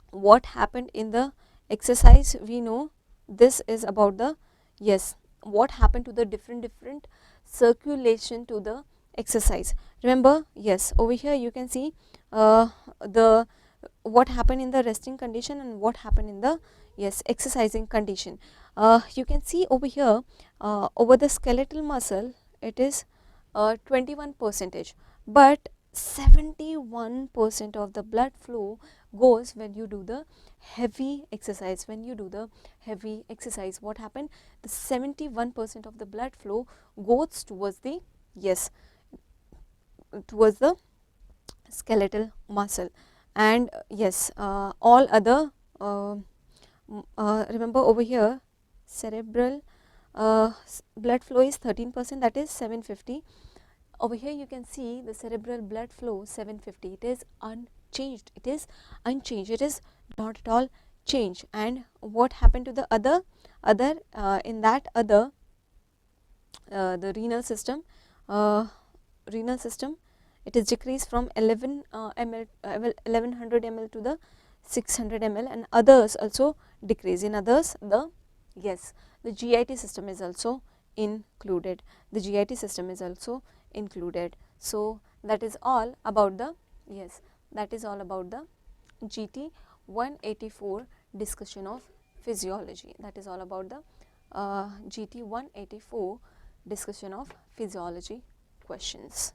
What happened in the exercise, we know this is about the, yes, what happened to the different circulation to the exercise. Remember, yes, over here you can see the what happened in the resting condition and what happened in the, yes, exercising condition. You can see over here over the skeletal muscle it is 21%, but 71% of the blood flow goes when you do the heavy exercise. When you do the heavy exercise, what happened, the 71% of the blood flow goes towards the, yes, towards the skeletal muscle, and yes, all other remember over here cerebral blood flow is 13%, that is 750. Over here you can see the cerebral blood flow 750, it is unchanged, it is not at all change. And what happened to the other in that other the renal system, it is decreased from 1100 ml to the 600 ml, and others also decrease. In others, the GIT system is also included. So that is all about the GT 184 discussion of physiology. That is all about the GT 184 discussion of physiology questions.